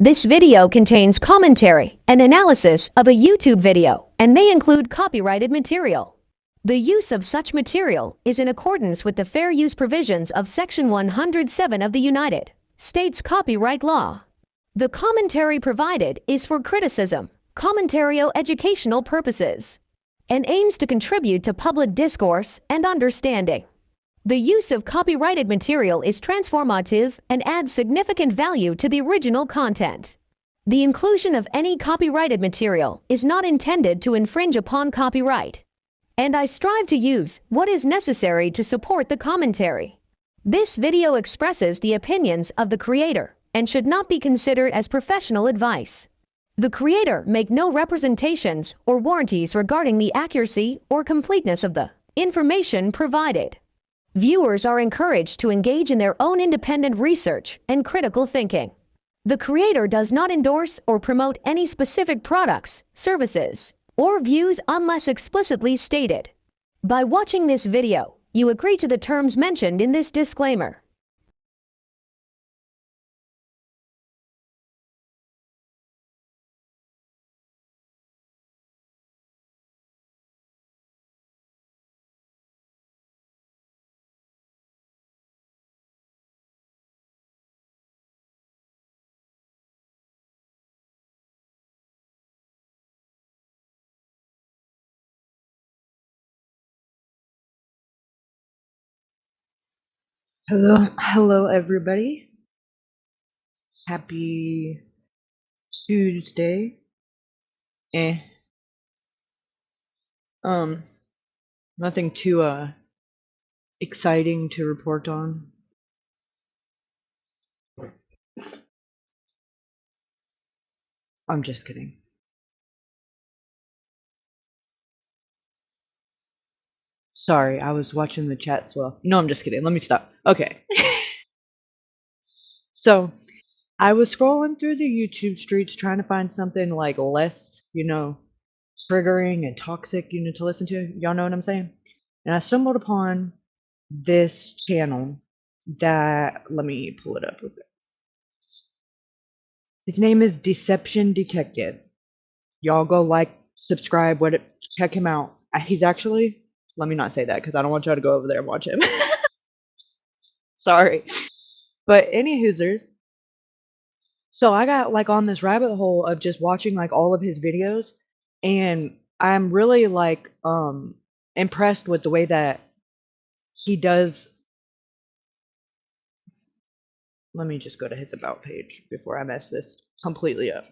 This video contains commentary and analysis of a YouTube video and may include copyrighted material. The use of such material is in accordance with the fair use provisions of Section 107 of the United States Copyright Law. The commentary provided is for criticism, commentary-educational purposes, and aims to contribute to public discourse and understanding. The use of copyrighted material is transformative and adds significant value to the original content. The inclusion of any copyrighted material is not intended to infringe upon copyright, and I strive to use what is necessary to support the commentary. This video expresses the opinions of the creator and should not be considered as professional advice. The creator make no representations or warranties regarding the accuracy or completeness of the information provided. Viewers are encouraged to engage in their own independent research and critical thinking. The creator does not endorse or promote any specific products, services, or views unless explicitly stated. By watching this video, you agree to the terms mentioned in this disclaimer. Hello everybody. Happy Tuesday. Eh. Um, Nothing too exciting to report on. I'm just kidding. Sorry, I was watching the chat swell. No, I'm just kidding. Let me stop. Okay. So, I was scrolling through the YouTube streets trying to find something like less, triggering and toxic, to listen to. Y'all know what I'm saying? And I stumbled upon this channel that, let me pull it up real quick. His name is Deception Detective. Y'all go like, subscribe, check him out. He's actually, let me not say that because I don't want y'all to go over there and watch him. Sorry. But any hoosers. So I got like on this rabbit hole of just watching like all of his videos, and I'm really like impressed with the way that he does. Let me just go to his about page before I mess this completely up.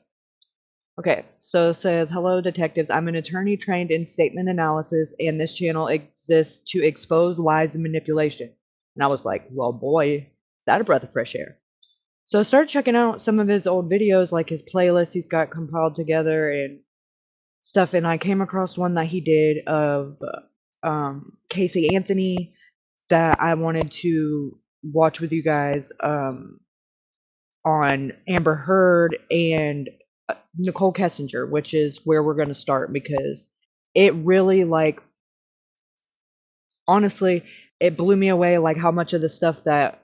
Okay, so it says, hello detectives, I'm an attorney trained in statement analysis, and this channel exists to expose lies and manipulation. And I was like, well boy, is that a breath of fresh air. So I started checking out some of his old videos, like his playlist he's got compiled together and stuff, and I came across one that he did of Casey Anthony that I wanted to watch with you guys on Amber Heard and Nichol Kessinger, which is where we're going to start because it really, like, honestly, it blew me away, like how much of the stuff that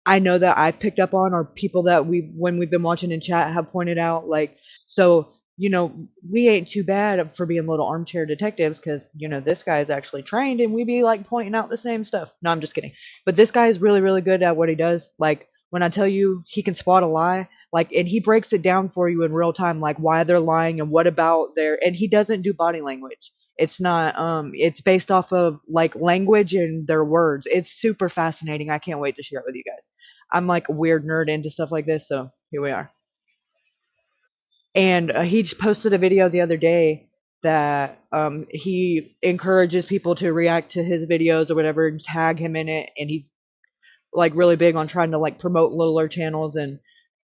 I know that I've picked up on or people that when we've been watching in chat have pointed out, like, so, we ain't too bad for being little armchair detectives because, this guy is actually trained and we be like pointing out the same stuff. No, I'm just kidding. But this guy is really, really good at what he does. Like, when I tell you he can spot a lie, like, and he breaks it down for you in real time, like why they're lying and what about and he doesn't do body language. It's not, it's based off of like language and their words. It's super fascinating. I can't wait to share it with you guys. I'm like a weird nerd into stuff like this, so here we are. And he just posted a video the other day that he encourages people to react to his videos or whatever and tag him in it, and he's like really big on trying to like promote littler channels and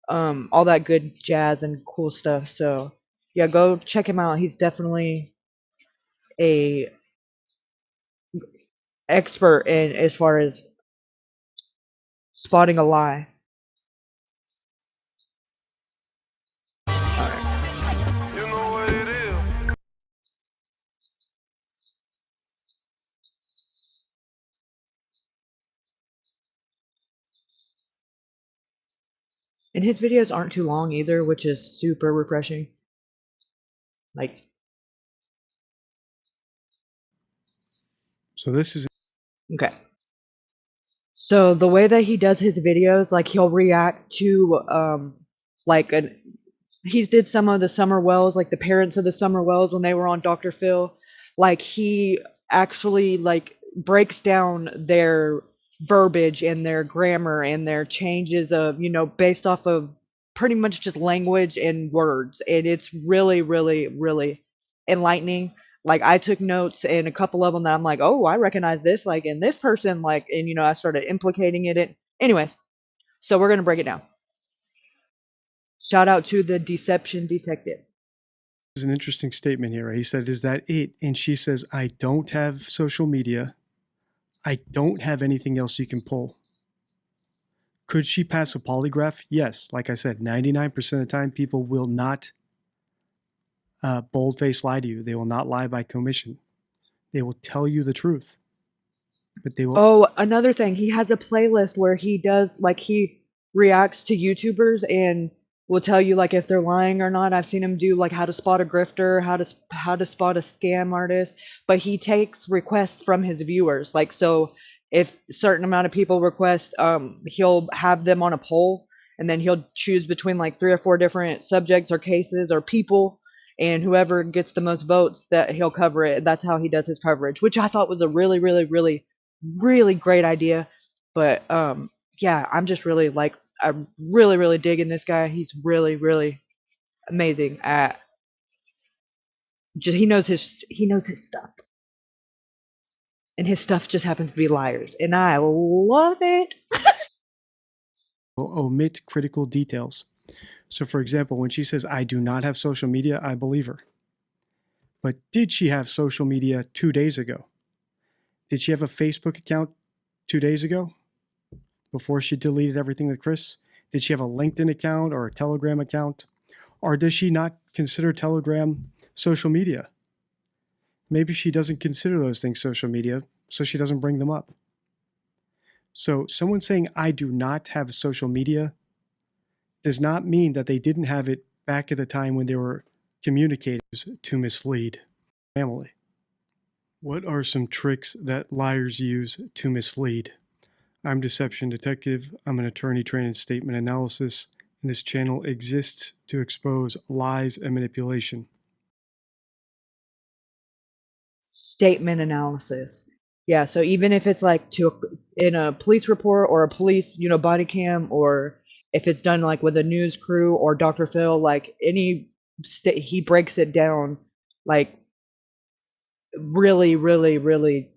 all that good jazz and cool stuff. So yeah, go check him out. He's definitely a expert in as far as spotting a lie. And his videos aren't too long either, which is super refreshing. Like, So this is okay. So the way that he does his videos, like he'll react to like an he did some of the Summer Wells, like the parents of the Summer Wells when they were on Dr. Phil. Like he actually like breaks down their verbiage and their grammar and their changes of, based off of pretty much just language and words. And it's really, really, really enlightening. Like I took notes and a couple of them that I'm like, oh, I recognize this, like in this person, like, and I started implicating it. Anyways, so we're gonna break it down. Shout out to the Deception Detective. an interesting statement here. He said, "Is that it?" And she says, "I don't have social media. I don't have anything else you can pull." Could she pass a polygraph? Yes. Like I said, 99% of the time, people will not bold-faced lie to you. They will not lie by commission. They will tell you the truth, but they will. Oh, another thing, he has a playlist where he does like he reacts to YouTubers and will tell you like if they're lying or not. I've seen him do like how to spot a grifter, how to spot a scam artist, but he takes requests from his viewers. Like so if a certain amount of people request, he'll have them on a poll and then he'll choose between like 3 or 4 different subjects or cases or people, and whoever gets the most votes that he'll cover it. That's how he does his coverage, which I thought was a really, really, really really great idea. But yeah, I'm just really like I'm really really digging this guy. He's really really amazing at just he knows his stuff. And his stuff just happens to be liars. And I love it. Will omit critical details. So, for example, when she says, "I do not have social media," I believe her. But did she have social media 2 days ago? Did she have a Facebook account 2 days ago before she deleted everything with Chris? Did she have a LinkedIn account or a Telegram account? Or does she not consider Telegram social media? Maybe she doesn't consider those things social media, so she doesn't bring them up. So someone saying, "I do not have social media," does not mean that they didn't have it back at the time when they were communicating to mislead family. What are some tricks that liars use to mislead? I'm Deception Detective. I'm an attorney trained in statement analysis, and this channel exists to expose lies and manipulation. Statement analysis. Yeah, so even if it's like in a police report or a police, body cam, or if it's done like with a news crew or Dr. Phil, like he breaks it down like really, really, really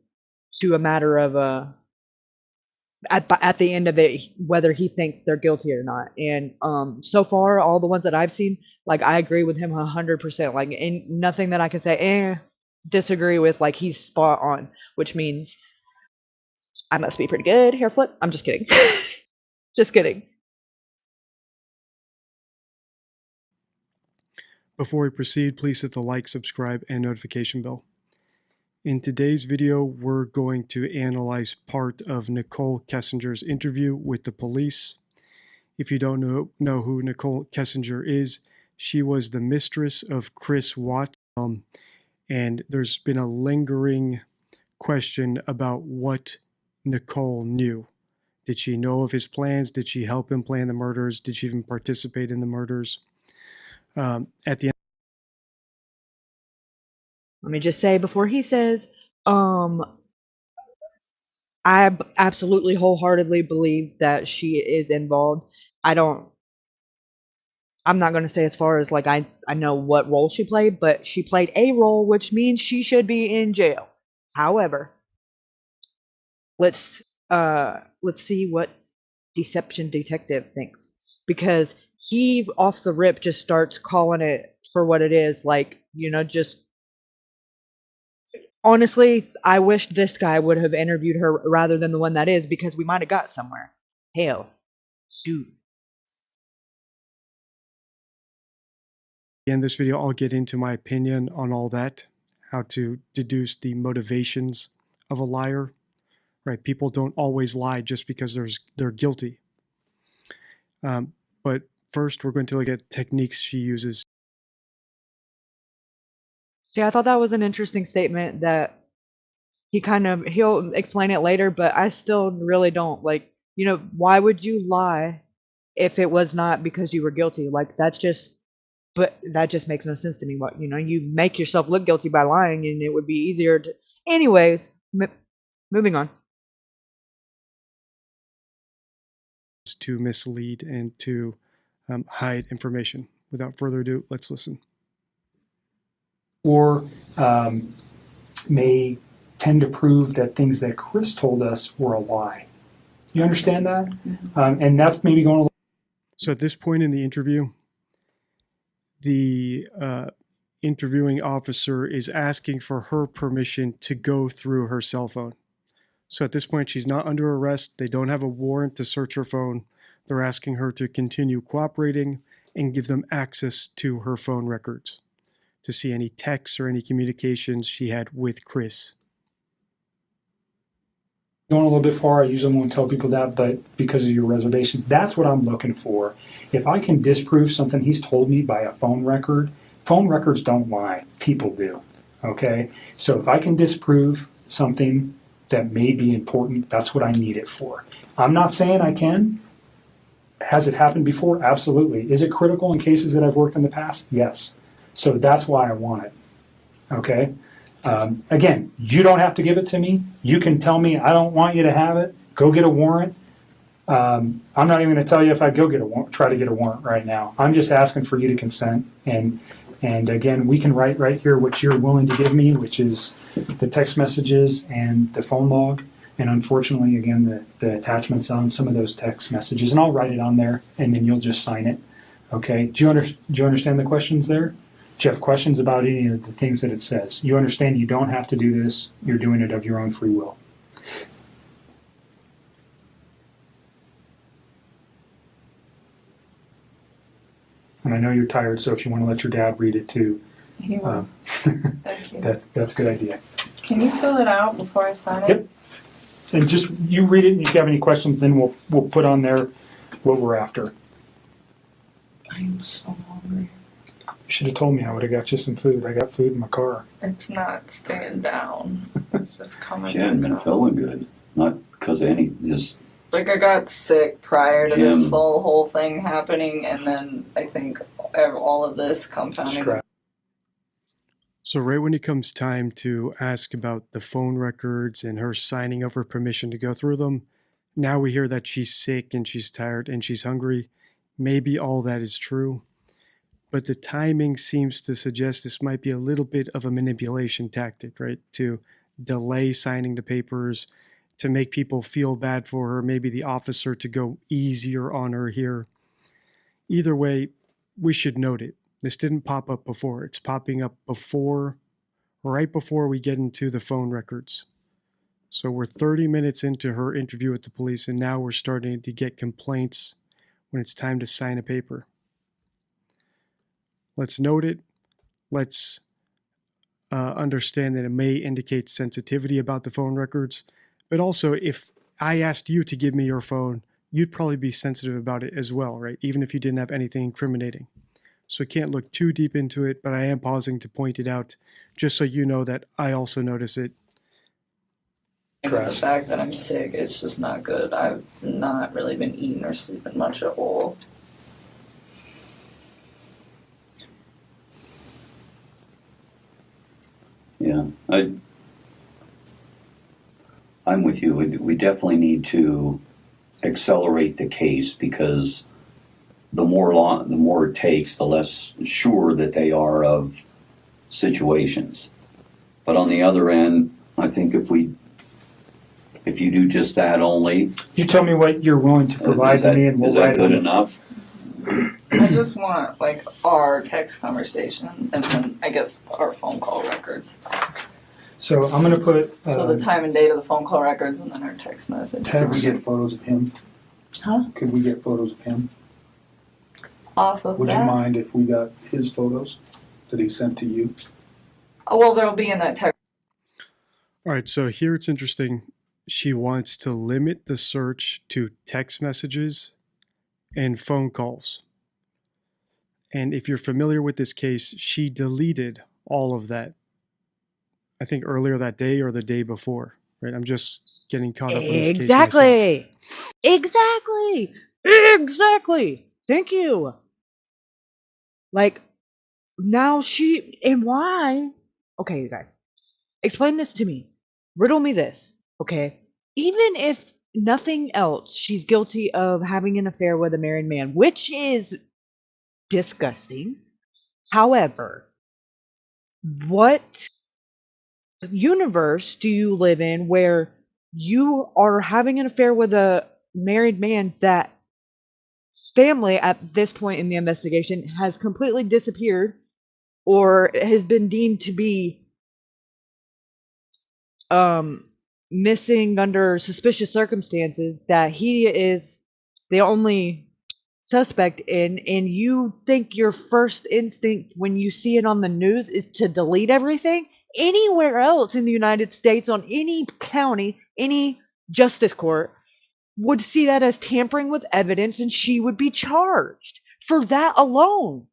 to a matter of at the end of it whether he thinks they're guilty or not. And so far all the ones that I've seen, like I agree with him 100%. Like and nothing that I can say disagree with. Like he's spot on, which means I must be pretty good. Hair flip. I'm just kidding. Just kidding. Before we proceed, please hit the like, subscribe, and notification bell. In today's video, we're going to analyze part of Nichol Kessinger's interview with the police. If you don't know who Nichol Kessinger is, she was the mistress of Chris Watt, and there's been a lingering question about what Nichol knew. Did she know of his plans? Did she help him plan the murders? Did she even participate in the murders? At the end, Let me just say before he says, I absolutely wholeheartedly believe that she is involved. I don't. I'm not going to say as far as like I know what role she played, but she played a role, which means she should be in jail. However, let's let's see what Deception Detective thinks, because he off the rip just starts calling it for what it is. Like just honestly, I wish this guy would have interviewed her rather than the one that is, because we might have got somewhere. Hell, shoot. in this video, I'll get into my opinion on all that, how to deduce the motivations of a liar. Right? People don't always lie just because they're guilty. But first, we're going to look at techniques she uses. See, I thought that was an interesting statement that he'll explain it later, but I still really don't like, why would you lie if it was not because you were guilty? Like but that just makes no sense to me. What, you make yourself look guilty by lying and it would be easier to, anyways, moving on. To mislead and to hide information. Without further ado, let's listen. Or may tend to prove that things that Chris told us were a lie. You understand that? Mm-hmm. And that's maybe going. So at this point in the interview, the interviewing officer is asking for her permission to go through her cell phone. So at this point, she's not under arrest. They don't have a warrant to search her phone. They're asking her to continue cooperating and give them access to her phone records to see any texts or any communications she had with Chris. Going a little bit far, I usually won't tell people that, but because of your reservations, that's what I'm looking for. If I can disprove something he's told me by a phone records don't lie. People do. Okay? So if I can disprove something that may be important, that's what I need it for. I'm not saying I can. Has it happened before? Absolutely. Is it critical in cases that I've worked in the past? Yes. So that's why I want it. Okay? Again, you don't have to give it to me. You can tell me I don't want you to have it. Go get a warrant. I'm not even going to tell you if I try to get a warrant right now. I'm just asking for you to consent. And again, we can write right here what you're willing to give me, which is the text messages and the phone log. And unfortunately, again, the attachments on some of those text messages. And I'll write it on there, and then you'll just sign it. Okay? Do you understand the questions there? Do you have questions about any of the things that it says? You understand you don't have to do this. You're doing it of your own free will. And I know you're tired, so if you want to let your dad read it too. He will. Thank you. That's a good idea. Can you fill it out before I sign it? Yep. And just you read it, and if you have any questions, then we'll put on there what we're after. I'm so hungry. You should have told me. I would have got you some food. I got food in my car. It's not staying down. It's just coming. She hadn't been feeling good. Not because of any, just... Like, I got sick prior to Jim. this whole thing happening, and then I think all of this compounding. So right when it comes time to ask about the phone records and her signing of her permission to go through them, now we hear that she's sick and she's tired and she's hungry. Maybe all that is true, but the timing seems to suggest this might be a little bit of a manipulation tactic, right? To delay signing the papers, to make people feel bad for her, maybe the officer to go easier on her here. Either way, we should note it. This didn't pop up before. It's popping up right before we get into the phone records. So we're 30 minutes into her interview with the police, and now we're starting to get complaints when it's time to sign a paper. Let's note it. Let's understand that it may indicate sensitivity about the phone records. But also, if I asked you to give me your phone, you'd probably be sensitive about it as well, right? Even if you didn't have anything incriminating. So I can't look too deep into it, but I am pausing to point it out just so you know that I also notice it. The fact that I'm sick, it's just not good. I've not really been eating or sleeping much at all. Yeah, I'm with you. We definitely need to accelerate the case because the more it takes, the less sure that they are of situations. But on the other end, I think if you do just that only, you tell me what you're willing to provide to me, and we'll write it. Is that good enough? I just want, like, our text conversation and then, I guess, our phone call records. So I'm going to put... so the time and date of the phone call records and then our text message. Could we get photos of him? Huh? Could we get photos of him? Off of Would that? you mind if we got his photos that he sent to you? Oh, well, they'll be in that text. All right, so here it's interesting. She wants to limit the search to text messages and phone calls. And if you're familiar with this case, she deleted all of that, I think earlier that day or the day before, right? I'm just getting caught up on this case myself. Exactly. Thank you. Like, now and why? Okay, you guys, explain this to me. Riddle me this, okay? Even if nothing else, she's guilty of having an affair with a married man, which is disgusting. However, what universe do you live in where you are having an affair with a married man that family at this point in the investigation has completely disappeared or has been deemed to be missing under suspicious circumstances, that he is the only suspect in, and you think your first instinct when you see it on the news is to delete everything? Anywhere else in the United States, on any county, any justice court, would see that as tampering with evidence, and she would be charged for that alone.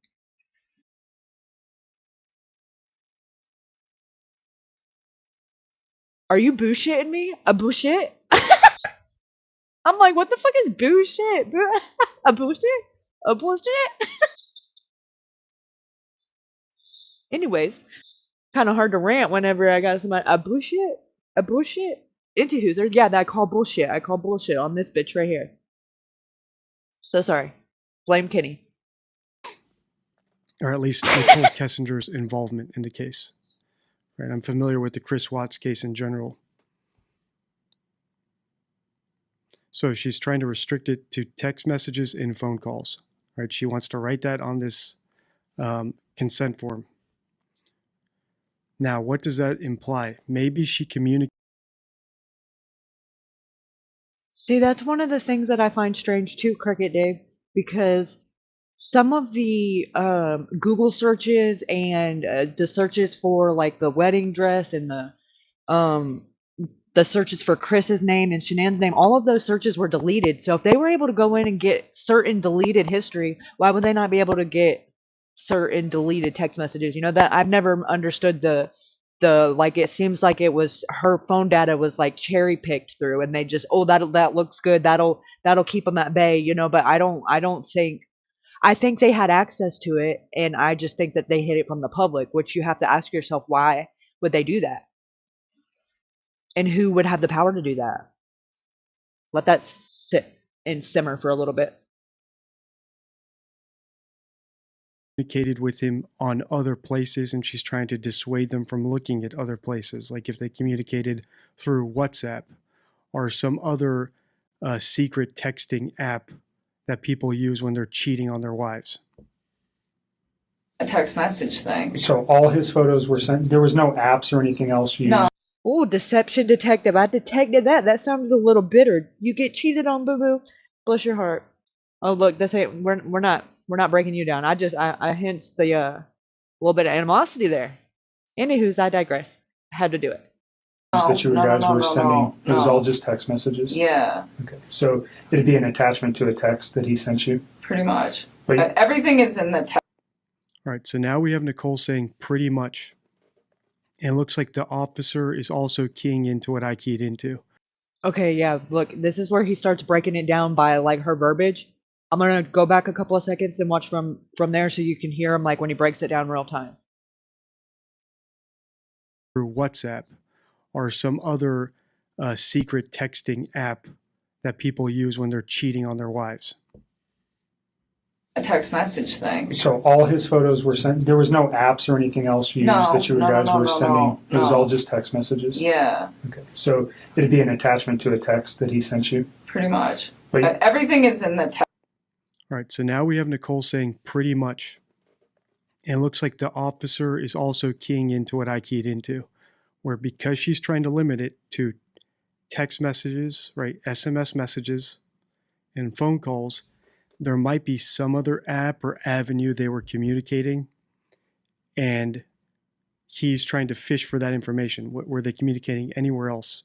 Are you bullshitting me? A bullshit? I'm like, what the fuck is bullshit? A bullshit? A bullshit? Anyways, kind of hard to rant whenever I got somebody a bullshit, a bullshit. Into Hooser, yeah, that I call bullshit. I call bullshit on this bitch right here. So sorry. Blame Kenny. Or at least Nichol Kessinger's involvement in the case. Right? I'm familiar with the Chris Watts case in general. So she's trying to restrict it to text messages and phone calls. Right? She wants to write that on this consent form. Now, what does that imply? Maybe she communicated. See, that's one of the things that I find strange too, Cricket Dave, because some of the Google searches and the searches for like the wedding dress and the searches for Chris's name and Shanann's name, all of those searches were deleted. So if they were able to go in and get certain deleted history, why would they not be able to get certain deleted text messages? You know, that I've never understood the like, it seems like it was her phone data was like cherry picked through, and they just, oh, that looks good, that'll keep them at bay, you know. But I don't think, I think they had access to it, and I just think that they hid it from the public, which you have to ask yourself, why would they do that? And who would have the power to do that? Let that sit and simmer for a little bit. Communicated with him on other places, and she's trying to dissuade them from looking at other places, like if they communicated through WhatsApp or some other secret texting app that people use when they're cheating on their wives. A text message thing. So all his photos were sent. There was no apps or anything else used. No. Oh, deception detective. I detected that. That sounded a little bitter. You get cheated on, boo boo. Bless your heart. Oh, look, this ain't. We're not breaking you down. I hints the little bit of animosity there. Anywho's, I digress. I had to do it. That you guys were sending. No. It was all just text messages. Yeah. Okay. So it'd be an attachment to a text that he sent you. Pretty much. But Everything is in the text. All right, so now we have Nichol saying pretty much. And it looks like the officer is also keying into what I keyed into. Okay, yeah, look, this is where he starts breaking it down by like her verbiage. I'm gonna go back a couple of seconds and watch from there so you can hear him like when he breaks it down real time. Through WhatsApp or some other secret texting app that people use when they're cheating on their wives. A text message thing. So all his photos were sent. There was no apps or anything else used that you guys were sending. It was all just text messages. Yeah. Okay. So it'd be an attachment to a text that he sent you. Pretty much. But Everything is in the text. All right, so now we have Nichol saying pretty much. And it looks like the officer is also keying into what I keyed into, where because she's trying to limit it to text messages, right, SMS messages, and phone calls, there might be some other app or avenue they were communicating, and he's trying to fish for that information. Were they communicating anywhere else?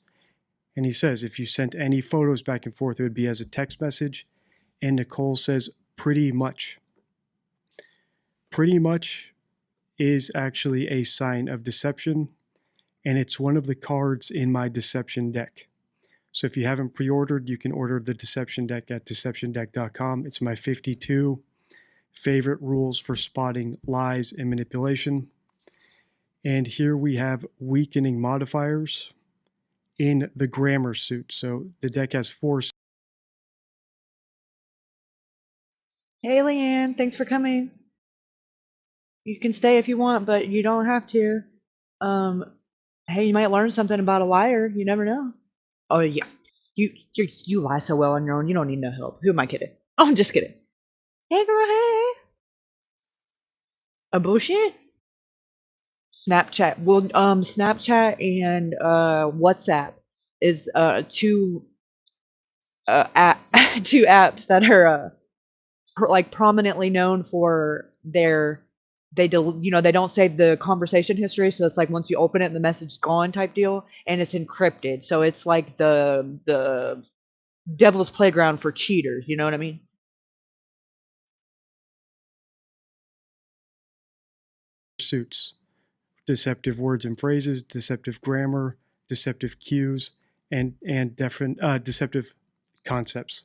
And he says if you sent any photos back and forth, it would be as a text message, and Nichol says pretty much. Pretty much is actually a sign of deception, and it's one of the cards in my deception deck. So if you haven't pre-ordered, you can order the deception deck at deceptiondeck.com. It's my 52 favorite rules for spotting lies and manipulation. And here we have weakening modifiers in the grammar suit. So the deck has 4. Hey, Leanne, thanks for coming. You can stay if you want, but you don't have to. Hey, you might learn something about a liar. You never know. Oh yeah, you lie so well on your own. You don't need no help. Who am I kidding? Oh, I'm just kidding. Hey, girl, hey. A bullshit. Snapchat. Well, Snapchat and WhatsApp is two two apps that are like prominently known for their they don't save the conversation history, so it's like once you open it the message's gone type deal, and it's encrypted, so it's like the devil's playground for cheaters, you know what I mean? Suits: deceptive words and phrases, deceptive grammar, deceptive cues, and different deceptive concepts.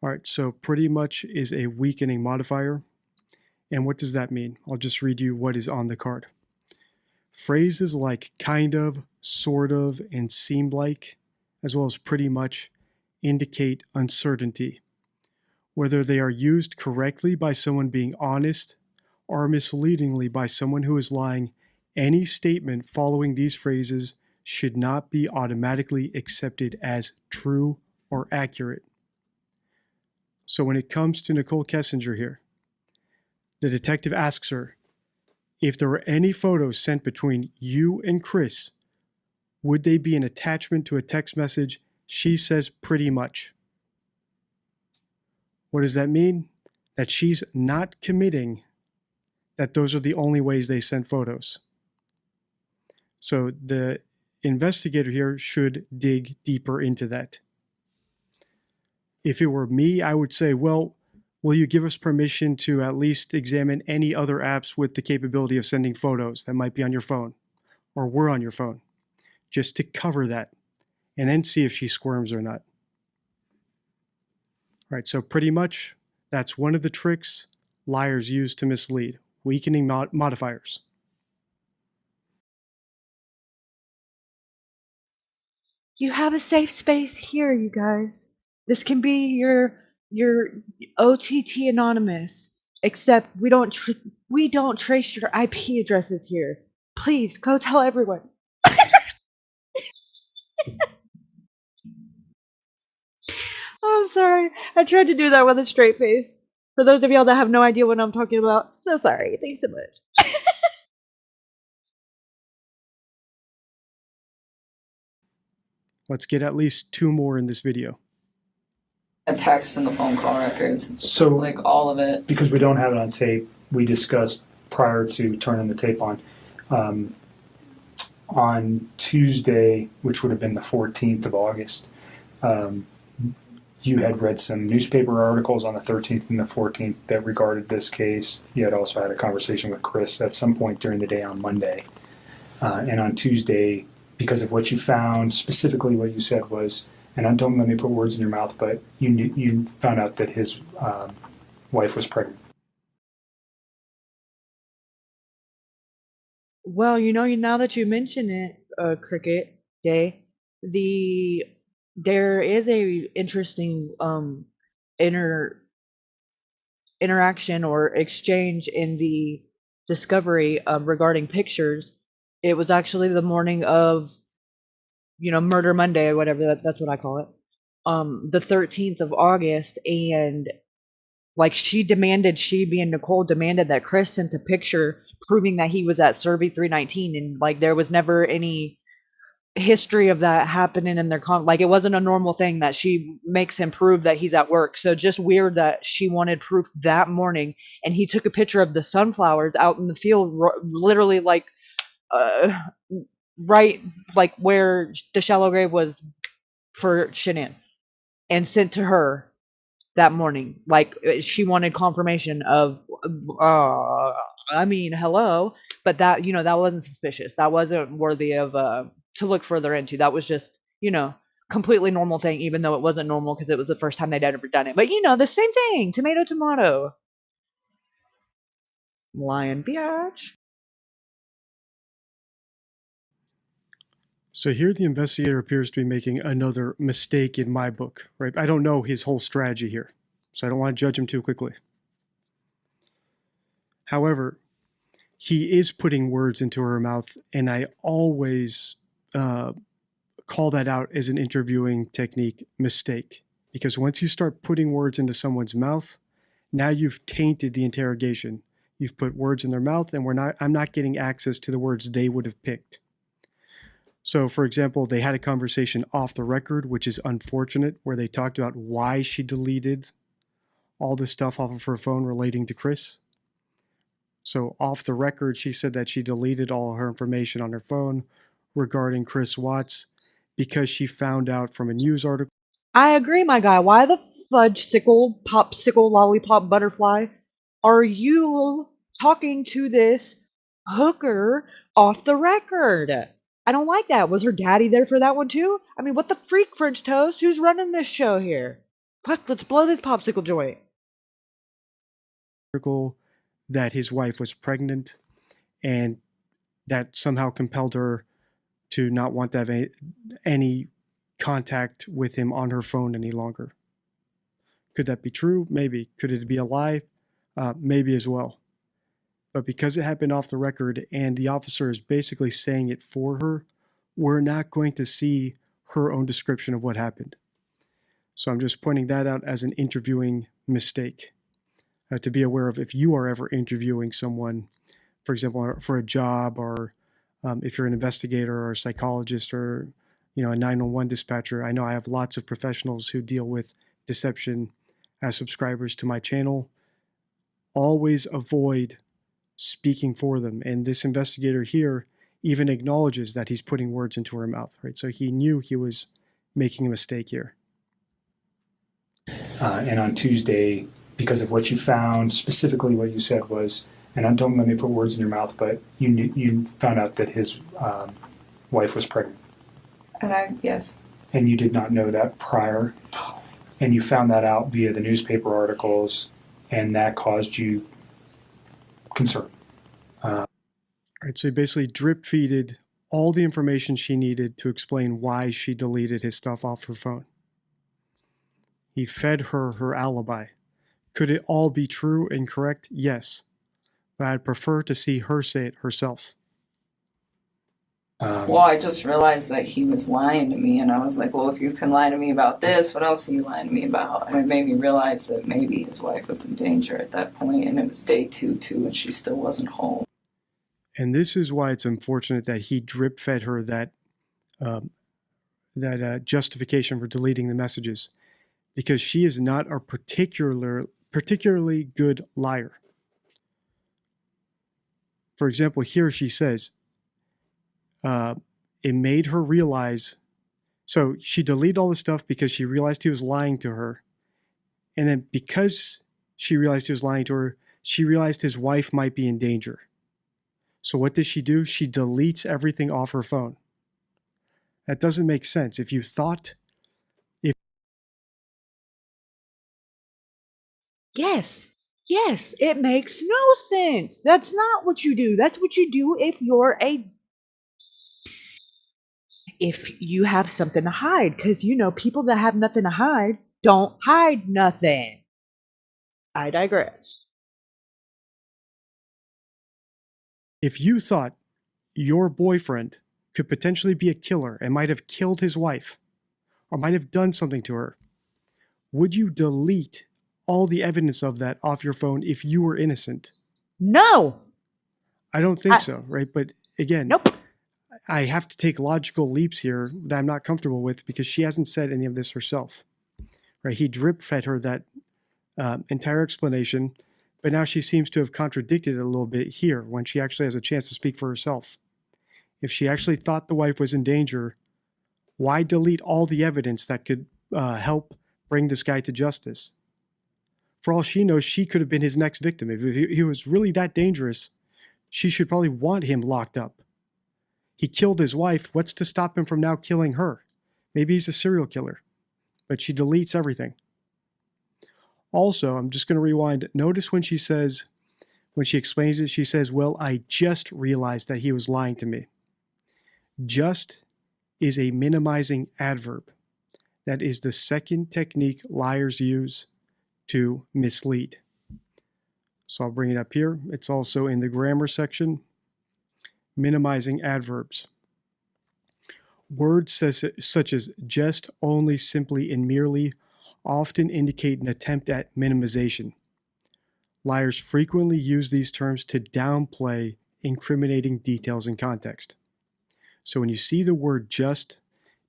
All right, so pretty much is a weakening modifier. And what does that mean? I'll just read you what is on the card. Phrases like kind of, sort of, and seemed like, as well as pretty much, indicate uncertainty. Whether they are used correctly by someone being honest or misleadingly by someone who is lying, any statement following these phrases should not be automatically accepted as true or accurate. So when it comes to Nichol Kessinger here, the detective asks her, if there were any photos sent between you and Chris, would they be an attachment to a text message? She says pretty much. What does that mean? That she's not committing that those are the only ways they sent photos. So the investigator here should dig deeper into that. If it were me, I would say, well, will you give us permission to at least examine any other apps with the capability of sending photos that might be on your phone or were on your phone, just to cover that, and then see if she squirms or not. All right, so pretty much that's one of the tricks liars use to mislead, weakening modifiers. You have a safe space here, you guys. This can be your OTT anonymous. Except we don't trace your IP addresses here. Please go tell everyone. I'm sorry. I tried to do that with a straight face. For those of y'all that have no idea what I'm talking about, so sorry. Thanks so much. Let's get at least 2 more in this video. The text and the phone call records, So, like all of it. because we don't have it on tape, we discussed prior to turning the tape on Tuesday, which would have been the 14th of August, you had read some newspaper articles on the 13th and the 14th that regarded this case. You had also had a conversation with Chris at some point during the day on Monday. And on Tuesday, because of what you found, specifically what you said was, and don't let me put words in your mouth, but you found out that his wife was pregnant. Well, now that you mention it, Cricket Day, there is a interesting interaction or exchange in the discovery regarding pictures. It was actually the morning of, Murder Monday or whatever. That's what I call it. The 13th of August, and like she being Nichol demanded that Chris sent a picture proving that he was at Survey 319, and like there was never any history of that happening in their like it wasn't a normal thing that she makes him prove that he's at work. So just weird that she wanted proof that morning, and he took a picture of the sunflowers out in the field, literally like right like where the shallow grave was for Shanann, and sent to her. that morning. Like she wanted confirmation of, hello, but that that wasn't suspicious. That wasn't worthy of to look further into. That was just completely normal thing, even though it wasn't normal because it was the first time they'd ever done it. But the same thing, tomato, tomato. Lion biatch. So here the investigator appears to be making another mistake in my book, right? I don't know his whole strategy here, so I don't want to judge him too quickly. However, he is putting words into her mouth, and I always call that out as an interviewing technique mistake. Because once you start putting words into someone's mouth, now you've tainted the interrogation. You've put words in their mouth, and I'm not getting access to the words they would have picked. So, for example, they had a conversation off the record, which is unfortunate, where they talked about why she deleted all the stuff off of her phone relating to Chris. So, off the record, she said that she deleted all her information on her phone regarding Chris Watts because she found out from a news article. I agree, my guy. Why the fudgesicle, popsicle, lollipop, butterfly are you talking to this hooker off the record? I don't like that. Was her daddy there for that one too? I mean, what the freak, French toast? Who's running this show here? Let's blow this popsicle joint. That his wife was pregnant, and that somehow compelled her to not want to have any contact with him on her phone any longer. Could that be true? Maybe. Could it be a lie? Maybe as well. But because it happened off the record and the officer is basically saying it for her, we're not going to see her own description of what happened. So I'm just pointing that out as an interviewing mistake to be aware of if you are ever interviewing someone, for example, for a job, or if you're an investigator or a psychologist or a 911 dispatcher. I know I have lots of professionals who deal with deception as subscribers to my channel. Always avoid speaking for them. And this investigator here even acknowledges that he's putting words into her mouth, right? So he knew he was making a mistake here. And on Tuesday, because of what you found, specifically what you said was, and don't let me put words in your mouth, but you found out that his wife was pregnant. Yes. And you did not know that prior. And you found that out via the newspaper articles, and that caused you concern. Right, so he basically drip-feeded all the information she needed to explain why she deleted his stuff off her phone. He fed her her alibi. Could it all be true and correct? Yes. But I'd prefer to see her say it herself. Well, I just realized that he was lying to me, and I was like, well, if you can lie to me about this, what else are you lying to me about? And it made me realize that maybe his wife was in danger at that point, and it was day two, and she still wasn't home. And this is why it's unfortunate that he drip-fed her that justification for deleting the messages, because she is not a particularly good liar. For example, here she says, it made her realize, so she deleted all the stuff because she realized he was lying to her. And then because she realized he was lying to her, she realized his wife might be in danger. So what does she do? She deletes everything off her phone. That doesn't make sense. Yes, it makes no sense. That's not what you do. That's what you do if you have something to hide. Because, people that have nothing to hide don't hide nothing. I digress. If you thought your boyfriend could potentially be a killer and might have killed his wife or might have done something to her, would you delete all the evidence of that off your phone if you were innocent? No. I don't think so, right? But again, nope. I have to take logical leaps here that I'm not comfortable with because she hasn't said any of this herself. Right? He drip-fed her that entire explanation, but now she seems to have contradicted it a little bit here when she actually has a chance to speak for herself. If she actually thought the wife was in danger, why delete all the evidence that could help bring this guy to justice? For all she knows, she could have been his next victim. If he was really that dangerous, she should probably want him locked up. He killed his wife. What's to stop him from now killing her? Maybe he's a serial killer, but she deletes everything. Also, I'm just going to rewind. Notice when she explains it, she says, well, I just realized that he was lying to me. Just is a minimizing adverb. That is the second technique liars use to mislead. So I'll bring it up here. It's also in the grammar section. Minimizing adverbs. Words such as just, only, simply, and merely often indicate an attempt at minimization. Liars frequently use these terms to downplay incriminating details in context. So when you see the word just,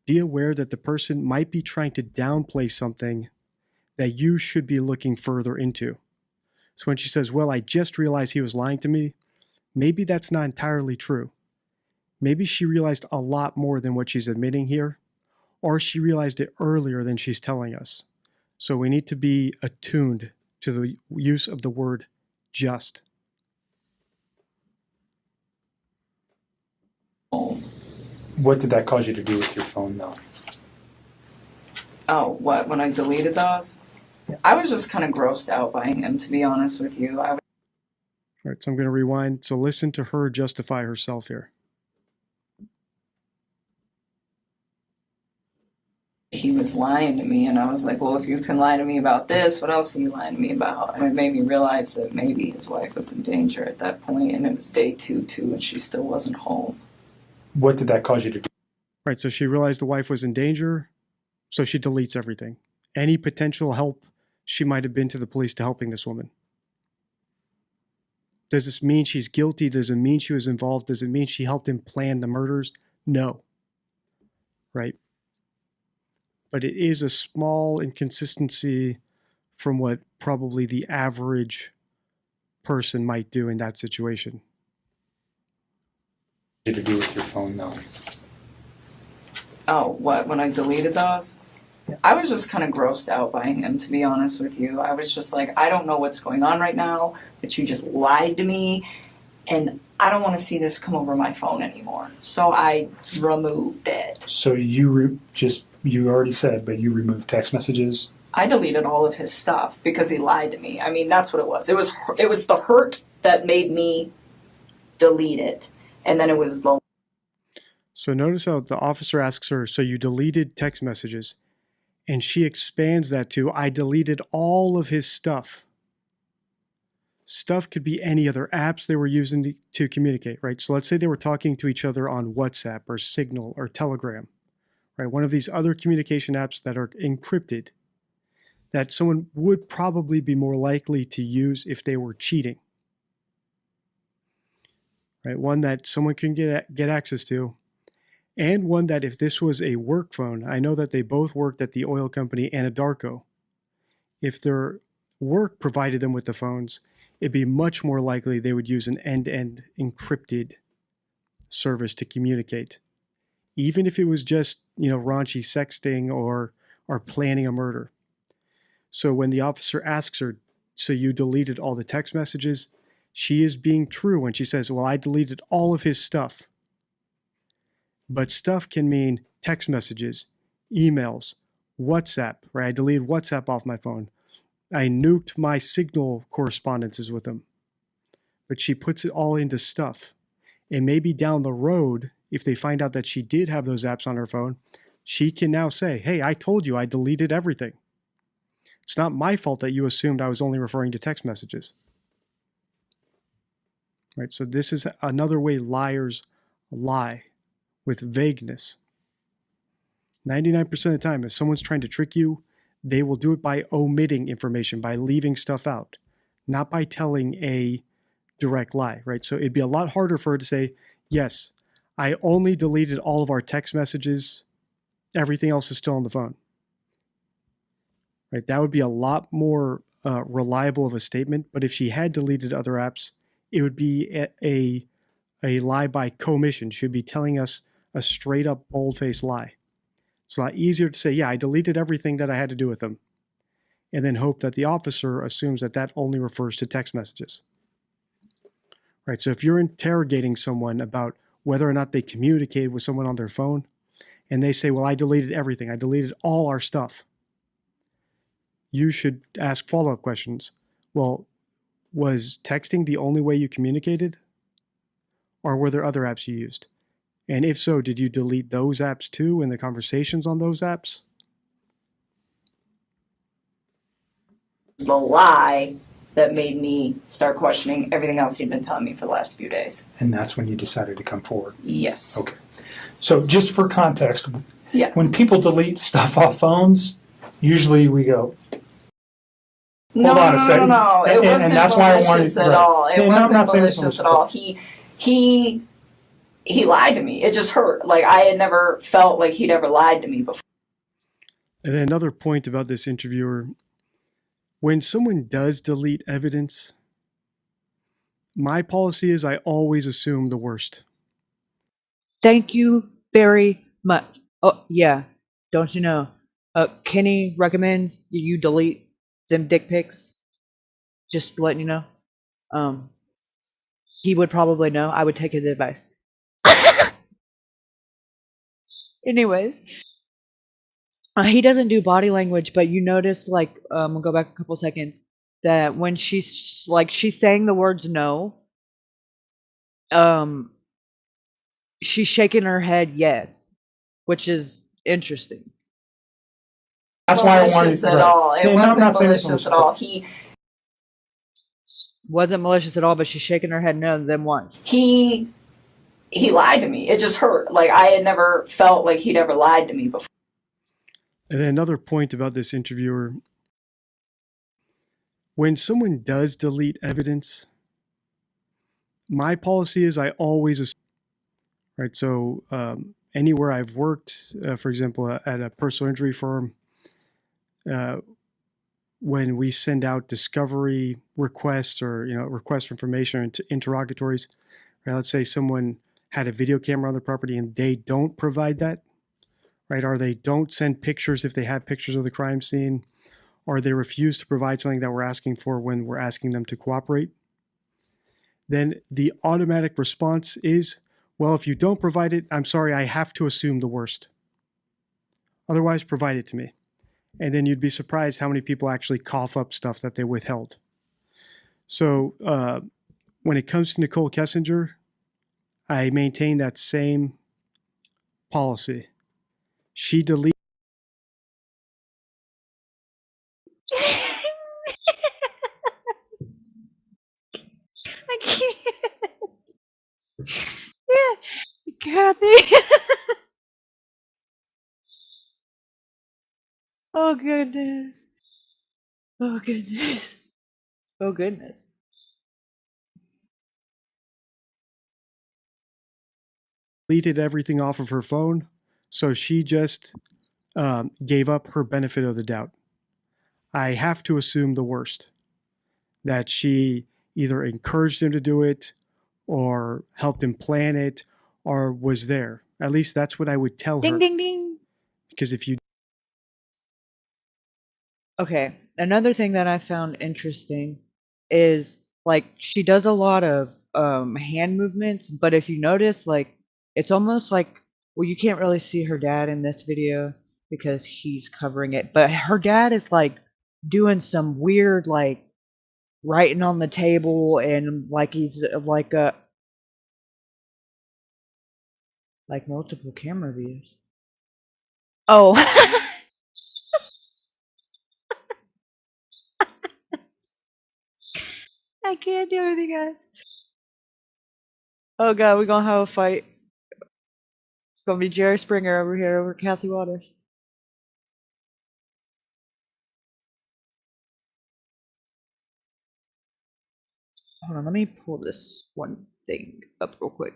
be aware that the person might be trying to downplay something that you should be looking further into. So when she says, well, I just realized he was lying to me, maybe that's not entirely true. Maybe she realized a lot more than what she's admitting here, or she realized it earlier than she's telling us. So we need to be attuned to the use of the word just. What did that cause you to do with your phone, though? Oh, what? When I deleted those? I was just kind of grossed out by him, to be honest with you. All right, so I'm going to rewind. So listen to her justify herself here. He was lying to me, and I was like, well, if you can lie to me about this, what else are you lying to me about? And it made me realize that maybe his wife was in danger at that point, and it was day 2 and she still wasn't home. What did that cause you to do? Right, so she realized the wife was in danger, so she deletes everything. Any potential help she might have been to the police to helping this woman. Does this mean she's guilty? Does it mean she was involved? Does it mean she helped him plan the murders? No. Right? But it is a small inconsistency from what probably the average person might do in that situation. To do with your phone, though? Oh, what? When I deleted those? I was just kind of grossed out by him, to be honest with you. I was just like, I don't know what's going on right now, but you just lied to me, and I don't want to see this come over my phone anymore. So I removed it. So you already said, but you removed text messages? I deleted all of his stuff because he lied to me. I mean, that's what it was. It was the hurt that made me delete it, and then it was the... So notice how the officer asks her, so you deleted text messages? And she expands that to, I deleted all of his stuff. Stuff could be any other apps they were using to communicate, right? So let's say they were talking to each other on WhatsApp or Signal or Telegram, right? One of these other communication apps that are encrypted that someone would probably be more likely to use if they were cheating, right? One that someone can get access to. And one that if this was a work phone, I know that they both worked at the oil company Anadarko. If their work provided them with the phones, it'd be much more likely they would use an end-to-end encrypted service to communicate. Even if it was just, raunchy sexting or planning a murder. So when the officer asks her, so you deleted all the text messages, she is being true when she says, well, I deleted all of his stuff. But stuff can mean text messages, emails, WhatsApp, right? I deleted WhatsApp off my phone. I nuked my Signal correspondences with him. But she puts it all into stuff. And maybe down the road, if they find out that she did have those apps on her phone, she can now say, hey, I told you I deleted everything. It's not my fault that you assumed I was only referring to text messages. Right? So this is another way liars lie. With vagueness. 99% of the time, if someone's trying to trick you, they will do it by omitting information, by leaving stuff out, not by telling a direct lie, right? So it'd be a lot harder for her to say, yes, I only deleted all of our text messages. Everything else is still on the phone. Right? That would be a lot more reliable of a statement. But if she had deleted other apps, it would be a lie by commission. She'd be telling us a straight up bold-faced lie. It's a lot easier to say, yeah, I deleted everything that I had to do with them. and then hope that the officer assumes that that only refers to text messages. Right? So if you're interrogating someone about whether or not they communicated with someone on their phone, and they say, well, I deleted everything, I deleted all our stuff, you should ask follow-up questions. Well, was texting the only way you communicated? Or were there other apps you used? And if so, did you delete those apps too and the conversations on those apps? The lie that made me start questioning everything else he'd been telling me for the last few days. And that's when you decided to come forward. Yes. Okay. So just for context, Yes. when people delete stuff off phones, usually we go, No, hold on a second. no. It wasn't and that's why I wanted, malicious at right. all. It Yeah, no, I'm wasn't not saying it's malicious at malicious, all. He lied to me. It just hurt. Like, I had never felt like he'd ever lied to me before. And then another point about this interviewer, when someone does delete evidence, my policy is I always assume the worst. Thank you very much. Oh, yeah. Don't you know? Kenny recommends you delete them dick pics. Just letting you know. He would probably know. I would take his advice. Anyways, he doesn't do body language, but you notice, like, we'll go back a couple seconds, that when she's saying the words no, she's shaking her head yes, which is interesting. That's why I wanted, malicious at right. all. It Yeah, no, I'm wasn't not saying it's malicious at all. He Wasn't malicious at all, but she's shaking her head no, then what? he lied to me. It just hurt. Like, I had never felt like he'd ever lied to me before. And then another point about this interviewer, when someone does delete evidence, my policy is I always assume, right? So anywhere I've worked, for example, at a personal injury firm, when we send out discovery requests or requests for information or interrogatories, right? Let's say someone had a video camera on their property and they don't provide that, right? Or they don't send pictures if they have pictures of the crime scene, or they refuse to provide something that we're asking for when we're asking them to cooperate. Then the automatic response is, well, if you don't provide it, I'm sorry, I have to assume the worst. Otherwise, provide it to me. And then you'd be surprised how many people actually cough up stuff that they withheld. So when it comes to Nichol Kessinger, I maintain that same policy. She deleted. I can't. Yeah, Kathy. Oh goodness. Oh goodness. Oh goodness. Deleted everything off of her phone, so she just gave up her benefit of the doubt. I have to assume the worst, that she either encouraged him to do it or helped him plan it or was there. At least that's what I would tell her. Ding ding ding. Because if you Okay, another thing that I found interesting is, like, she does a lot of hand movements, but if you notice, like, it's almost like, well, you can't really see her dad in this video because he's covering it, but her dad is like doing some weird, like, writing on the table, and like he's like multiple camera views. Oh. I can't do anything, guys. Oh god, we're gonna have a fight. It's gonna be Jerry Springer over here over Kathy Waters. Hold on, let me pull this one thing up real quick.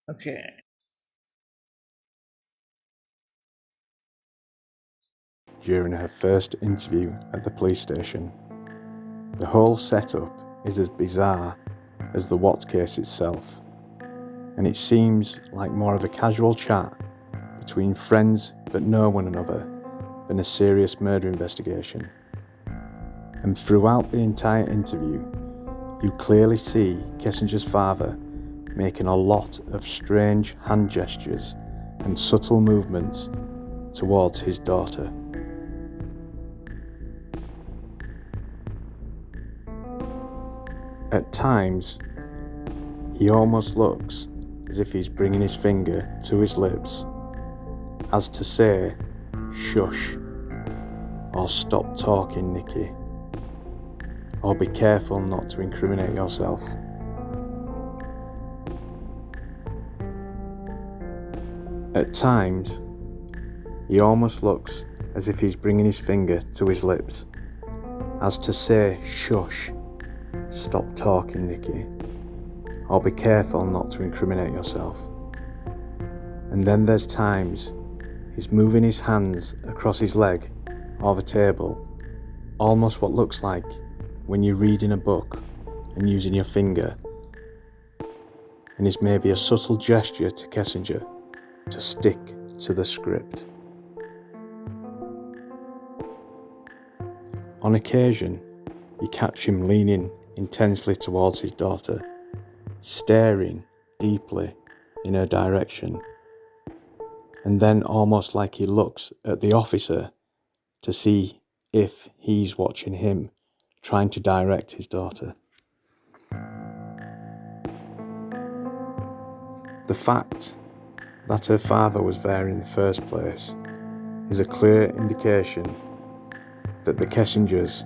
Okay. during her first interview at the police station. The whole setup is as bizarre as the Watts case itself, and it seems like more of a casual chat between friends that know one another than a serious murder investigation. And throughout the entire interview, you clearly see Kessinger's father making a lot of strange hand gestures and subtle movements towards his daughter. At times, he almost looks as if he's bringing his finger to his lips, as to say, "Shush," or "Stop talking, Nikki," or "Be careful not to incriminate yourself." At times, he almost looks as if he's bringing his finger to his lips, as to say, "Shush, stop talking, Nikki," or "Be careful not to incriminate yourself." And then there's times he's moving his hands across his leg or the table, almost what looks like when you're reading a book and using your finger, and is maybe a subtle gesture to Kessinger to stick to the script. On occasion, you catch him leaning intensely towards his daughter, staring deeply in her direction, and then almost like he looks at the officer to see if he's watching him, trying to direct his daughter. The fact that her father was there in the first place is a clear indication that the Kessingers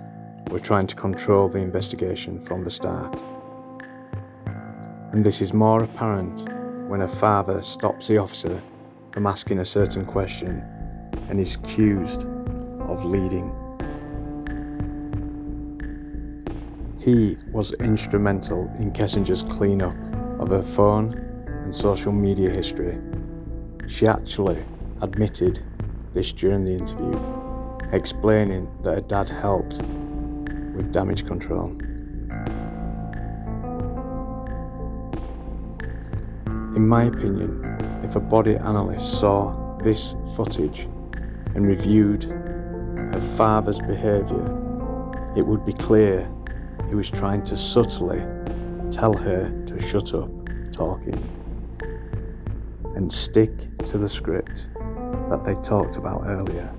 were trying to control the investigation from the start. And this is more apparent when her father stops the officer from asking a certain question and is accused of leading. He was instrumental in Kessinger's cleanup of her phone and social media history. She actually admitted this during the interview, explaining that her dad helped with damage control. In my opinion, if a body analyst saw this footage and reviewed her father's behaviour, it would be clear he was trying to subtly tell her to shut up talking and stick to the script that they talked about earlier.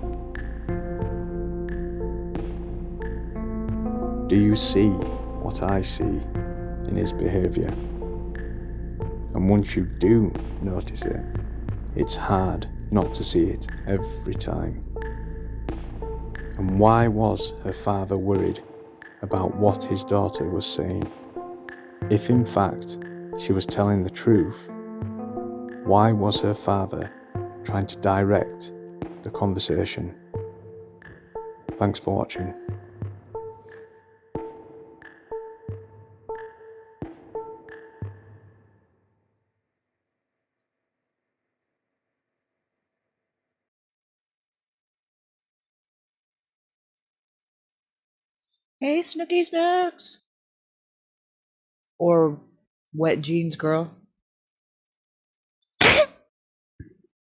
Do you see what I see in his behaviour? And once you do notice it, it's hard not to see it every time. And why was her father worried about what his daughter was saying? If in fact she was telling the truth, why was her father trying to direct the conversation? Thanks for watching. Hey, Snooky Snooks! Or Wet Jeans Girl.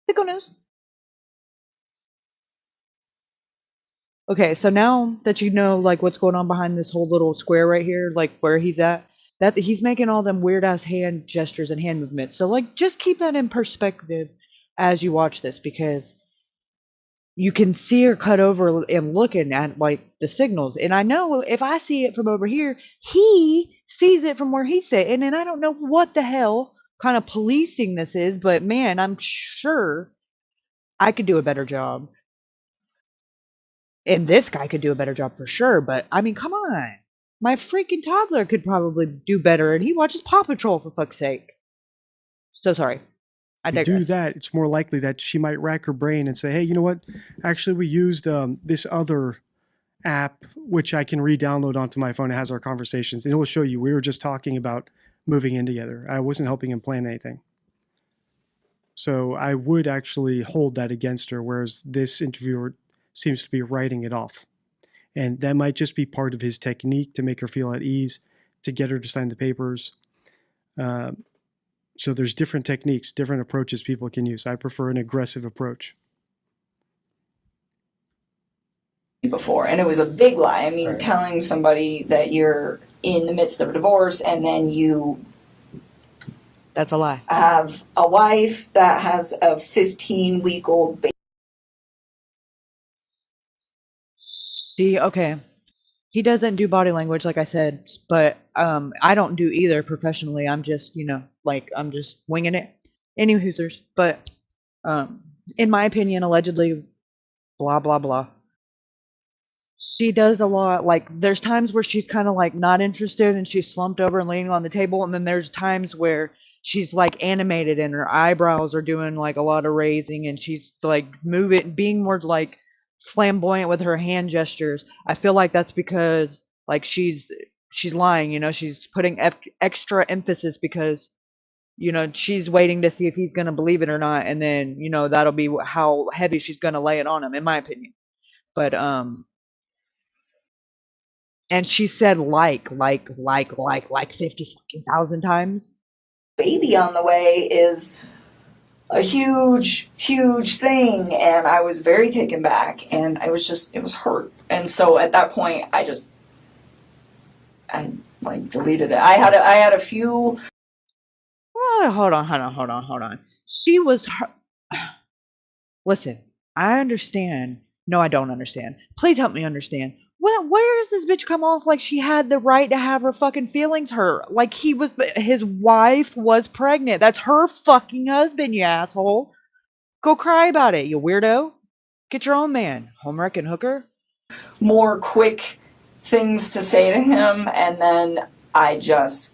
Tickle nose. Okay, so now that you know like what's going on behind this whole little square right here, like where he's at, that he's making all them weird ass hand gestures and hand movements. So like just keep that in perspective as you watch this, because you can see her cut over and looking at like the signals. And I know if I see it from over here, he sees it from where he's sitting, and I don't know what the hell kind of policing this is, but man, I'm sure I could do a better job. And this guy could do a better job for sure, but I mean, come on. My freaking toddler could probably do better, and he watches Paw Patrol for fuck's sake. So sorry. I If you digress. do that, it's more likely that she might rack her brain and say, hey, you know what? Actually, we used this other app, which I can re-download onto my phone. It has our conversations, and it will show you we were just talking about moving in together. I wasn't helping him plan anything. So I would actually hold that against her, whereas this interviewer seems to be writing it off. And that might just be part of his technique to make her feel at ease, to get her to sign the papers. So there's different techniques, different approaches people can use. I prefer an aggressive approach. Before, and it was a big lie. I mean, Right. telling somebody that you're in the midst of a divorce and then you That's a lie. have a wife that has a 15-week-old baby. See, okay. He doesn't do body language, like I said, but I don't do either professionally. I'm just, I'm just winging it. Any hoosers. But in my opinion, allegedly, blah, blah, blah. She does a lot, like, there's times where she's kind of, like, not interested and she's slumped over and leaning on the table, and then there's times where she's, like, animated and her eyebrows are doing, like, a lot of raising, and she's, like, being more, like, flamboyant with her hand gestures. I feel like that's because, like, she's lying, she's putting extra emphasis because, she's waiting to see if he's going to believe it or not, and then, that'll be how heavy she's going to lay it on him, in my opinion. But, and she said like 50,000 times. Baby on the way is a huge, huge thing, and I was very taken back, and it was hurt. And so at that point, I deleted it. I had a few. Oh, hold on. She was her. Listen, I understand. No, I don't understand. Please help me understand. Where does this bitch come off like she had the right to have her fucking feelings hurt? Like his wife was pregnant. That's her fucking husband, you asshole. Go cry about it, you weirdo. Get your own man. Homewrecking hooker. More quick things to say to him, and then I just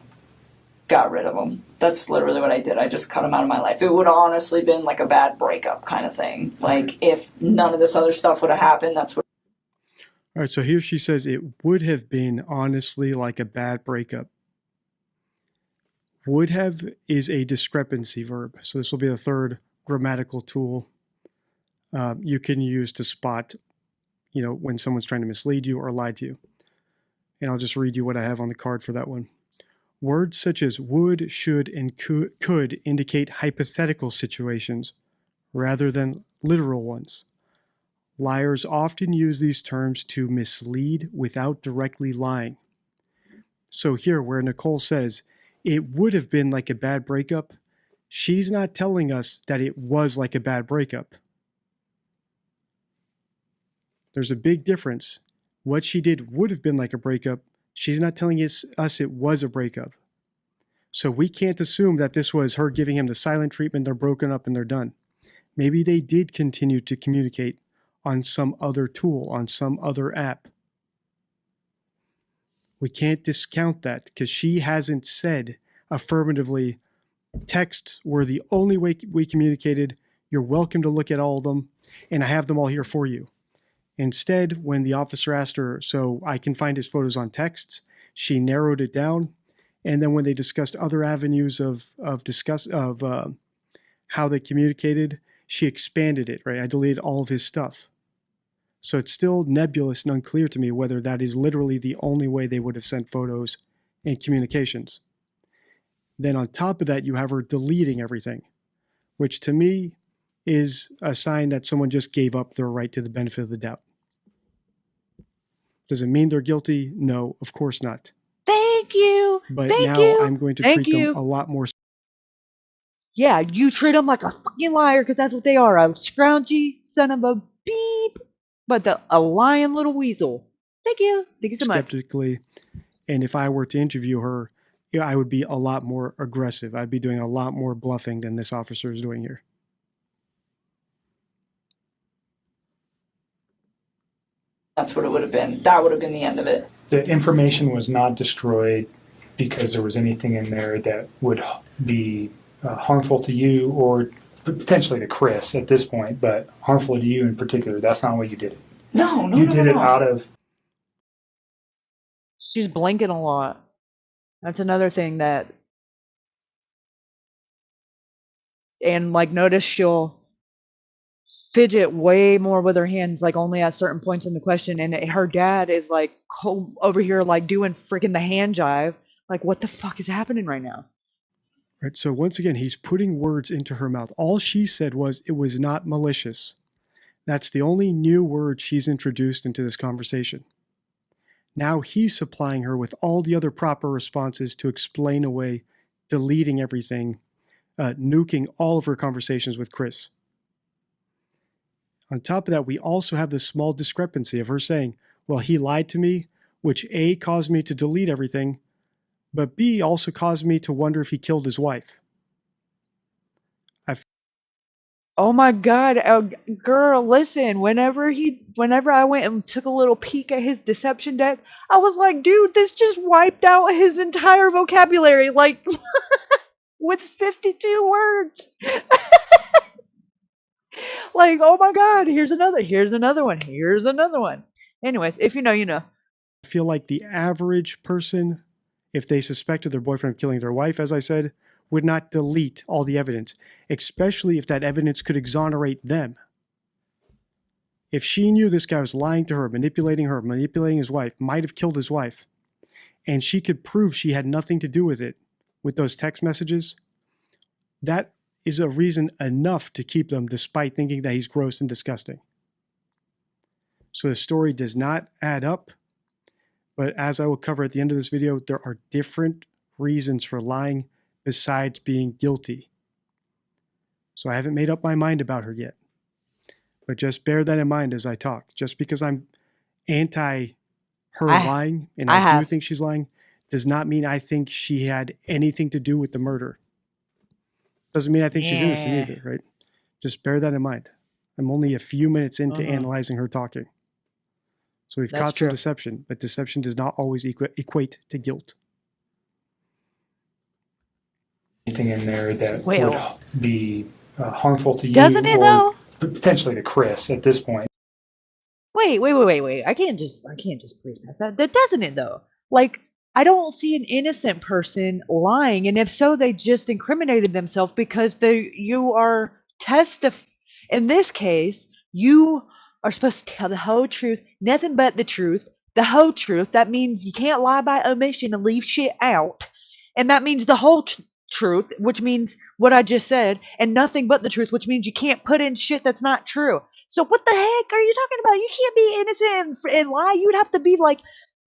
got rid of him. That's literally what I did. I just cut him out of my life. It would have honestly been like a bad breakup kind of thing. Like, if none of this other stuff would have happened, that's what. All right, so here she says it would have been honestly like a bad breakup. Would have is a discrepancy verb. So this will be the third grammatical tool you can use to spot, when someone's trying to mislead you or lie to you. And I'll just read you what I have on the card for that one. Words such as would, should, and could indicate hypothetical situations rather than literal ones. Liars often use these terms to mislead without directly lying. So here, where Nichol says, it would have been like a bad breakup, she's not telling us that it was like a bad breakup. There's a big difference. What she did would have been like a breakup. She's not telling us it was a breakup. So we can't assume that this was her giving him the silent treatment, they're broken up and they're done. Maybe they did continue to communicate on some other tool, on some other app. We can't discount that because she hasn't said affirmatively, texts were the only way we communicated. You're welcome to look at all of them, and I have them all here for you. Instead, when the officer asked her, so I can find his photos on texts, she narrowed it down. And then when they discussed other avenues of how they communicated, she expanded it, right? I deleted all of his stuff. So it's still nebulous and unclear to me whether that is literally the only way they would have sent photos and communications. Then on top of that, you have her deleting everything, which to me is a sign that someone just gave up their right to the benefit of the doubt. Does it mean they're guilty? No, of course not. Thank you. But Thank now you. I'm going to Thank treat you. them a lot more. Yeah, you treat them like a fucking liar because that's what they are. A scroungy son of a beep. But a lying little weasel. Thank you. Thank you so much. Skeptically. And if I were to interview her, I would be a lot more aggressive. I'd be doing a lot more bluffing than this officer is doing here. That's what it would have been. That would have been the end of it. The information was not destroyed because there was anything in there that would be harmful to you or potentially to Chris at this point, but harmful to you in particular. That's not what you did it. No. You did it out of. She's blinking a lot. That's another thing that. And like, notice she'll fidget way more with her hands, like only at certain points in the question. And her dad is like over here, like doing freaking the hand jive. Like, what the fuck is happening right now? Right. So once again, he's putting words into her mouth. All she said was it was not malicious. That's the only new word she's introduced into this conversation. Now he's supplying her with all the other proper responses to explain away, deleting everything, nuking all of her conversations with Chris. On top of that, we also have this small discrepancy of her saying, well, he lied to me, which A, caused me to delete everything, but B, also caused me to wonder if he killed his wife. Oh my God, girl, listen, whenever I went and took a little peek at his deception deck, I was like, dude, this just wiped out his entire vocabulary, like, with 52 words. Like, oh my God, here's another one. Anyways, if you know, you know. I feel like the average person, if they suspected their boyfriend of killing their wife, as I said, would not delete all the evidence, especially if that evidence could exonerate them. If she knew this guy was lying to her, manipulating his wife, might have killed his wife, and she could prove she had nothing to do with it, with those text messages, that is a reason enough to keep them despite thinking that he's gross and disgusting. So the story does not add up, but as I will cover at the end of this video, there are different reasons for lying besides being guilty. So I haven't made up my mind about her yet, but just bear that in mind as I talk. Just because I'm anti her lying, and I do think she's lying, does not mean I think she had anything to do with the murder. Doesn't mean I think she's innocent either, right? Just bear that in mind. I'm only a few minutes into analyzing her talking. So we've caught some deception, but deception does not always equate to guilt. Anything in there that would be harmful to you Doesn't it, or though? potentially to Chris at this point. Wait. I can't just breeze past that. That doesn't it though? Like, I don't see an innocent person lying, and if so, they just incriminated themselves because you are in this case, you are supposed to tell the whole truth, nothing but the truth, the whole truth. That means you can't lie by omission and leave shit out. And that means the whole truth, which means what I just said, and nothing but the truth, which means you can't put in shit that's not true. So what the heck are you talking about? You can't be innocent and lie. You'd have to be like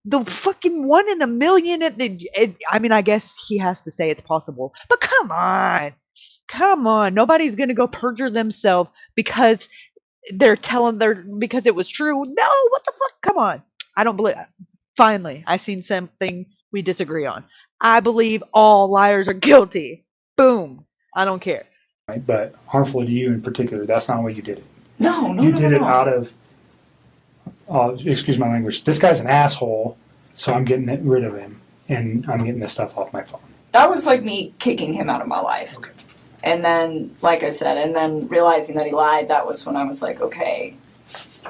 the fucking 1 in a million. I mean, I guess he has to say it's possible, but come on. Nobody's gonna go perjure themselves because because it was true. No, what the fuck? Come on. I don't believe. Finally, I seen something we disagree on. I believe all liars are guilty. Boom. I don't care. Right? But harmful to you in particular, that's not what you did. No. You did it out of, excuse my language, this guy's an asshole, so I'm getting rid of him, and I'm getting this stuff off my phone. That was like me kicking him out of my life. Okay. And then, like I said, and then realizing that he lied, that was when I was like, okay,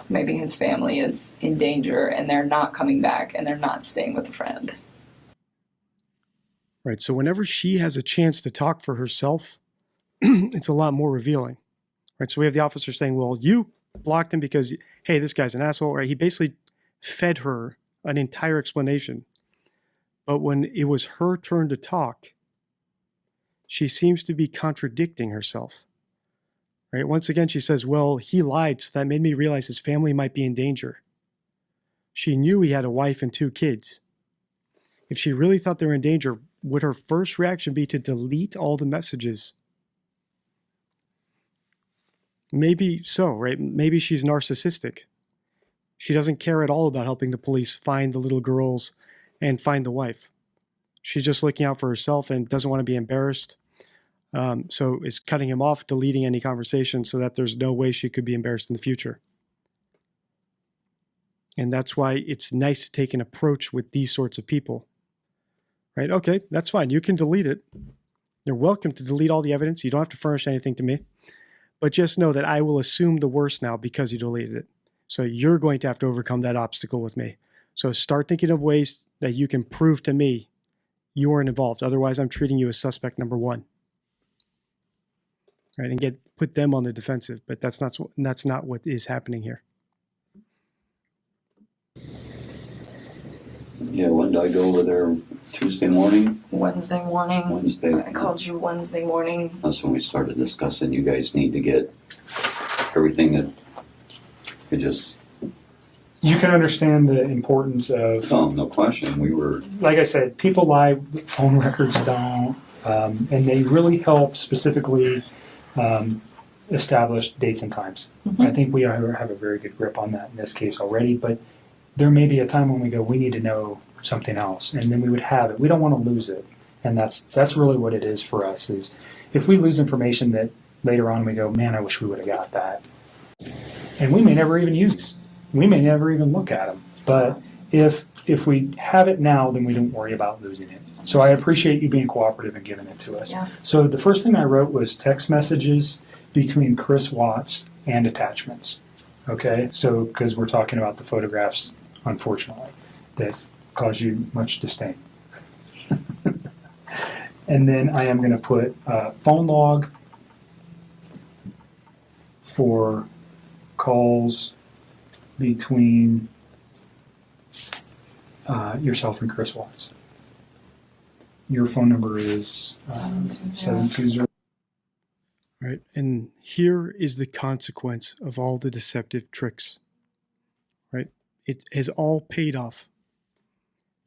maybe his family is in danger, and they're not coming back, and they're not staying with a friend. Right, so whenever she has a chance to talk for herself, it's a lot more revealing. Right, so we have the officer saying, well, you blocked him because, hey, this guy's an asshole. Right, he basically fed her an entire explanation. But when it was her turn to talk, she seems to be contradicting herself. Right, once again, she says, well, he lied, so that made me realize his family might be in danger. She knew he had a wife and 2 kids. If she really thought they were in danger, would her first reaction be to delete all the messages? Maybe so, right? Maybe she's narcissistic. She doesn't care at all about helping the police find the little girls and find the wife. She's just looking out for herself and doesn't want to be embarrassed. So is cutting him off, deleting any conversation so that there's no way she could be embarrassed in the future. And that's why it's nice to take an approach with these sorts of people. Right? Okay, that's fine. You can delete it. You're welcome to delete all the evidence. You don't have to furnish anything to me. But just know that I will assume the worst now because you deleted it. So you're going to have to overcome that obstacle with me. So start thinking of ways that you can prove to me you weren't involved. Otherwise, I'm treating you as suspect number 1. Right? And get put them on the defensive, but that's not what is happening here. Yeah, when did I go over there? Tuesday morning? Wednesday morning. Wednesday. I called you Wednesday morning. That's when we started discussing. You guys need to get everything that it just. You can understand the importance of. Oh, no question. We were. Like I said, people lie, phone records don't, and they really help specifically establish dates and times. Mm-hmm. I think we have a very good grip on that in this case already, but there may be a time when we go, we need to know something else, and then we would have it. We don't want to lose it, and that's really what it is for us. Is if we lose information that later on we go, man, I wish we would have got that, and we may never even use these. We may never even look at them, but if we have it now, then we don't worry about losing it. So I appreciate you being cooperative and giving it to us. Yeah. So the first thing I wrote was text messages between Chris Watts and attachments. Okay, so because we're talking about the photographs, unfortunately, that cause you much disdain. And then I am going to put phone log for calls between yourself and Chris Watts. Your phone number is 720. Right, and here is the consequence of all the deceptive tricks. Right, it has all paid off.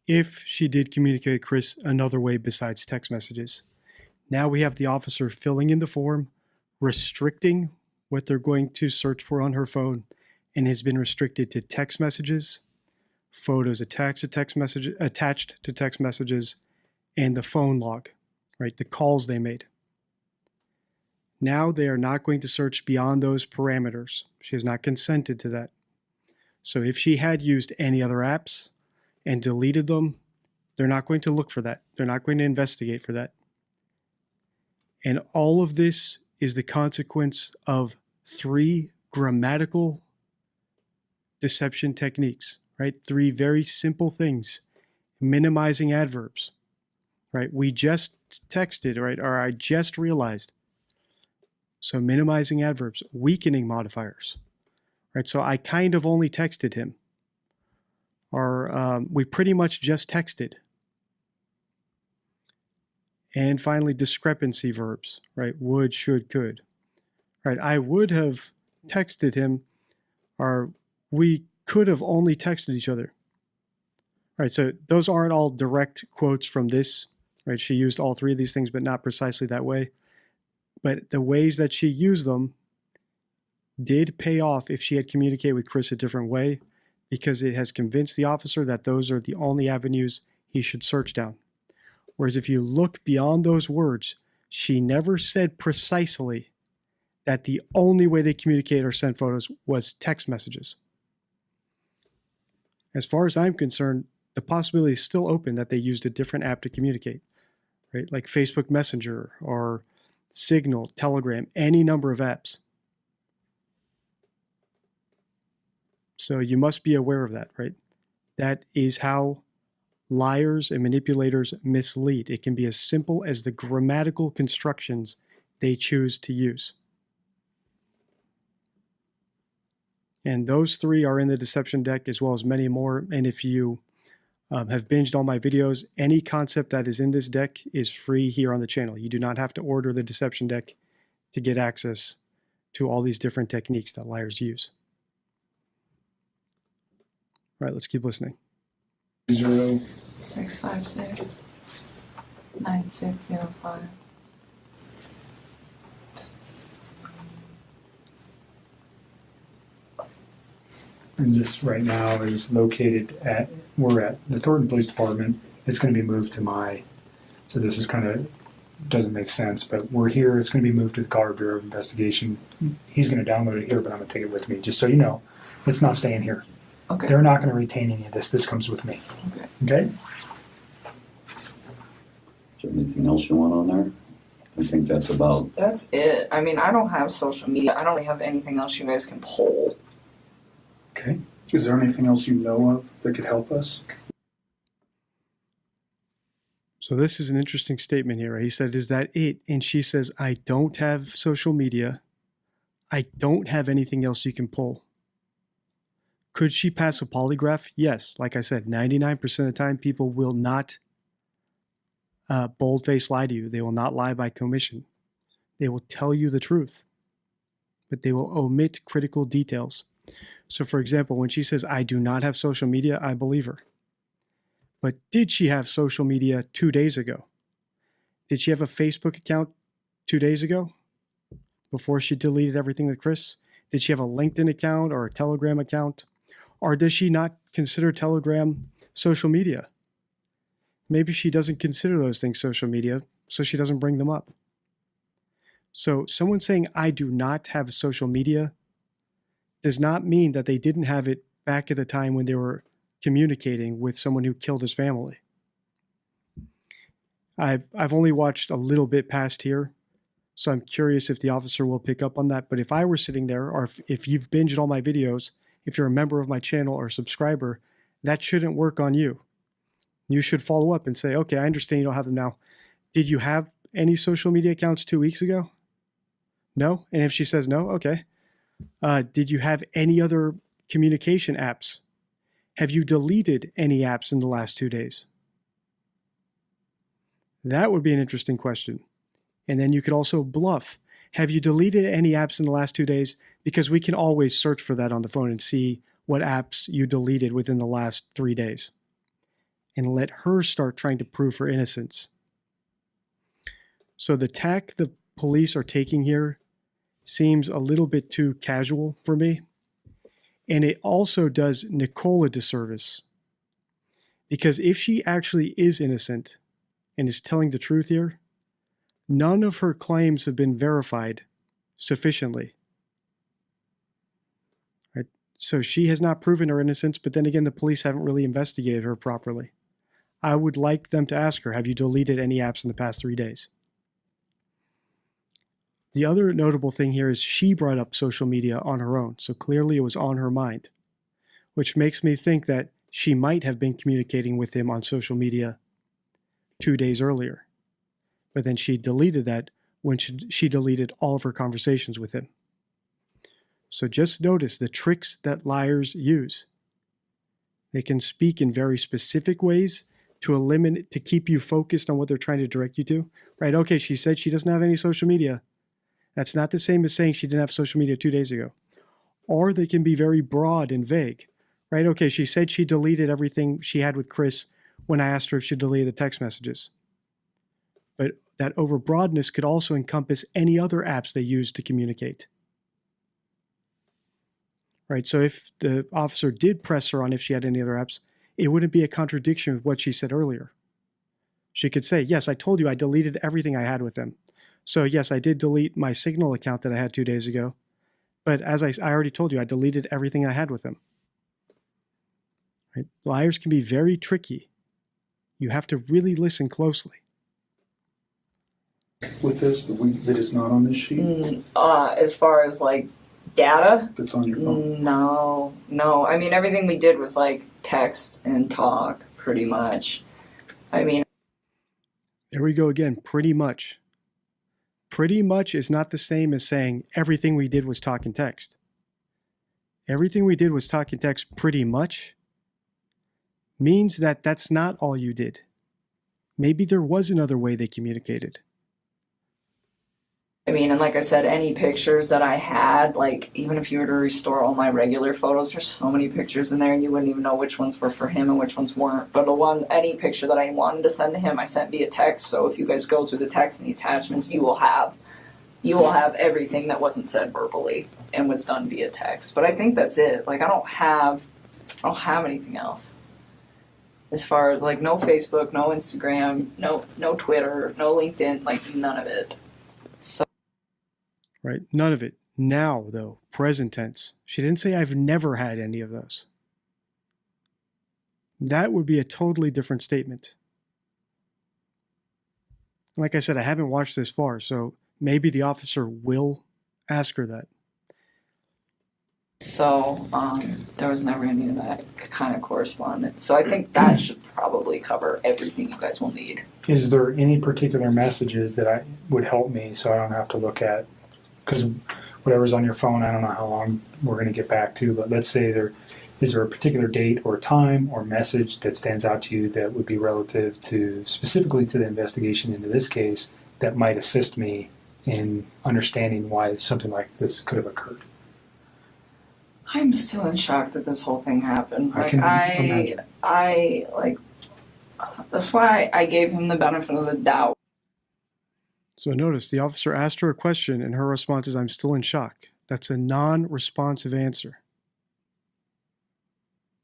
If she did communicate with Chris another way besides text messages, now we have the officer filling in the form, restricting what they're going to search for on her phone, and has been restricted to text messages, photos attached to text messages, and the phone log, right, the calls they made. Now they are not going to search beyond those parameters. She has not consented to that. So if she had used any other apps and deleted them, they're not going to look for that. They're not going to investigate for that. And all of this is the consequence of 3 grammatical deception techniques, right? 3 very simple things. Minimizing adverbs, right? We just texted, right? Or I just realized. So minimizing adverbs, weakening modifiers, right? So I kind of only texted him, or we pretty much just texted. And finally, discrepancy verbs, right? Would, should, could, right? I would have texted him, or we could have only texted each other, right? So those aren't all direct quotes from this, right? She used all 3 of these things, but not precisely that way. But the ways that she used them did pay off if she had communicated with Chris a different way, because it has convinced the officer that those are the only avenues he should search down. Whereas if you look beyond those words, she never said precisely that the only way they communicate or send photos was text messages. As far as I'm concerned, the possibility is still open that they used a different app to communicate, right? Like Facebook Messenger or Signal, Telegram, any number of apps. So you must be aware of that, right? That is how liars and manipulators mislead. It can be as simple as the grammatical constructions they choose to use. And those 3 are in the deception deck, as well as many more. And if you have binged all my videos, any concept that is in this deck is free here on the channel. You do not have to order the deception deck to get access to all these different techniques that liars use. All right, let's keep listening. 656 9605. And this right now is located we're at the Thornton Police Department. It's going to be moved to so this is kind of, doesn't make sense, but we're here. It's going to be moved to the Colorado Bureau of Investigation. He's going to download it here, but I'm going to take it with me, just so you know. It's not staying here. Okay. They're not going to retain any of this. This comes with me. Okay. Okay? Is there anything else you want on there? I think that's about. That's it. I mean, I don't have social media. I don't really have anything else you guys can pull. Okay. Is there anything else you know of that could help us? So this is an interesting statement here. He said, "Is that it?" And she says, "I don't have social media. I don't have anything else you can pull. Could she pass a polygraph? Yes. Like I said, 99% of the time, people will not boldface lie to you. They will not lie by commission. They will tell you the truth, but they will omit critical details. So, for example, when she says, I do not have social media, I believe her. But did she have social media 2 days ago? Did she have a Facebook account 2 days ago before she deleted everything with Chris? Did she have a LinkedIn account or a Telegram account? Or does she not consider Telegram social media? Maybe she doesn't consider those things social media, so she doesn't bring them up. So someone saying, I do not have social media does not mean that they didn't have it back at the time when they were communicating with someone who killed his family. I've only watched a little bit past here, so I'm curious if the officer will pick up on that. But if I were sitting there, or if you've binged all my videos, if you're a member of my channel or a subscriber, that shouldn't work on you. You should follow up and say, okay, I understand you don't have them now. Did you have any social media accounts 2 weeks ago? No? And if she says no, okay. Did you have any other communication apps? Have you deleted any apps in the last 2 days? That would be an interesting question. And then you could also bluff. Have you deleted any apps in the last 2 days? Because we can always search for that on the phone and see what apps you deleted within the last 3 days. And let her start trying to prove her innocence. So the tack the police are taking here seems a little bit too casual for me. And it also does Nichol a disservice. Because if she actually is innocent and is telling the truth here, none of her claims have been verified sufficiently. Right? So she has not proven her innocence, but then again, the police haven't really investigated her properly. I would like them to ask her, have you deleted any apps in the past 3 days? The other notable thing here is she brought up social media on her own, so clearly it was on her mind, which makes me think that she might have been communicating with him on social media 2 days earlier. But then she deleted that when she deleted all of her conversations with him. So just notice the tricks that liars use. They can speak in very specific ways to keep you focused on what they're trying to direct you to. Right, okay, she said she doesn't have any social media. That's not the same as saying she didn't have social media 2 days ago. Or they can be very broad and vague. Right, okay, she said she deleted everything she had with Chris when I asked her if she deleted the text messages. But that overbroadness could also encompass any other apps they use to communicate. Right, so if the officer did press her on if she had any other apps, it wouldn't be a contradiction with what she said earlier. She could say, yes, I told you I deleted everything I had with them. So yes, I did delete my Signal account that I had 2 days ago. But as I already told you, I deleted everything I had with them. Right? Liars can be very tricky. You have to really listen closely. With this, that is not on this sheet, As far as like data, that's on your phone. no. I mean, everything we did was like text and talk, pretty much. I mean, There we go again, pretty much. Pretty much is not the same as saying everything we did was talk and text. Everything we did was talk and text pretty much means that that's not all you did. Maybe there was another way they communicated. and like I said, any pictures that I had, like even if you were to restore all my regular photos, there's so many pictures in there and you wouldn't even know which ones were for him and which ones weren't. But any picture that I wanted to send to him, I sent via text. So if you guys go through the text and the attachments, you will have everything that wasn't said verbally and was done via text. But I think that's it. Like I don't have anything else. As far as like no Facebook, no Instagram, no Twitter, no LinkedIn, like none of it. So Right? None of it. Now, though, present tense. She didn't say I've never had any of those. That would be a totally different statement. Like I said, I haven't watched this far, so maybe the officer will ask her that. So there was never any of that kind of correspondence. So I think that should probably cover everything you guys will need. Is there any particular messages that would help me so I don't have to look at? Because whatever's on your phone. I don't know how long we're going to get back to, but let's say is there a particular date or time or message that stands out to you that would be relative to specifically to the investigation into this case that might assist me in understanding why something like this could have occurred? I'm still in shock that this whole thing happened. I can imagine. That's why I gave him the benefit of the doubt. So notice the officer asked her a question and her response is, I'm still in shock. That's a non-responsive answer.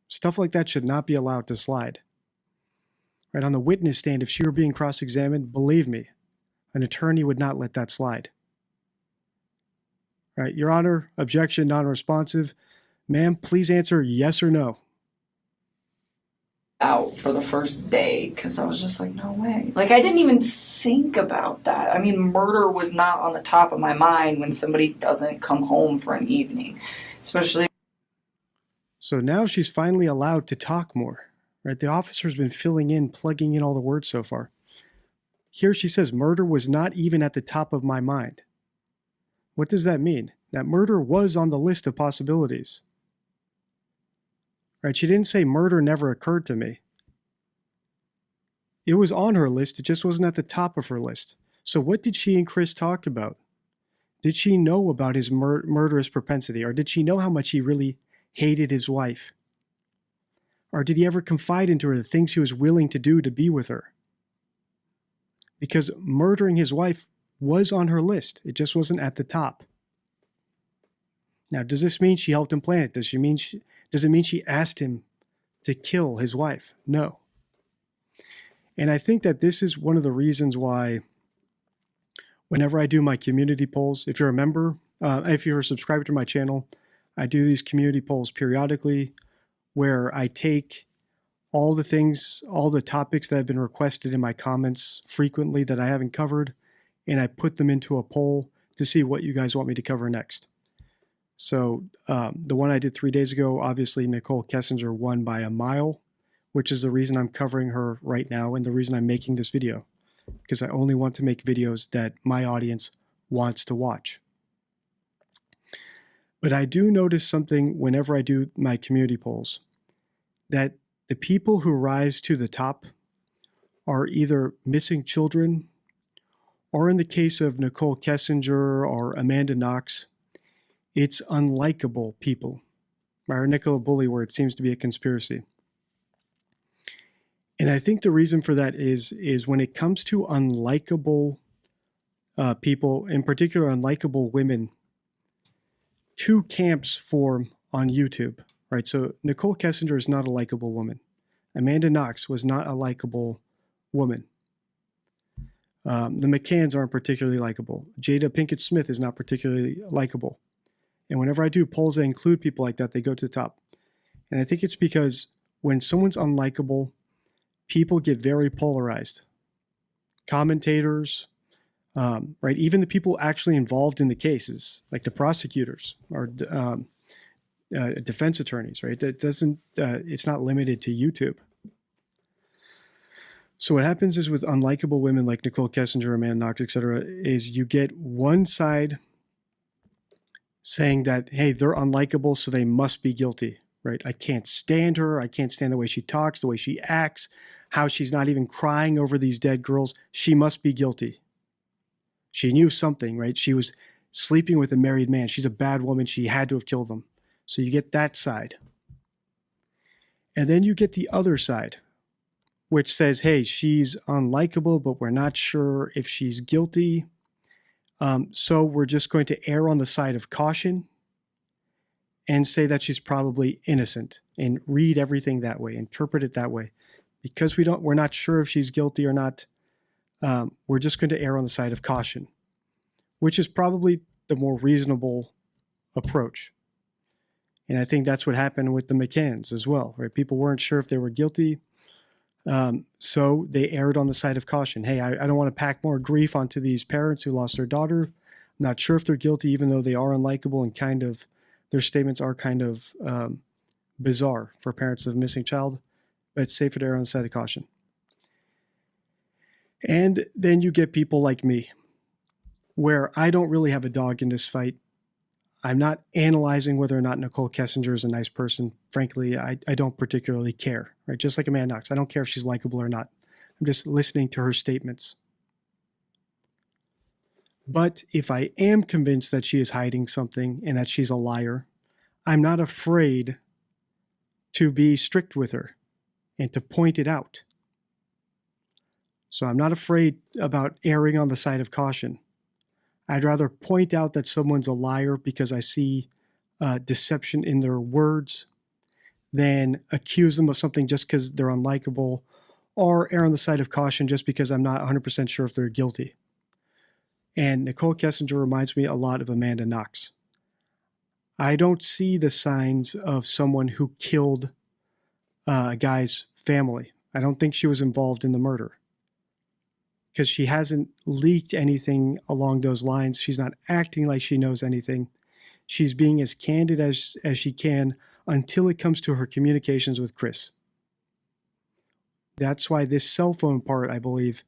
Stuff like that should not be allowed to slide. Right, on the witness stand, if she were being cross-examined, believe me, an attorney would not let that slide. Right, Your Honor, objection, non-responsive. Ma'am, please answer yes or no. Out for the first day, because I was just like, no way. Like, I didn't even think about that. I mean, murder was not on the top of my mind when somebody doesn't come home for an evening, especially. So now she's finally allowed to talk more. Right, the officer's been filling in, plugging in all the words so far. Here she says, murder was not even at the top of my mind. What does that mean? That murder was on the list of possibilities. Right, she didn't say murder never occurred to me. It was on her list, it just wasn't at the top of her list. So what did she and Chris talk about? Did she know about his murderous propensity, or did she know how much he really hated his wife? Or did he ever confide into her the things he was willing to do to be with her? Because murdering his wife was on her list, it just wasn't at the top. Now, does this mean she helped him plan it? Does it mean she asked him to kill his wife? No. And I think that this is one of the reasons why whenever I do my community polls, if you're a member, if you're a subscriber to my channel, I do these community polls periodically where I take all the things, all the topics that have been requested in my comments frequently that I haven't covered, and I put them into a poll to see what you guys want me to cover next. So the one I did 3 days ago, obviously Nichol Kessinger won by a mile, which is the reason I'm covering her right now and the reason I'm making this video, because I only want to make videos that my audience wants to watch. But I do notice something whenever I do my community polls, that the people who rise to the top are either missing children, or in the case of Nichol Kessinger or Amanda Knox, it's unlikable people, or Nichol Bully, where it seems to be a conspiracy. And I think the reason for that is when it comes to unlikable people, in particular unlikable women, two camps form on YouTube, right? So Nichol Kessinger is not a likable woman. Amanda Knox was not a likable woman. The McCanns aren't particularly likable. Jada Pinkett Smith is not particularly likable. And whenever I do polls that include people like that, they go to the top. And I think it's because when someone's unlikable, people get very polarized. Commentators, right? Even the people actually involved in the cases, like the prosecutors or defense attorneys, right? That doesn't, it's not limited to YouTube. So what happens is with unlikable women like Nichol Kessinger, Amanda Knox, etc., is you get one side saying that, hey, they're unlikable, so they must be guilty, right? I can't stand her. I can't stand the way she talks, the way she acts, how she's not even crying over these dead girls. She must be guilty. She knew something, right? She was sleeping with a married man. She's a bad woman. She had to have killed him. So you get that side. And then you get the other side, which says, hey, she's unlikable, but we're not sure if she's guilty. So we're just going to err on the side of caution and say that she's probably innocent and read everything that way, interpret it that way. Because we're not sure if she's guilty or not, we're just going to err on the side of caution, which is probably the more reasonable approach. And I think that's what happened with the McCanns as well, right? People weren't sure if they were guilty. So they erred on the side of caution. Hey, I don't want to pack more grief onto these parents who lost their daughter. I'm not sure if they're guilty, even though they are unlikable and kind of, their statements are kind of bizarre for parents of a missing child, but it's safer to err on the side of caution. And then you get people like me, where I don't really have a dog in this fight. I'm not analyzing whether or not Nichol Kessinger is a nice person. Frankly, I don't particularly care, right? Just like Amanda Knox, I don't care if she's likable or not. I'm just listening to her statements. But if I am convinced that she is hiding something and that she's a liar, I'm not afraid to be strict with her and to point it out. So I'm not afraid about erring on the side of caution. I'd rather point out that someone's a liar because I see deception in their words than accuse them of something just because they're unlikable, or err on the side of caution just because I'm not 100% sure if they're guilty. And Nichol Kessinger reminds me a lot of Amanda Knox. I don't see the signs of someone who killed a guy's family. I don't think she was involved in the murder because she hasn't leaked anything along those lines. She's not acting like she knows anything. She's being as candid as she can until it comes to her communications with Chris. That's why this cell phone part, I believe,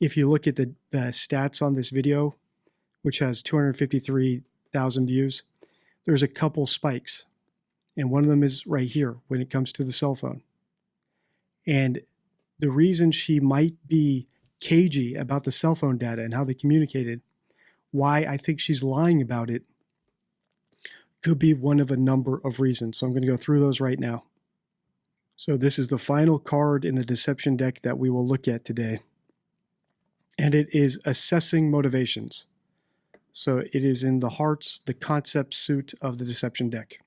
if you look at the stats on this video, which has 253,000 views, there's a couple spikes. And one of them is right here when it comes to the cell phone. And the reason she might be cagey about the cell phone data and how they communicated, why I think she's lying about it, could be one of a number of reasons. So I'm going to go through those right now. So this is the final card in the deception deck that we will look at today. And it is assessing motivations. So it is in the hearts, the concept suit of the deception deck.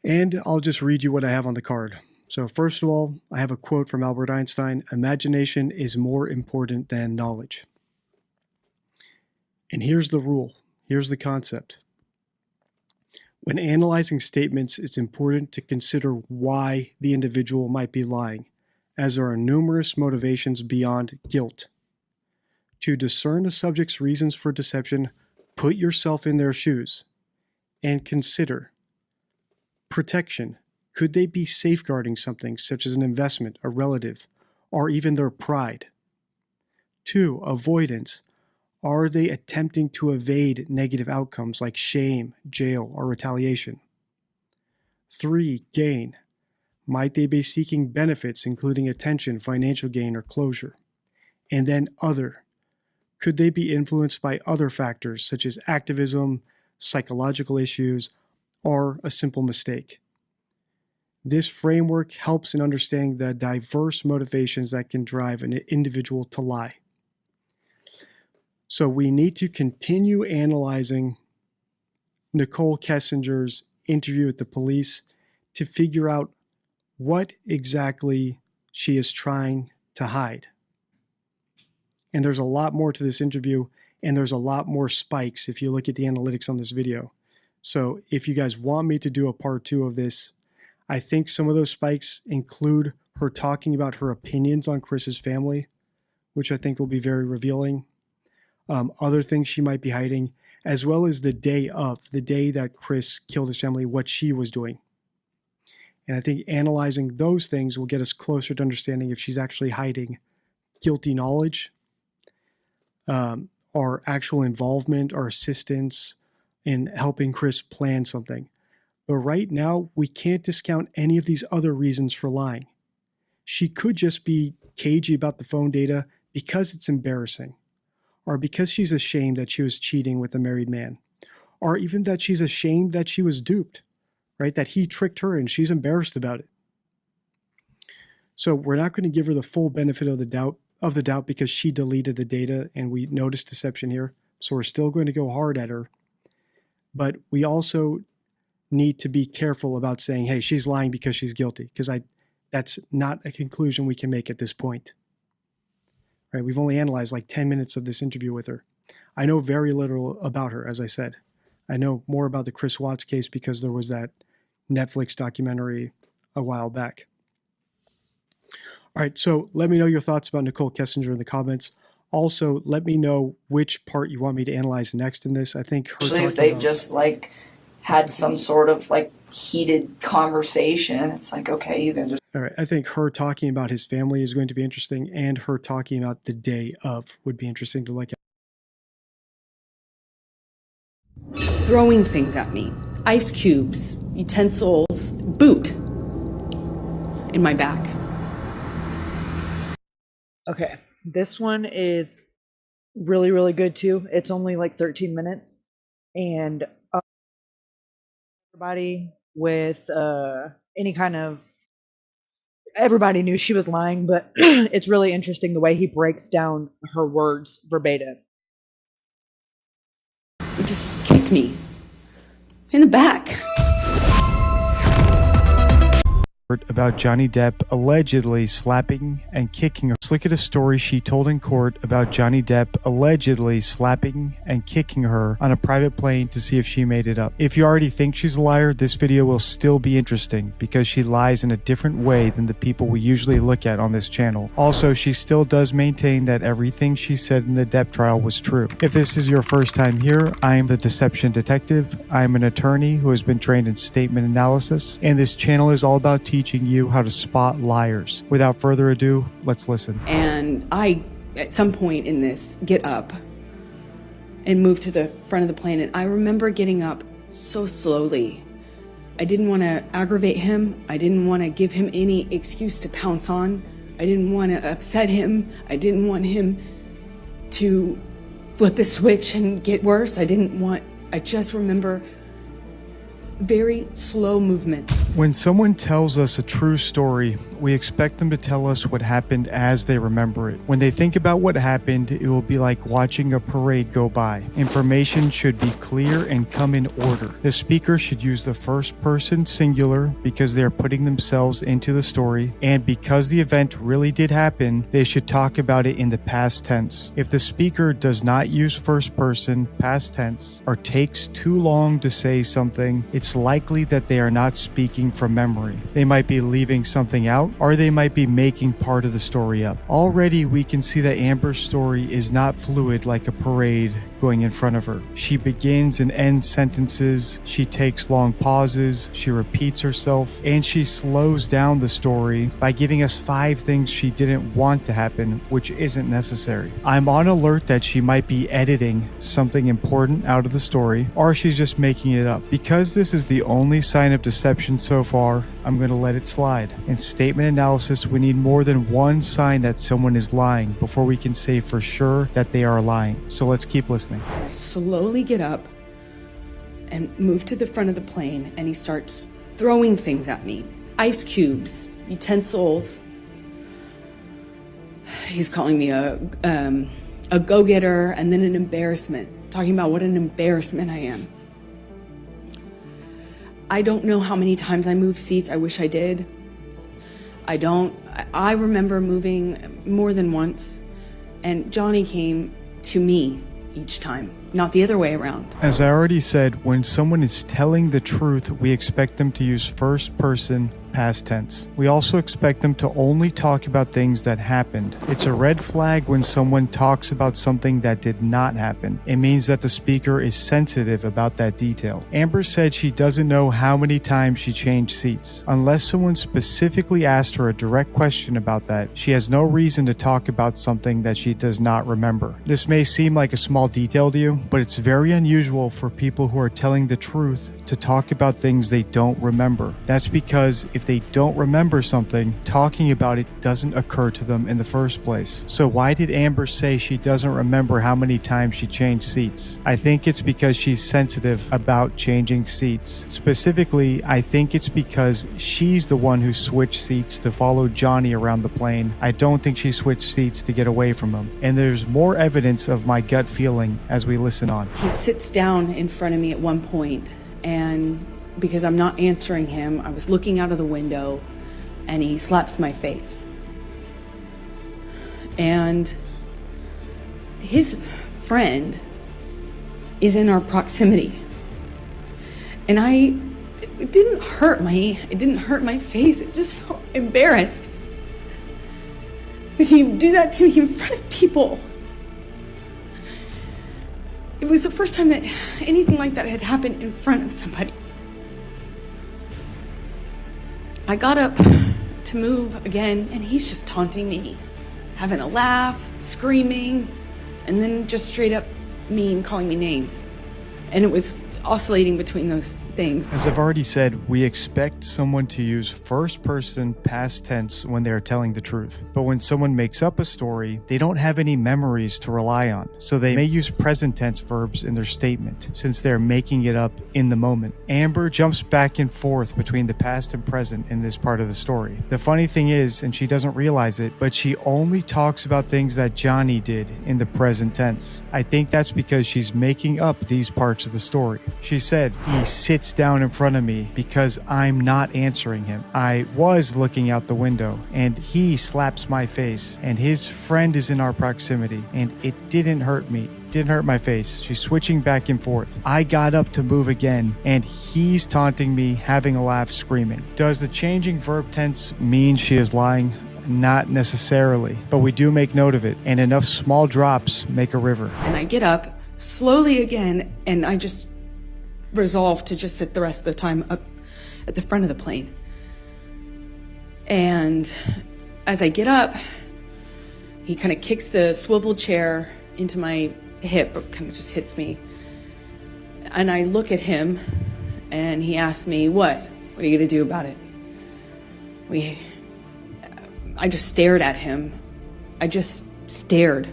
And I'll just read you what I have on the card. So first of all, I have a quote from Albert Einstein: imagination is more important than knowledge. And here's the rule. Here's the concept. When analyzing statements, it's important to consider why the individual might be lying, as there are numerous motivations beyond guilt. To discern a subject's reasons for deception, put yourself in their shoes and consider protection. Could they be safeguarding something such as an investment, a relative, or even their pride? 2, avoidance. Are they attempting to evade negative outcomes like shame, jail, or retaliation? 3, gain. Might they be seeking benefits, including attention, financial gain, or closure? And then other. Could they be influenced by other factors such as activism, psychological issues, or a simple mistake? This framework helps in understanding the diverse motivations that can drive an individual to lie. So we need to continue analyzing Nichol Kessinger's interview with the police to figure out what exactly she is trying to hide. And there's a lot more to this interview, and there's a lot more spikes if you look at the analytics on this video. So if you guys want me to do a part 2 of this, I think some of those spikes include her talking about her opinions on Chris's family, which I think will be very revealing. Other things she might be hiding, as well as the day that Chris killed his family, what she was doing. And I think analyzing those things will get us closer to understanding if she's actually hiding guilty knowledge, or actual involvement or assistance in helping Chris plan something. But right now, we can't discount any of these other reasons for lying. She could just be cagey about the phone data because it's embarrassing, or because she's ashamed that she was cheating with a married man, or even that she's ashamed that she was duped, right? That he tricked her and she's embarrassed about it. So we're not going to give her the full benefit of the doubt because she deleted the data and we noticed deception here. So we're still going to go hard at her. But we also need to be careful about saying, hey, she's lying because she's guilty, because that's not a conclusion we can make at this point. Right? We've only analyzed like 10 minutes of this interview with her. I know very little about her, as I said. I know more about the Chris Watts case because there was that Netflix documentary a while back. All right, so let me know your thoughts about Nichol Kessinger in the comments. Also, let me know which part you want me to analyze next in this. I think her Actually, if talking they've about, just like had some sort of like heated conversation, it's like, okay, you guys are. all right, I think her talking about his family is going to be interesting, and her talking about the day of would be interesting to look at. throwing things at me. Ice cubes, utensils, boot in my back. Okay, this one is really, really good too. It's only like 13 minutes, and everybody with any kind of everybody knew she was lying, but it's really interesting the way he breaks down her words verbatim. He just kicked me in the back. About Johnny Depp allegedly slapping and kicking her. Let's look at a story she told in court about Johnny Depp allegedly slapping and kicking her on a private plane to see if she made it up. If you already think she's a liar, this video will still be interesting because she lies in a different way than the people we usually look at on this channel. Also, she still does maintain that everything she said in the Depp trial was true. If this is your first time here, I am the Deception Detective. I am an attorney who has been trained in statement analysis, and this channel is all about teaching you how to spot liars. Without further ado, let's listen. And I, at some point in this, get up and move to the front of the plane. And I remember getting up so slowly. I didn't want to aggravate him. I didn't want to give him any excuse to pounce on. I didn't want to upset him. I didn't want him to flip a switch and get worse. I just remember very slow movements. When someone tells us a true story, we expect them to tell us what happened as they remember it. When they think about what happened, it will be like watching a parade go by. Information should be clear and come in order. The speaker should use the first person singular because they are putting themselves into the story, and because the event really did happen, they should talk about it in the past tense. If the speaker does not use first person, past tense, or takes too long to say something, it's likely that they are not speaking from memory. They might be leaving something out, or they might be making part of the story up. Already we can see that Amber's story is not fluid like a parade going in front of her. She begins and ends sentences, she takes long pauses, she repeats herself, and she slows down the story by giving us 5 things she didn't want to happen, which isn't necessary. I'm on alert that she might be editing something important out of the story, or she's just making it up. Because this is the only sign of deception so far, I'm going to let it slide. In statement analysis, we need more than one sign that someone is lying before we can say for sure that they are lying. So let's keep listening. I slowly get up and move to the front of the plane, and he starts throwing things at me. Ice cubes, utensils. He's calling me a go-getter and then an embarrassment, talking about what an embarrassment I am. I don't know how many times I moved seats. I wish I did. I remember moving more than once, and Johnny came to me each time, not the other way around. As I already said, when someone is telling the truth, we expect them to use first person, past tense. We also expect them to only talk about things that happened. It's a red flag when someone talks about something that did not happen. It means that the speaker is sensitive about that detail. Amber said she doesn't know how many times she changed seats. Unless someone specifically asked her a direct question about that, she has no reason to talk about something that she does not remember. This may seem like a small detail to you, but it's very unusual for people who are telling the truth to talk about things they don't remember. That's because if they don't remember something, talking about it doesn't occur to them in the first place. So why did Amber say she doesn't remember how many times she changed seats? I think it's because she's sensitive about changing seats. Specifically, I think it's because she's the one who switched seats to follow Johnny around the plane. I don't think she switched seats to get away from him. And there's more evidence of my gut feeling as we listen on. He sits down in front of me at one point, and because I'm not answering him, I was looking out of the window, and he slaps my face. And his friend is in our proximity. And it didn't hurt my face. It just felt embarrassed that he would do that to me in front of people. It was the first time that anything like that had happened in front of somebody. I got up to move again, and he's just taunting me, having a laugh, screaming, and then just straight up mean, calling me names. And it was oscillating between those things. As I've already said, we expect someone to use first person past tense when they are telling the truth. But when someone makes up a story, they don't have any memories to rely on. So they may use present tense verbs in their statement, since they're making it up in the moment. Amber jumps back and forth between the past and present in this part of the story. The funny thing is, and she doesn't realize it, but she only talks about things that Johnny did in the present tense. I think that's because she's making up these parts of the story. She said, he sits down in front of me because I'm not answering him. I was looking out the window and he slaps my face and his friend is in our proximity and it didn't hurt me. Didn't hurt my face. She's switching back and forth. I got up to move again and he's taunting me, having a laugh, screaming. Does the changing verb tense mean she is lying? Not necessarily, but we do make note of it, and enough small drops make a river. And I get up slowly again, and I just resolve to just sit the rest of the time up at the front of the plane. And as I get up, he kind of kicks the swivel chair into my hip, kind of just hits me. And I look at him, and he asks me, What are you going to do about it? I just stared at him. I just stared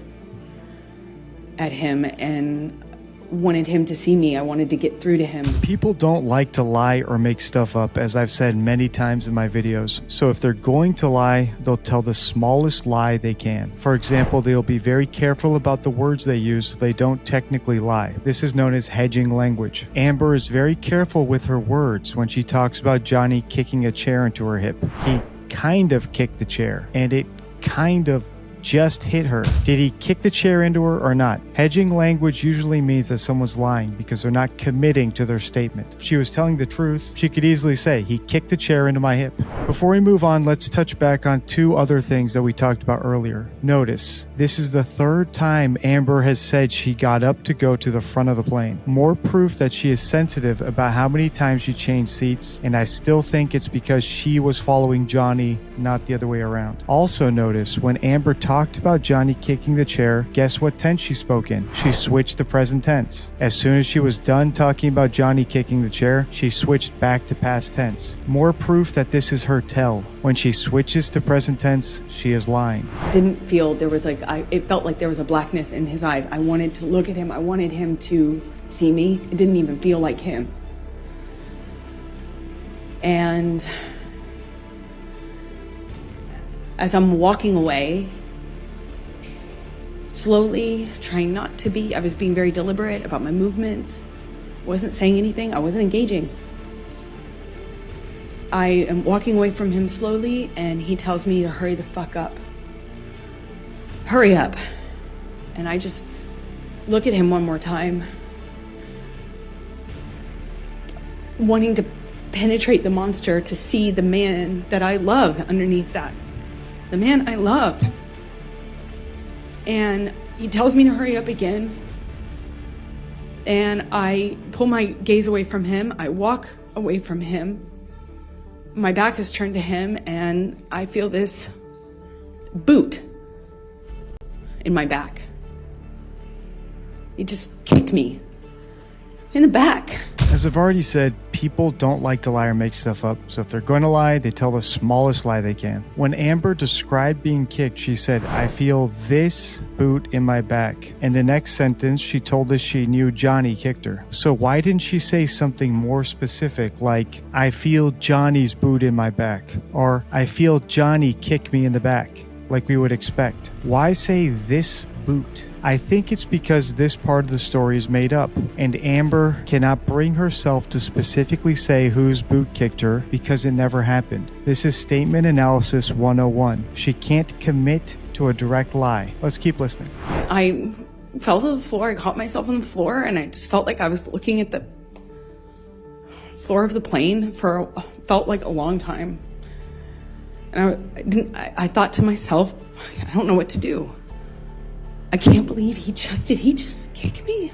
at him and wanted him to see me. I wanted to get through to him. People don't like to lie or make stuff up, as I've said many times in my videos. So if they're going to lie, they'll tell the smallest lie they can. For example, they'll be very careful about the words they use so they don't technically lie. This is known as hedging language. Amber is very careful with her words when she talks about Johnny kicking a chair into her hip. He kind of kicked the chair, and it kind of just hit her. Did he kick the chair into her or not? Hedging language usually means that someone's lying because they're not committing to their statement. If she was telling the truth, she could easily say, he kicked the chair into my hip. Before we move on, let's touch back on two other things that we talked about earlier. Notice, this is the third time Amber has said she got up to go to the front of the plane. More proof that she is sensitive about how many times she changed seats, and I still think it's because she was following Johnny, not the other way around. Also notice, when Amber talked about Johnny kicking the chair, guess what tense she spoke in? She switched to present tense. As soon as she was done talking about Johnny kicking the chair, she switched back to past tense. More proof that this is her tell. When she switches to present tense, she is lying. Didn't feel there was it felt like there was a blackness in his eyes. I wanted to look at him. I wanted him to see me. It didn't even feel like him. And as I'm walking away, slowly, trying not to be, I was being very deliberate about my movements. Wasn't saying anything. I wasn't engaging. I am walking away from him slowly, and he tells me to hurry the fuck up. Hurry up. And I just look at him one more time, wanting to penetrate the monster to see the man that I love underneath that. The man I loved. And he tells me to hurry up again. And I pull my gaze away from him. I walk away from him. My back is turned to him, and I feel this boot in my back. He just kicked me in the back. As I've already said, people don't like to lie or make stuff up, so if they're going to lie, they tell the smallest lie they can. When Amber described being kicked, she said, I feel this boot in my back. In the next sentence, she told us she knew Johnny kicked her. So why didn't she say something more specific, like, I feel Johnny's boot in my back, or I feel Johnny kick me in the back, like we would expect? Why say this boot? I think it's because this part of the story is made up, and Amber cannot bring herself to specifically say whose boot kicked her because it never happened. This is Statement Analysis 101. She can't commit to a direct lie. Let's keep listening. I fell to the floor. I caught myself on the floor, and I just felt like I was looking at the floor of the plane felt like a long time. And I thought to myself, I don't know what to do. I can't believe he just kicked me.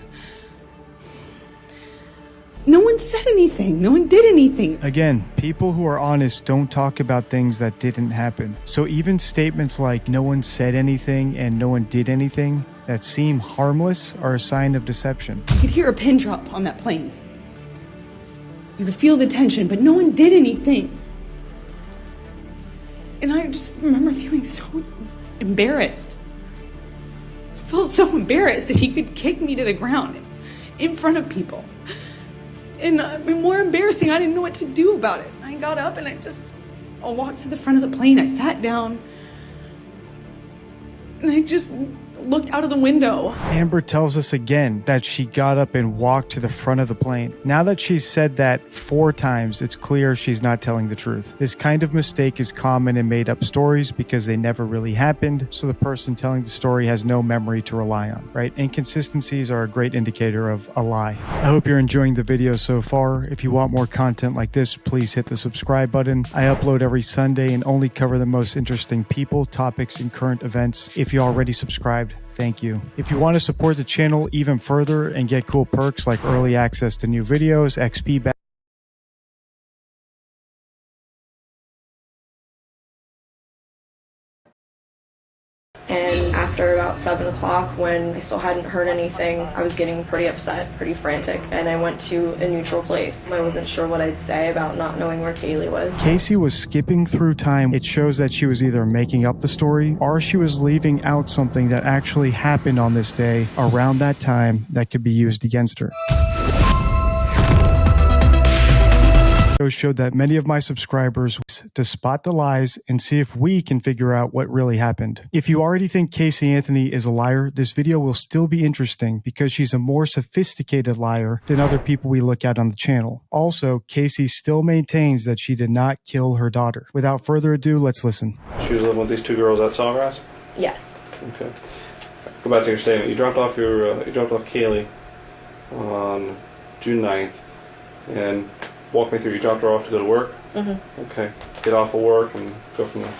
No one said anything. No one did anything. Again, people who are honest don't talk about things that didn't happen. So even statements like no one said anything and no one did anything that seem harmless are a sign of deception. You could hear a pin drop on that plane. You could feel the tension, but no one did anything. And I just remember feeling so embarrassed. I felt so embarrassed that he could kick me to the ground in front of people. And more embarrassing, I didn't know what to do about it. I got up and I walked to the front of the plane. I sat down and I just looked out of the window. Amber tells us again that she got up and walked to the front of the plane. Now that she's said that 4 times, it's clear she's not telling the truth. This kind of mistake is common in made-up stories because they never really happened, so the person telling the story has no memory to rely on, right? Inconsistencies are a great indicator of a lie. I hope you're enjoying the video so far. If you want more content like this, please hit the subscribe button. I upload every Sunday and only cover the most interesting people, topics, and current events. If you already subscribed, thank you. If you want to support the channel even further and get cool perks like early access to new videos, XP back. And after about 7 o'clock, when I still hadn't heard anything, I was getting pretty upset, pretty frantic, and I went to a neutral place. I wasn't sure what I'd say about not knowing where Kayli was. Casey was skipping through time. It shows that she was either making up the story or she was leaving out something that actually happened on this day around that time that could be used against her. Showed that many of my subscribers to spot the lies and see if we can figure out what really happened. If you already think Casey Anthony is a liar, this video will still be interesting because she's a more sophisticated liar than other people we look at on the channel. Also, Casey still maintains that she did not kill her daughter. Without further ado, let's listen. She was living with these 2 girls at Sawgrass? Yes. Okay. Go back to your statement. You dropped off Kayli on June 9th and walk me through. You dropped her off to go to work? Mm-hmm. Okay. Get off of work and go from there.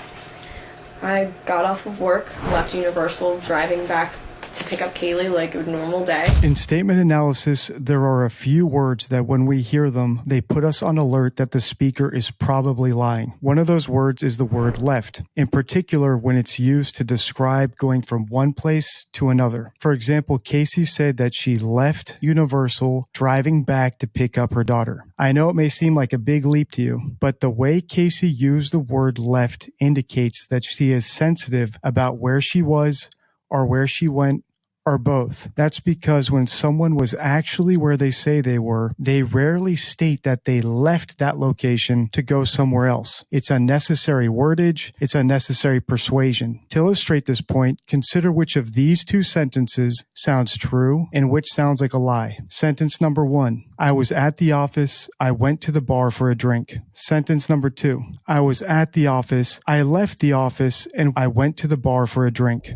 I got off of work, left Universal, driving back to pick up Kayli like a normal day. In statement analysis, there are a few words that when we hear them, they put us on alert that the speaker is probably lying. One of those words is the word left, in particular when it's used to describe going from one place to another. For example, Casey said that she left Universal driving back to pick up her daughter. I know it may seem like a big leap to you, but the way Casey used the word left indicates that she is sensitive about where she was or where she went, or both. That's because when someone was actually where they say they were, they rarely state that they left that location to go somewhere else. It's unnecessary wordage, it's unnecessary persuasion. To illustrate this point, consider which of these 2 sentences sounds true and which sounds like a lie. Sentence number 1, I was at the office, I went to the bar for a drink. Sentence number 2, I was at the office, I left the office, and I went to the bar for a drink.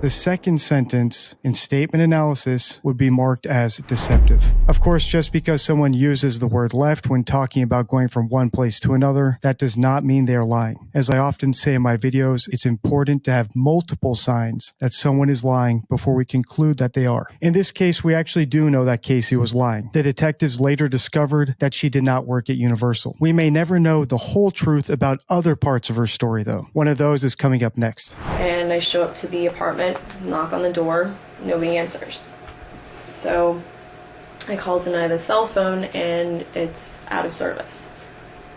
The second sentence in statement analysis would be marked as deceptive. Of course, just because someone uses the word left when talking about going from one place to another, that does not mean they are lying. As I often say in my videos, it's important to have multiple signs that someone is lying before we conclude that they are. In this case, we actually do know that Casey was lying. The detectives later discovered that she did not work at Universal. We may never know the whole truth about other parts of her story, though. One of those is coming up next. And I show up to the apartment, knock on the door, nobody answers. So I call the cell phone and it's out of service.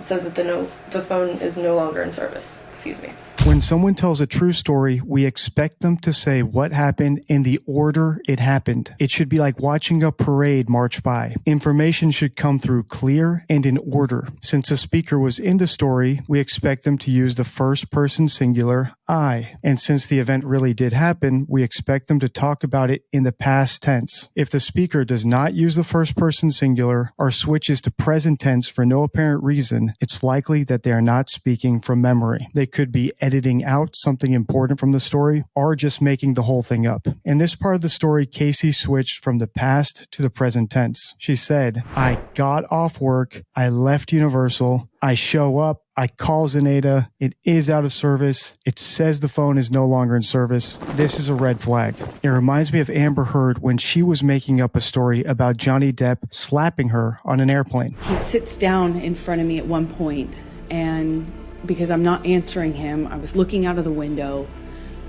It says that the phone is no longer in service. Excuse me. When someone tells a true story, we expect them to say what happened in the order it happened. It should be like watching a parade march by. Information should come through clear and in order. Since the speaker was in the story, we expect them to use the first person singular, I. And since the event really did happen, we expect them to talk about it in the past tense. If the speaker does not use the first person singular or switches to present tense for no apparent reason, it's likely that they are not speaking from memory. They could be editing out something important from the story or just making the whole thing up. In this part of the story, Casey switched from the past to the present tense. She said, I got off work, I left Universal, I show up, I call Zenaida, it is out of service, it says the phone is no longer in service. This is a red flag. It reminds me of Amber Heard when she was making up a story about Johnny Depp slapping her on an airplane. He sits down in front of me at one point, and because I'm not answering him, I was looking out of the window,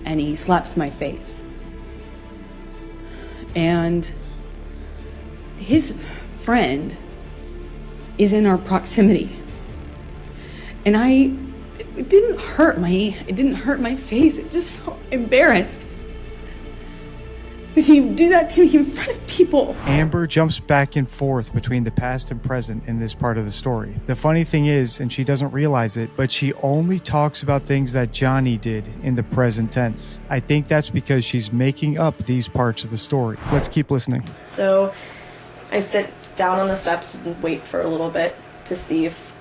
and he slaps my face. and his friend is in our proximity. And it didn't hurt my face. It just felt embarrassed. Did you do that to me in front of people? Amber jumps back and forth between the past and present in this part of the story. The funny thing is, and she doesn't realize it, but she only talks about things that Johnny did in the present tense. I think that's because she's making up these parts of the story. Let's keep listening. So I sit down on the steps and wait for a little bit to see if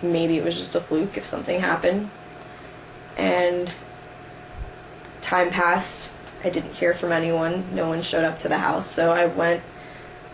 maybe it was just a fluke, if something happened. And time passed. I didn't hear from anyone. No one showed up to the house. So I went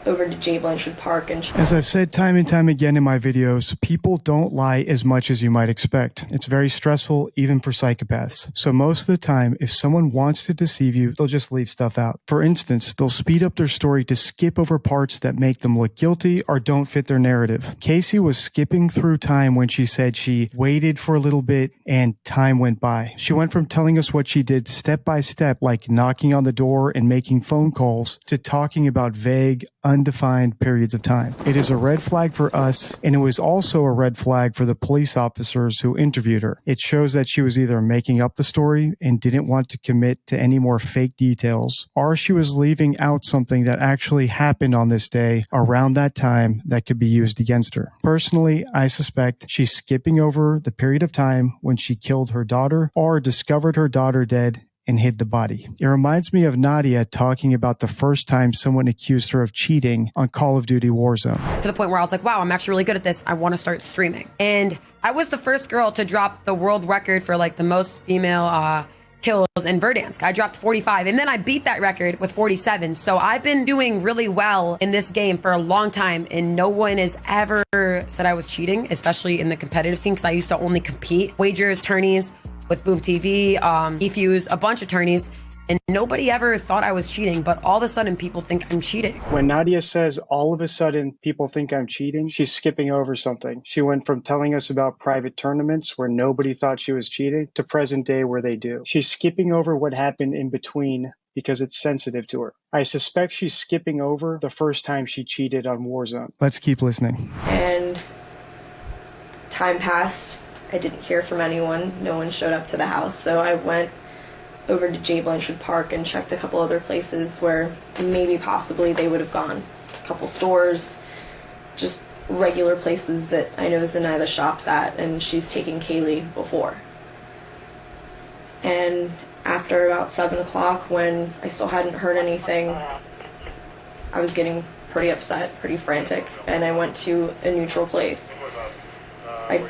over to J. Blanchard Park and... As I've said time and time again in my videos, people don't lie as much as you might expect. It's very stressful, even for psychopaths. So most of the time, if someone wants to deceive you, they'll just leave stuff out. For instance, they'll speed up their story to skip over parts that make them look guilty or don't fit their narrative. Casey was skipping through time when she said she waited for a little bit and time went by. She went from telling us what she did step by step, like knocking on the door and making phone calls, to talking about vague, undefined periods of time. It is a red flag for us, and it was also a red flag for the police officers who interviewed her. It shows that she was either making up the story and didn't want to commit to any more fake details, or she was leaving out something that actually happened on this day around that time that could be used against her. Personally, I suspect she's skipping over the period of time when she killed her daughter or discovered her daughter dead and hid the body. It reminds me of Nadia talking about the first time someone accused her of cheating on Call of Duty Warzone. To the point where I was like, wow, I'm actually really good at this. I want to start streaming. And I was the first girl to drop the world record for like the most female kills in Verdansk. I dropped 45, and then I beat that record with 47. So I've been doing really well in this game for a long time, and no one has ever said I was cheating, especially in the competitive scene, because I used to only compete. Wagers, tourneys, with Boom TV, eFuse, a bunch of tourneys, and nobody ever thought I was cheating, but all of a sudden people think I'm cheating. When Nadia says all of a sudden people think I'm cheating, she's skipping over something. She went from telling us about private tournaments where nobody thought she was cheating to present day where they do. She's skipping over what happened in between because it's sensitive to her. I suspect she's skipping over the first time she cheated on Warzone. Let's keep listening. And time passed. I didn't hear from anyone. No one showed up to the house. So I went over to J. Blanchard Park and checked a couple other places where maybe possibly they would have gone. A couple stores, just regular places that I know Zenaida shops at, and she's taken Kayli before. And after about 7 o'clock, when I still hadn't heard anything, I was getting pretty upset, pretty frantic, and I went to a neutral place. I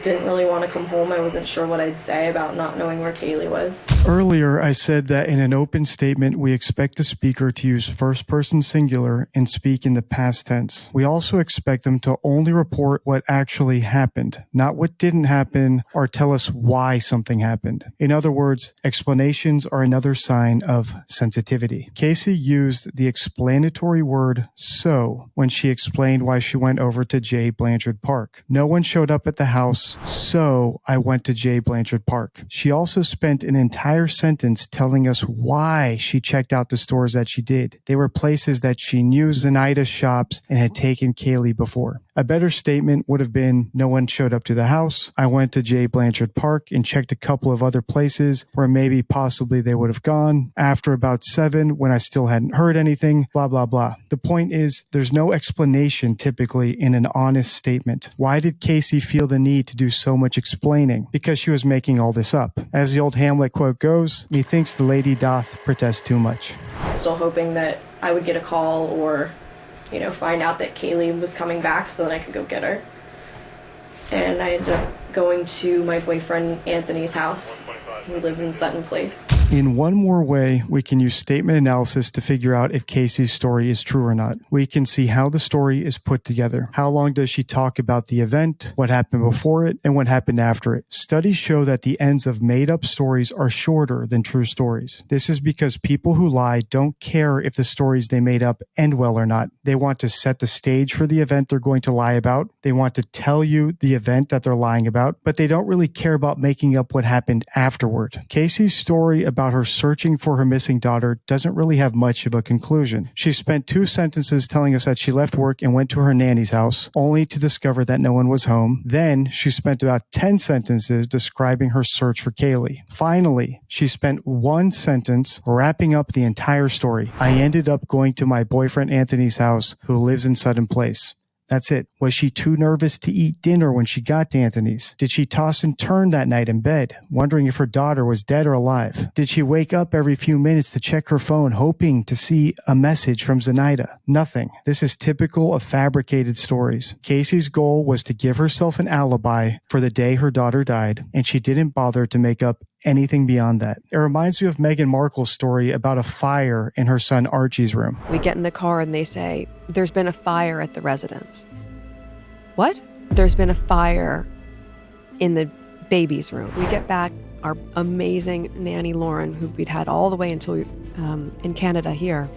didn't really want to come home. I wasn't sure what I'd say about not knowing where Kayli was. Earlier, I said that in an open statement, we expect the speaker to use first-person singular and speak in the past tense. We also expect them to only report what actually happened, not what didn't happen or tell us why something happened. In other words, explanations are another sign of sensitivity. Casey used the explanatory word so when she explained why she went over to J. Blanchard Park. No one showed up at the house, so I went to J. Blanchard Park. She also spent an entire sentence telling us why she checked out the stores that she did. They were places that she knew Zenaida's shops and had taken Kayli before. A better statement would have been, no one showed up to the house. I went to J. Blanchard Park and checked a couple of other places where maybe possibly they would have gone. After about 7, when I still hadn't heard anything, blah, blah, blah. The point is, there's no explanation typically in an honest statement. Why did Casey feel the need to do so much explaining? Because she was making all this up. As the old Hamlet quote goes, methinks the lady doth protest too much. Still hoping that I would get a call or, find out that Kayli was coming back so that I could go get her. And I ended up going to my boyfriend Anthony's house. He lives in Sutton Place. In one more way, we can use statement analysis to figure out if Casey's story is true or not. We can see how the story is put together. How long does she talk about the event, what happened before it, and what happened after it? Studies show that the ends of made-up stories are shorter than true stories. This is because people who lie don't care if the stories they made up end well or not. They want to set the stage for the event they're going to lie about. They want to tell you the event that they're lying about, but they don't really care about making up what happened afterwards. forward. Casey's story about her searching for her missing daughter doesn't really have much of a conclusion. She spent 2 sentences telling us that she left work and went to her nanny's house, only to discover that no one was home. Then she spent about 10 sentences describing her search for Kayli. Finally, she spent 1 sentence wrapping up the entire story. I ended up going to my boyfriend Anthony's house, who lives in Sutton Place. That's it. Was she too nervous to eat dinner when she got to Anthony's? Did she toss and turn that night in bed, wondering if her daughter was dead or alive? Did she wake up every few minutes to check her phone, hoping to see a message from Zenaida? Nothing. This is typical of fabricated stories. Casey's goal was to give herself an alibi for the day her daughter died, and she didn't bother to make up anything beyond that. It reminds me of Meghan Markle's story about a fire in her son Archie's room. We get in the car and they say, "There's been a fire at the residence." What? There's been a fire in the baby's room. We get back, our amazing nanny Lauren, who we'd had all the way until in Canada here.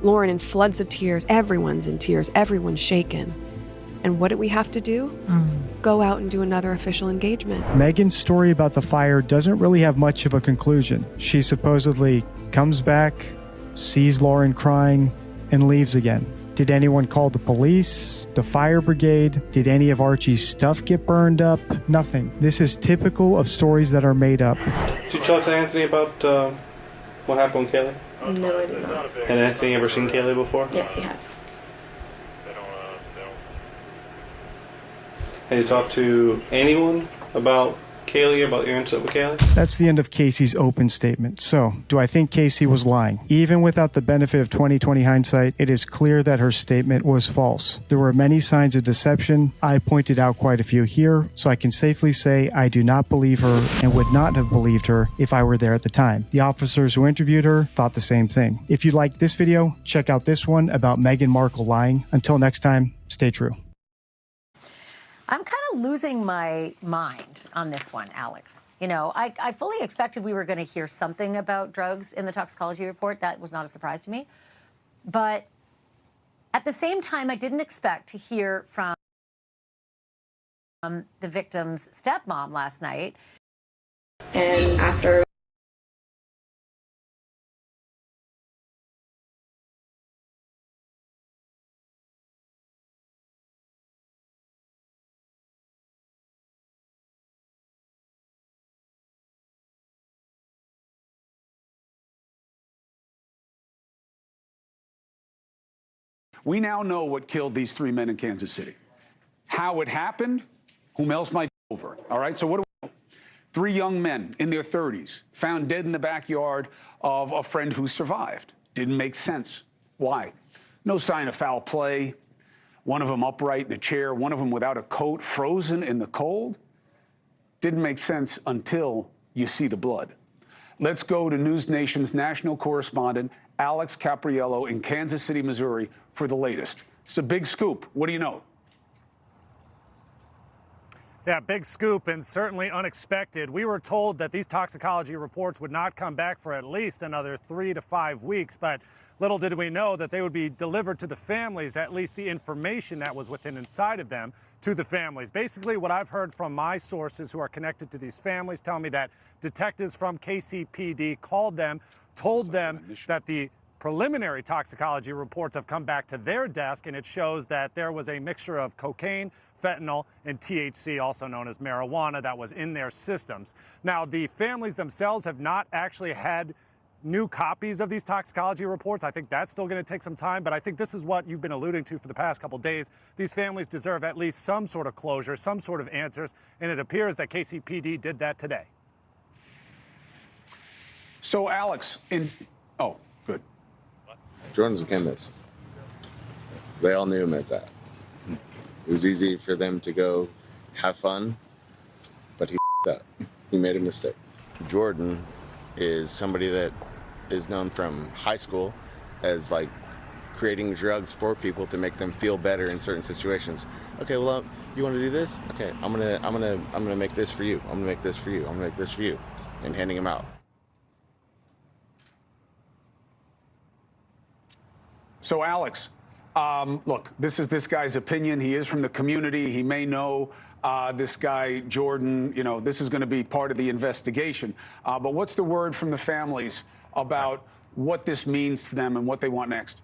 Lauren in floods of tears, everyone's in tears, everyone's shaken. And what did we have to do? Go out and do another official engagement. Meghan's story about the fire doesn't really have much of a conclusion. She supposedly comes back, sees Lauren crying, and leaves again. Did anyone call the police, the fire brigade? Did any of Archie's stuff get burned up? Nothing. This is typical of stories that are made up. Did you talk to Anthony about what happened with Kayli? No, I did not. Had Anthony ever seen Kayli before? Yes, he had. Have you talked to anyone about Kayli, about your incident with Kayli? That's the end of Casey's open statement. So, do I think Casey was lying? Even without the benefit of 20/20 hindsight, it is clear that her statement was false. There were many signs of deception. I pointed out quite a few here, so I can safely say I do not believe her and would not have believed her if I were there at the time. The officers who interviewed her thought the same thing. If you liked this video, check out this one about Meghan Markle lying. Until next time, stay true. I'm kind of losing my mind on this one, Alex. You know, I fully expected we were going to hear something about drugs in the toxicology report. That was not a surprise to me. But at the same time, I didn't expect to hear from the victim's stepmom last night. And after we now know what killed these 3 men in Kansas City. How it happened, whom else might be over. All right, so what do we know? 3 young men in their 30s found dead in the backyard of a friend who survived. Didn't make sense. Why? No sign of foul play. One of them upright in a chair, one of them without a coat, frozen in the cold. Didn't make sense until you see the blood. Let's go to News Nation's national correspondent, Alex Capriello in Kansas City, Missouri, for the latest. It's a big scoop. What do you know? Yeah, big scoop and certainly unexpected. We were told that these toxicology reports would not come back for at least another 3 to 5 weeks, but little did we know that they would be delivered to the families, at least the information that was within inside of them, to the families. Basically, what I've heard from my sources who are connected to these families tell me that detectives from KCPD called them, told them that the preliminary toxicology reports have come back to their desk, and it shows that there was a mixture of cocaine, fentanyl, and THC, also known as marijuana, that was in their systems. Now, the families themselves have not actually had new copies of these toxicology reports. I think that's still going to take some time, but I think this is what you've been alluding to for the past couple days. These families deserve at least some sort of closure, some sort of answers, and it appears that KCPD did that today. So, Alex, oh, good. Jordan's a chemist. They all knew him as that. It was easy for them to go have fun, but he f***ed up. He made a mistake. Jordan is somebody that is known from high school as like creating drugs for people to make them feel better in certain situations. Okay, well, you want to do this? Okay, I'm gonna make this for you. I'm gonna make this for you. I'm gonna make this for you, and handing them out. So, Alex, Look, this is this guy's opinion. He is from the community. He may know this guy, Jordan. You know, this is going to be part of the investigation. But what's the word from the families about what this means to them and what they want next?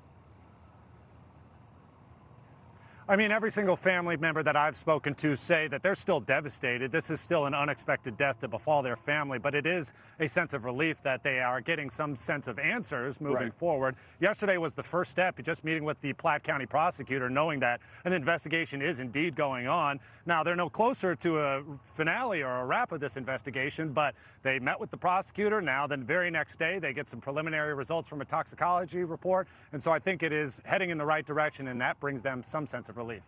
I mean, every single family member that I've spoken to say that they're still devastated. This is still an unexpected death to befall their family, but it is a sense of relief that they are getting some sense of answers moving forward. Yesterday was the first step, just meeting with the Platte County prosecutor, knowing that an investigation is indeed going on. Now, they're no closer to a finale or a wrap of this investigation, but they met with the prosecutor. Now, the very next day, they get some preliminary results from a toxicology report, and so I think it is heading in the right direction, and that brings them some sense of relief.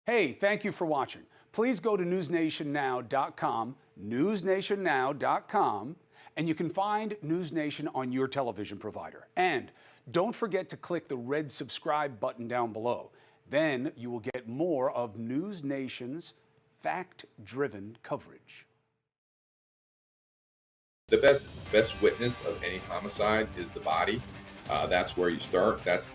Hey, thank you for watching. Please go to newsnationnow.com, newsnationnow.com, and you can find News Nation on your television provider. And don't forget to click the red subscribe button down below. Then you will get more of News Nation's fact-driven coverage. The best witness of any homicide is the body. That's where you start. That's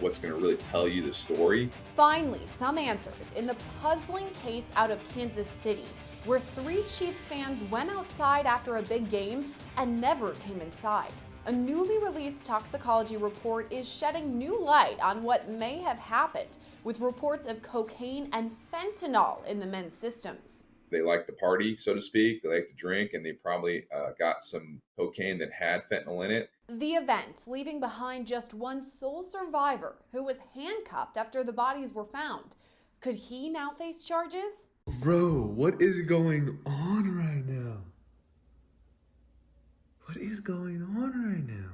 what's going to really tell you the story. Finally, some answers in the puzzling case out of Kansas City, where 3 Chiefs fans went outside after a big game and never came inside. A newly released toxicology report is shedding new light on what may have happened, with reports of cocaine and fentanyl in the men's systems. They like to party, so to speak. They like to drink, and they probably got some cocaine that had fentanyl in it. The event leaving behind just one sole survivor who was handcuffed after the bodies were found. Could he now face charges? Bro, what is going on right now? What is going on right now?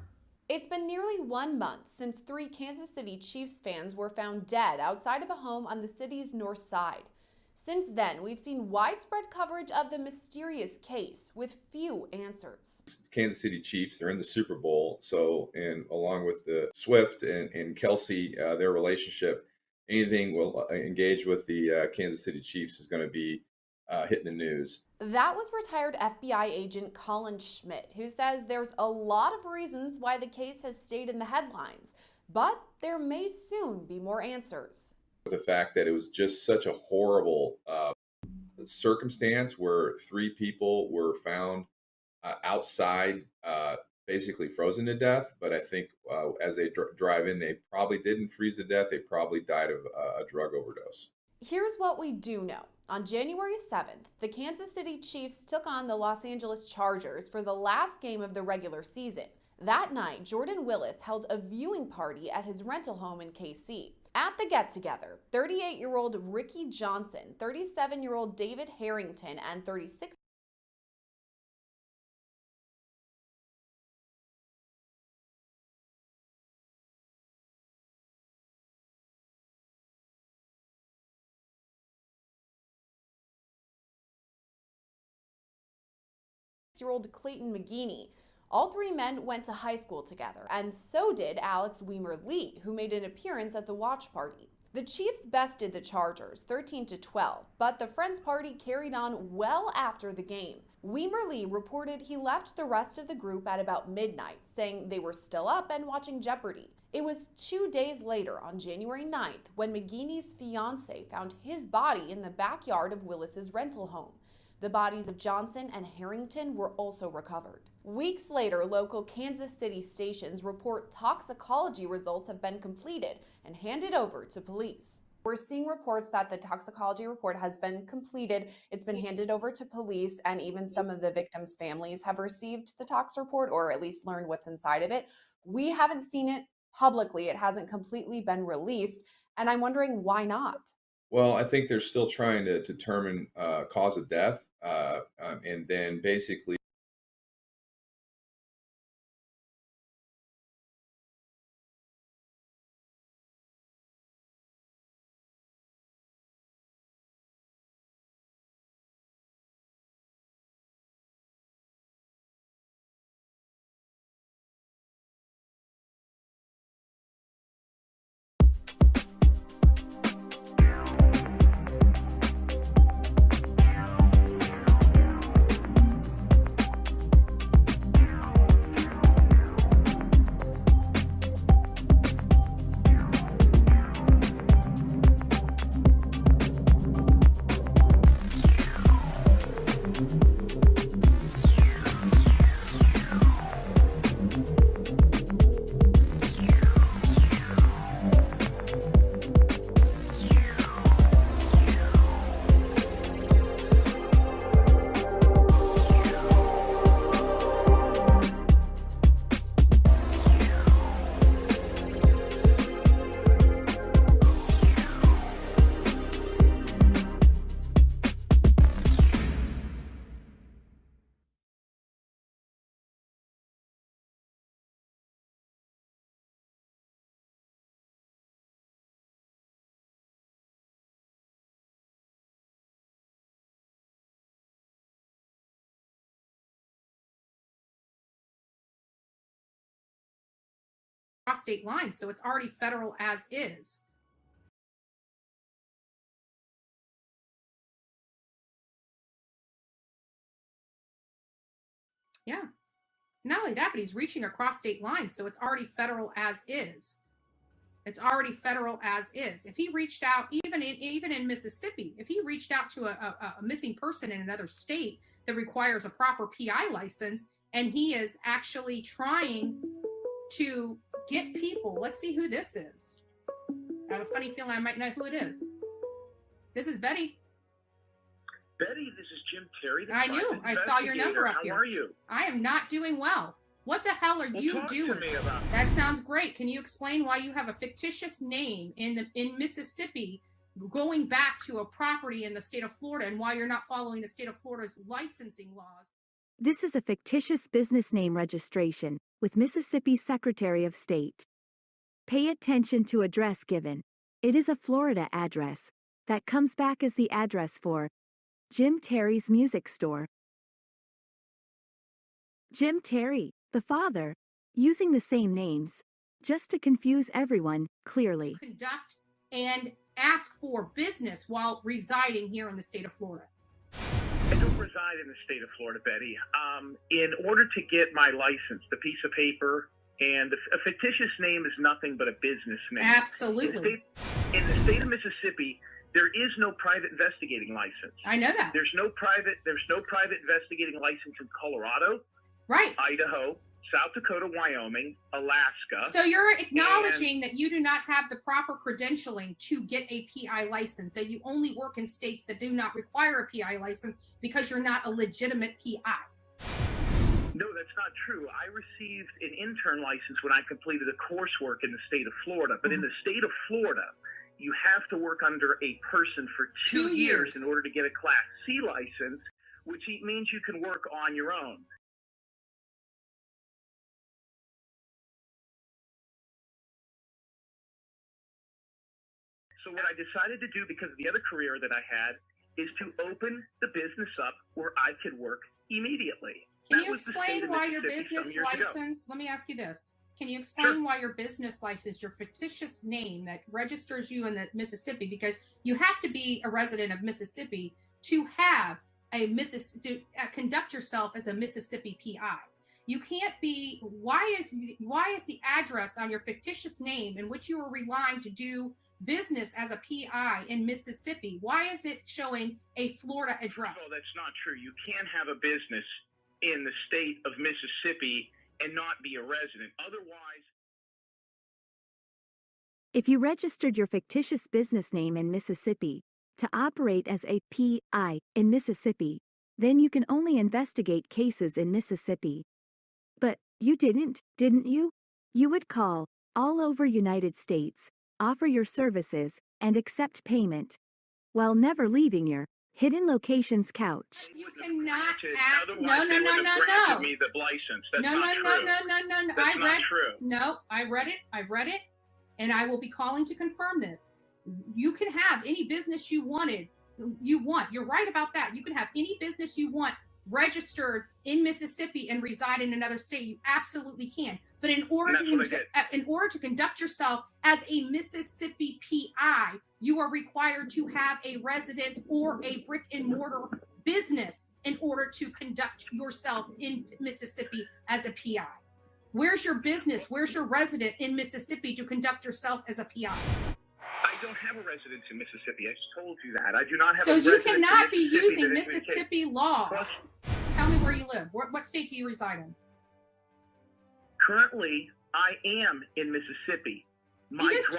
It's been nearly 1 month since 3 Kansas City Chiefs fans were found dead outside of a home on the city's north side. Since then, we've seen widespread coverage of the mysterious case with few answers. Kansas City Chiefs, they're in the Super Bowl, so, and along with the Swift and Kelsey, their relationship, anything will engage with the Kansas City Chiefs is going to be hitting the news. That was retired FBI agent Colin Schmidt, who says there's a lot of reasons why the case has stayed in the headlines, but there may soon be more answers. The fact that it was just such a horrible circumstance where 3 people were found outside, basically frozen to death. But I think as they drive in, they probably didn't freeze to death. They probably died of a drug overdose. Here's what we do know. On January 7th, the Kansas City Chiefs took on the Los Angeles Chargers for the last game of the regular season. That night, Jordan Willis held a viewing party at his rental home in KC. At the get-together, 38-year-old Ricky Johnson, 37-year-old David Harrington, and 36 year-old Clayton McGeeney. All 3 men went to high school together, and so did Alex Weimer Lee, who made an appearance at the watch party. The Chiefs bested the Chargers 13-12, but the Friends party carried on well after the game. Weimer Lee reported he left the rest of the group at about midnight, saying they were still up and watching Jeopardy! It was 2 days later, on January 9th, when McGeeney's fiancée found his body in the backyard of Willis's rental home. The bodies of Johnson and Harrington were also recovered. Weeks later, local Kansas City stations report toxicology results have been completed and handed over to police. We're seeing reports that the toxicology report has been completed, it's been handed over to police, and even some of the victims' families have received the tox report or at least learned what's inside of it. We haven't seen it publicly, it hasn't completely been released, and I'm wondering why not? Well, I think they're still trying to determine cause of death, and then basically state lines, so it's already federal as is. Yeah. Not only that, but he's reaching across state lines, so it's already federal as is. It's already federal as is. If he reached out, even in Mississippi, if he reached out to a missing person in another state that requires a proper PI license, and he is actually trying to get people, let's see who this is. I have a funny feeling I might know who it is. This is Betty. Betty, this is Jim Terry. I knew. I saw your number up here. How are you? I am not doing well. What the hell are you doing? To me about that sounds great. Can you explain why you have a fictitious name in Mississippi going back to a property in the state of Florida, and why you're not following the state of Florida's licensing laws? This is a fictitious business name registration with Mississippi Secretary of State. Pay attention to address given. It is a Florida address that comes back as the address for Jim Terry's music store. Jim Terry, the father, using the same names, just to confuse everyone, clearly. Conduct and ask for business while residing here in the state of Florida. I don't reside in the state of Florida, Betty. In order to get my license, the piece of paper, and a fictitious name is nothing but a business name. Absolutely. In the state of Mississippi, there is no private investigating license. I know that. There's no private investigating license in Colorado, right, Idaho, South Dakota, Wyoming, Alaska. So you're acknowledging that you do not have the proper credentialing to get a PI license, that you only work in states that do not require a PI license because you're not a legitimate PI. No, that's not true. I received an intern license when I completed the coursework in the state of Florida. But in the state of Florida, you have to work under a person for 2 years in order to get a Class C license, which means you can work on your own. So what I decided to do, because of the other career that I had, is to open the business up where I could work immediately. Can you explain why your business license, let me ask you this. Can you explain why your business license, your fictitious name that registers you in the Mississippi, because you have to be a resident of Mississippi to have to conduct yourself as a Mississippi PI. You can't be, why is the address on your fictitious name in which you are relying to do business as a PI in Mississippi, why is it showing a Florida address? Well, that's not true. You can't have a business in the state of Mississippi and not be a resident. Otherwise, if you registered your fictitious business name in Mississippi to operate as a PI in Mississippi, then you can only investigate cases in Mississippi. But you didn't you? You would call all over United States, offer your services, and accept payment, while never leaving your hidden location's couch. You cannot act. No. Me the license. That's no. That's not true. No, I read it, and I will be calling to confirm this. You can have any business you want. You're right about that. You can have any business you want registered in Mississippi and reside in another state. You absolutely can. But in order to conduct yourself as a Mississippi PI, you are required to have a resident or a brick and mortar business in order to conduct yourself in Mississippi as a PI. Where's your business? Where's your resident in Mississippi to conduct yourself as a PI? I don't have a residence in Mississippi. I just told you that. I do not have so a residence in Mississippi. So you cannot be using Mississippi law. Tell me where you live. What state do you reside in? Currently, I am in Mississippi. You just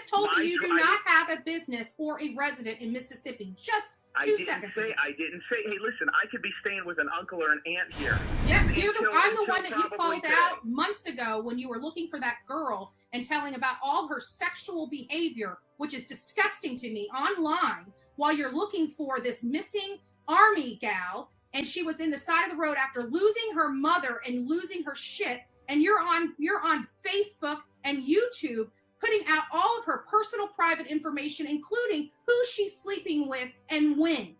told me you do not have a business or a resident in Mississippi. Just 2 seconds ago. I didn't say, hey, listen, I could be staying with an uncle or an aunt here. Yeah, I'm the one that you called out months ago when you were looking for that girl and telling about all her sexual behavior, which is disgusting to me, online, while you're looking for this missing Army gal, and she was in the side of the road after losing her mother and losing her shit, and you're on Facebook and YouTube putting out all of her personal private information, including who she's sleeping with and when,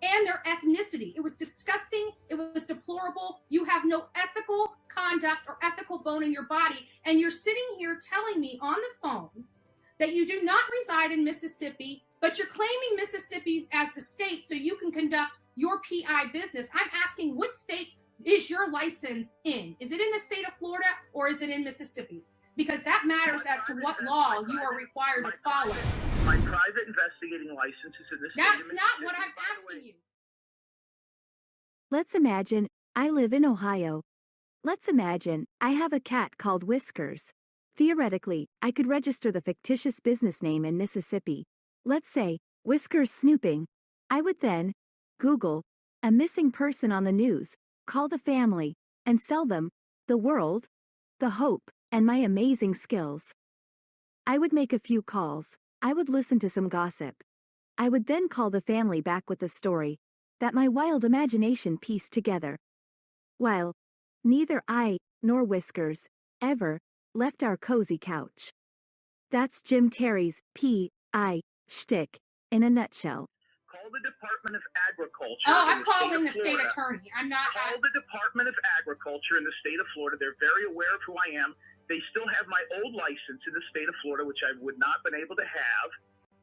and their ethnicity. It was disgusting. It was deplorable. You have no ethical conduct or ethical bone in your body. And you're sitting here telling me on the phone that you do not reside in Mississippi, but you're claiming Mississippi as the state so you can conduct your PI business. I'm asking, what state is your license in? Is it in the state of Florida or is it in Mississippi? Because that matters as to what law you are required to follow. My private investigating license is in the state of That's Mississippi. not what I'm asking you. Let's imagine I live in Ohio. Let's imagine I have a cat called Whiskers. Theoretically, I could register the fictitious business name in Mississippi. Let's say, Whiskers Snooping. I would then Google a missing person on the news, call the family, and sell them the world, the hope, and my amazing skills. I would make a few calls. I would listen to some gossip. I would then call the family back with a story that my wild imagination pieced together. While neither I nor Whiskers ever left our cozy couch. That's Jim Terry's P.I. shtick in a nutshell. Call the Department of Agriculture. Oh, I'm in calling the state state of Florida. attorney. I'm not. Call the Department of Agriculture in the state of Florida. They're very aware of who I am. They still have my old license in the state of Florida, which I would not have been able to have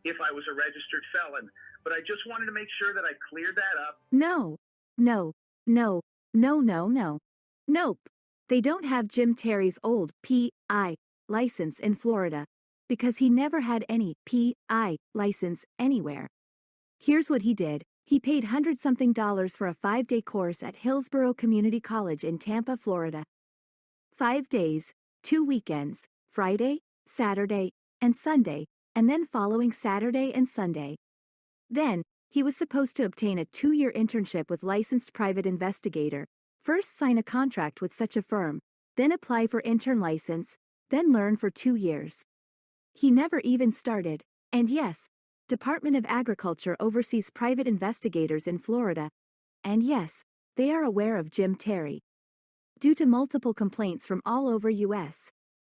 if I was a registered felon. But I just wanted to make sure that I cleared that up. No. Nope. They don't have Jim Terry's old P.I. license in Florida because he never had any P.I. license anywhere. Here's what he did. He paid $100-something for a 5-day course at Hillsborough Community College in Tampa, Florida. 5 days, 2 weekends, Friday, Saturday, and Sunday, and then following Saturday and Sunday. Then, he was supposed to obtain a 2-year internship with licensed private investigator, first sign a contract with such a firm, then apply for intern license, then learn for 2 years. He never even started, and yes, Department of Agriculture oversees private investigators in Florida, and yes, they are aware of Jim Terry. Due to multiple complaints from all over U.S.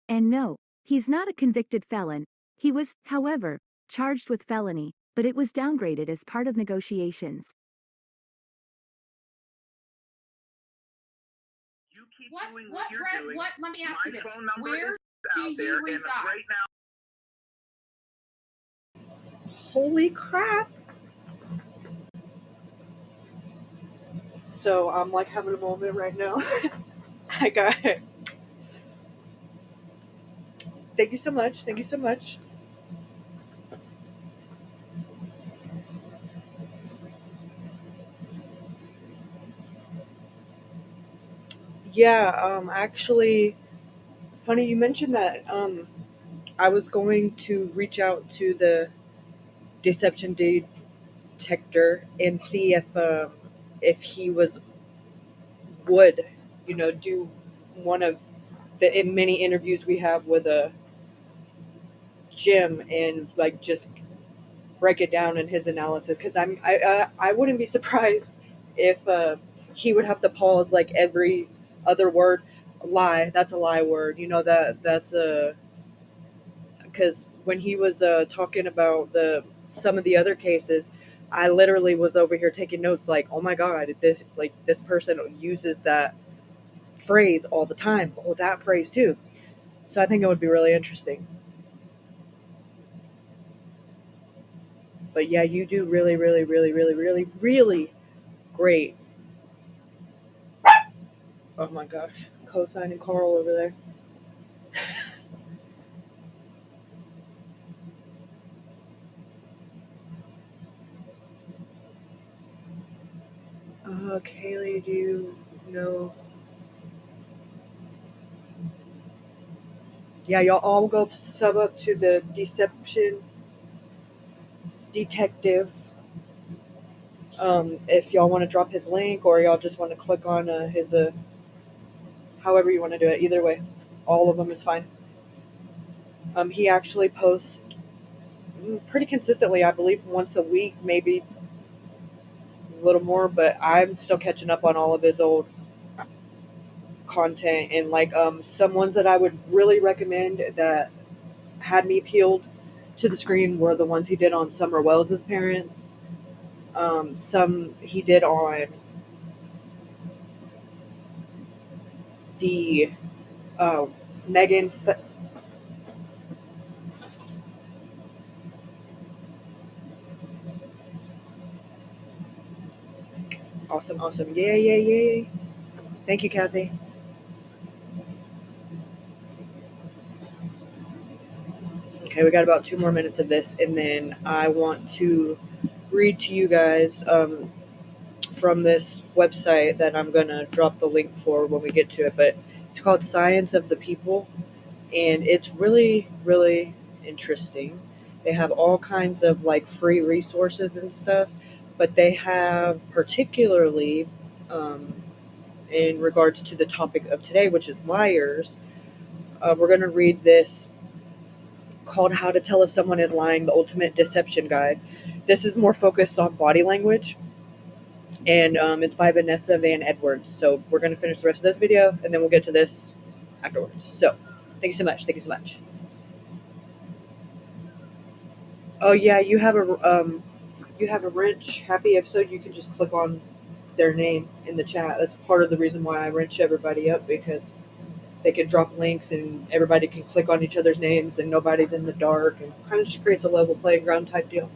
And no, he's not a convicted felon. He was, however, charged with felony, but it was downgraded as part of negotiations. Let me ask you this. Where do Out you there, and reside? right now, Holy crap. So I'm like having a moment right now. I got it. Thank you so much. Thank you so much. Yeah, actually, funny you mentioned that. I was going to reach out to the deception detector and see if he would, do one of the many interviews we have with Jim and like just break it down in his analysis, because I wouldn't be surprised if he would have to pause like every other word. Lie, that's a lie word, that's a, because when he was talking about some of the other cases, I literally was over here taking notes like, oh my god, this person uses that phrase all the time. Oh, that phrase too. So I think it would be really interesting. But yeah, you do really, really, really, really, really, really great. Oh my gosh. Co-signing Carl over there. Kayli, do you know? Yeah, y'all all go sub up to the Deception Detective. If y'all want to drop his link or y'all just want to click on his, however you want to do it. Either way, all of them is fine. He actually posts pretty consistently, I believe once a week, maybe a little more, but I'm still catching up on all of his old content. And like some ones that I would really recommend that had me peeled to the screen were the ones he did on Summer Wells' parents. Some he did on the Megan. Awesome, awesome. Yay, yay, yay. Thank you, Kathy. Okay, we got about 2 more minutes of this, and then I want to read to you guys from this website that I'm going to drop the link for when we get to it, but it's called Science of the People, and it's really, really interesting. They have all kinds of like free resources and stuff, but they have particularly in regards to the topic of today, which is liars. We're going to read this called How to Tell If Someone is Lying, the Ultimate Deception Guide. This is more focused on body language, and it's by Vanessa Van Edwards. So we're going to finish the rest of this video, and then we'll get to this afterwards. So thank you so much. Thank you so much. Oh yeah, you have a wrench happy episode. You can just click on their name in the chat. That's part of the reason why I wrench everybody up, because they can drop links and everybody can click on each other's names and nobody's in the dark, and kind of just creates a level playing ground type deal.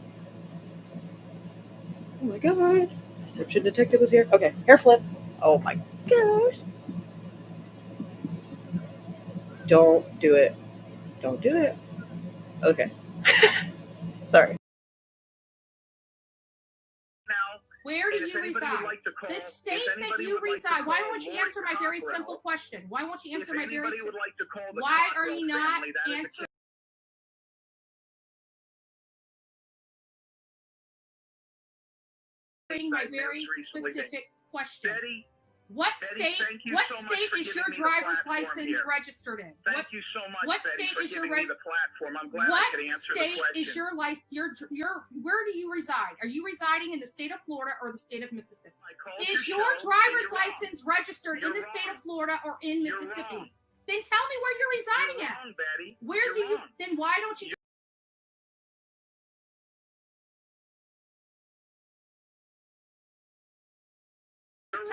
Oh my god. Deception Detective was here. Okay, hair flip. Oh my gosh. Don't do it. Don't do it. Okay. Sorry. Where do you reside? The state that you reside. Why won't you answer my very simple question? Why won't you answer my very simple question? Why are you not answering my very specific question? What state is your driver's license registered in? Thank you so much, What Betty, state for is your giving me the platform. I'm glad I What could answer the state question. is your license? Where do you reside? Are you residing in the state of Florida or the state of Mississippi? Is your driver's license registered in the state of Florida or in Mississippi? Then tell me where you're residing at. Betty. Where do you? Then why don't you?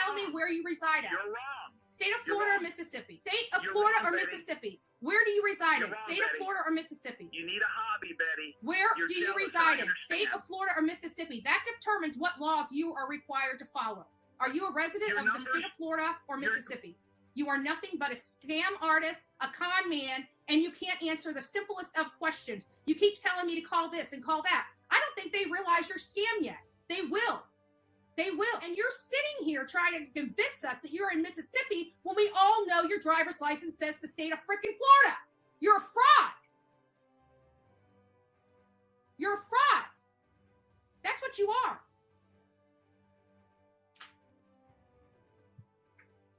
Tell me where you reside at. You're wrong. State of Florida or Mississippi? State of Florida or Mississippi? Where do you reside in? State of Florida or Mississippi? You need a hobby, Betty. Where You're do you jealous, reside I in? State of Florida or Mississippi? That determines what laws you are required to follow. Are you a resident of the state of Florida or Mississippi? You are nothing but a scam artist, a con man, and you can't answer the simplest of questions. You keep telling me to call this and call that. I don't think they realize you're scam yet. They will. They will. And you're sitting here trying to convince us that you're in Mississippi when we all know your driver's license says the state of freaking Florida. You're a fraud. You're a fraud. That's what you are.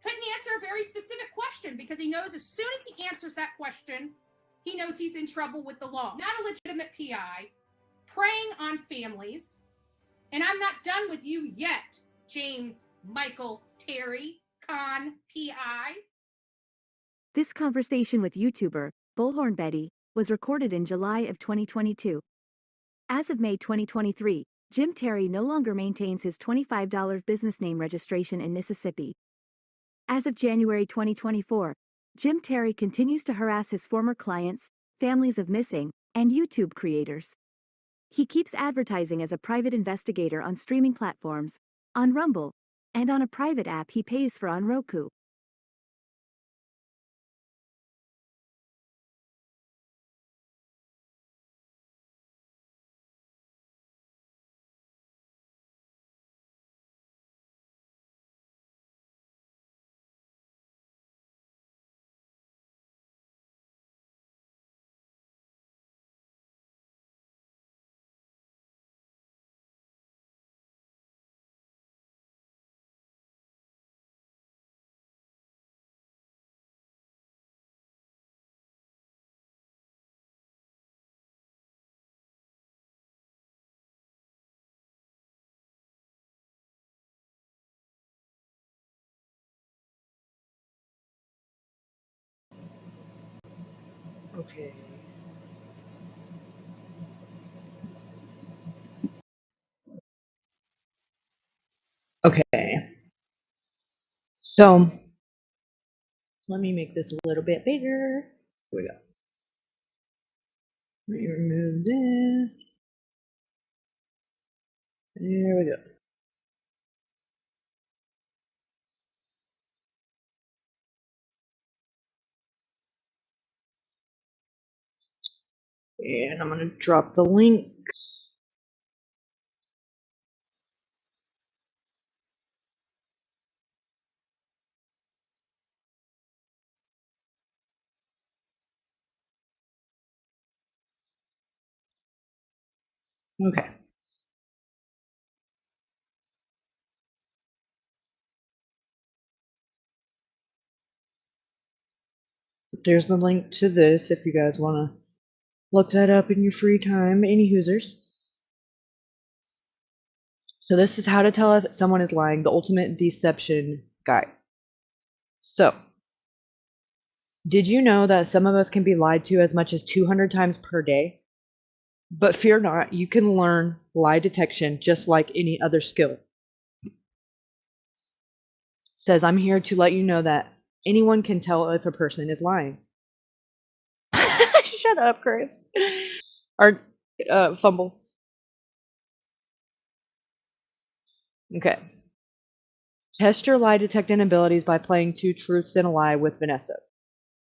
Couldn't answer a very specific question because he knows as soon as he answers that question, he knows he's in trouble with the law. Not a legitimate PI, preying on families. And I'm not done with you yet, James Michael Terry, con PI. This conversation with YouTuber Bullhorn Betty was recorded in July of 2022. As of May 2023, Jim Terry no longer maintains his $25 business name registration in Mississippi. As of January 2024, Jim Terry continues to harass his former clients, families of missing, and YouTube creators. He keeps advertising as a private investigator on streaming platforms, on Rumble, and on a private app he pays for on Roku. Okay. Okay. So Let me make this a little bit bigger. Here we go. Let me remove this. There we go. And I'm going to drop the link. Okay. There's the link to this if you guys want to look that up in your free time. Any Hoosers. So this is how to tell if someone is lying, the ultimate deception guide. So, did you know that some of us can be lied to as much as 200 times per day? But fear not, you can learn lie detection just like any other skill. Says, I'm here to let you know that anyone can tell if a person is lying. Shut up, Chris. Or fumble. Okay. Test your lie detecting abilities by playing Two Truths and a Lie with Vanessa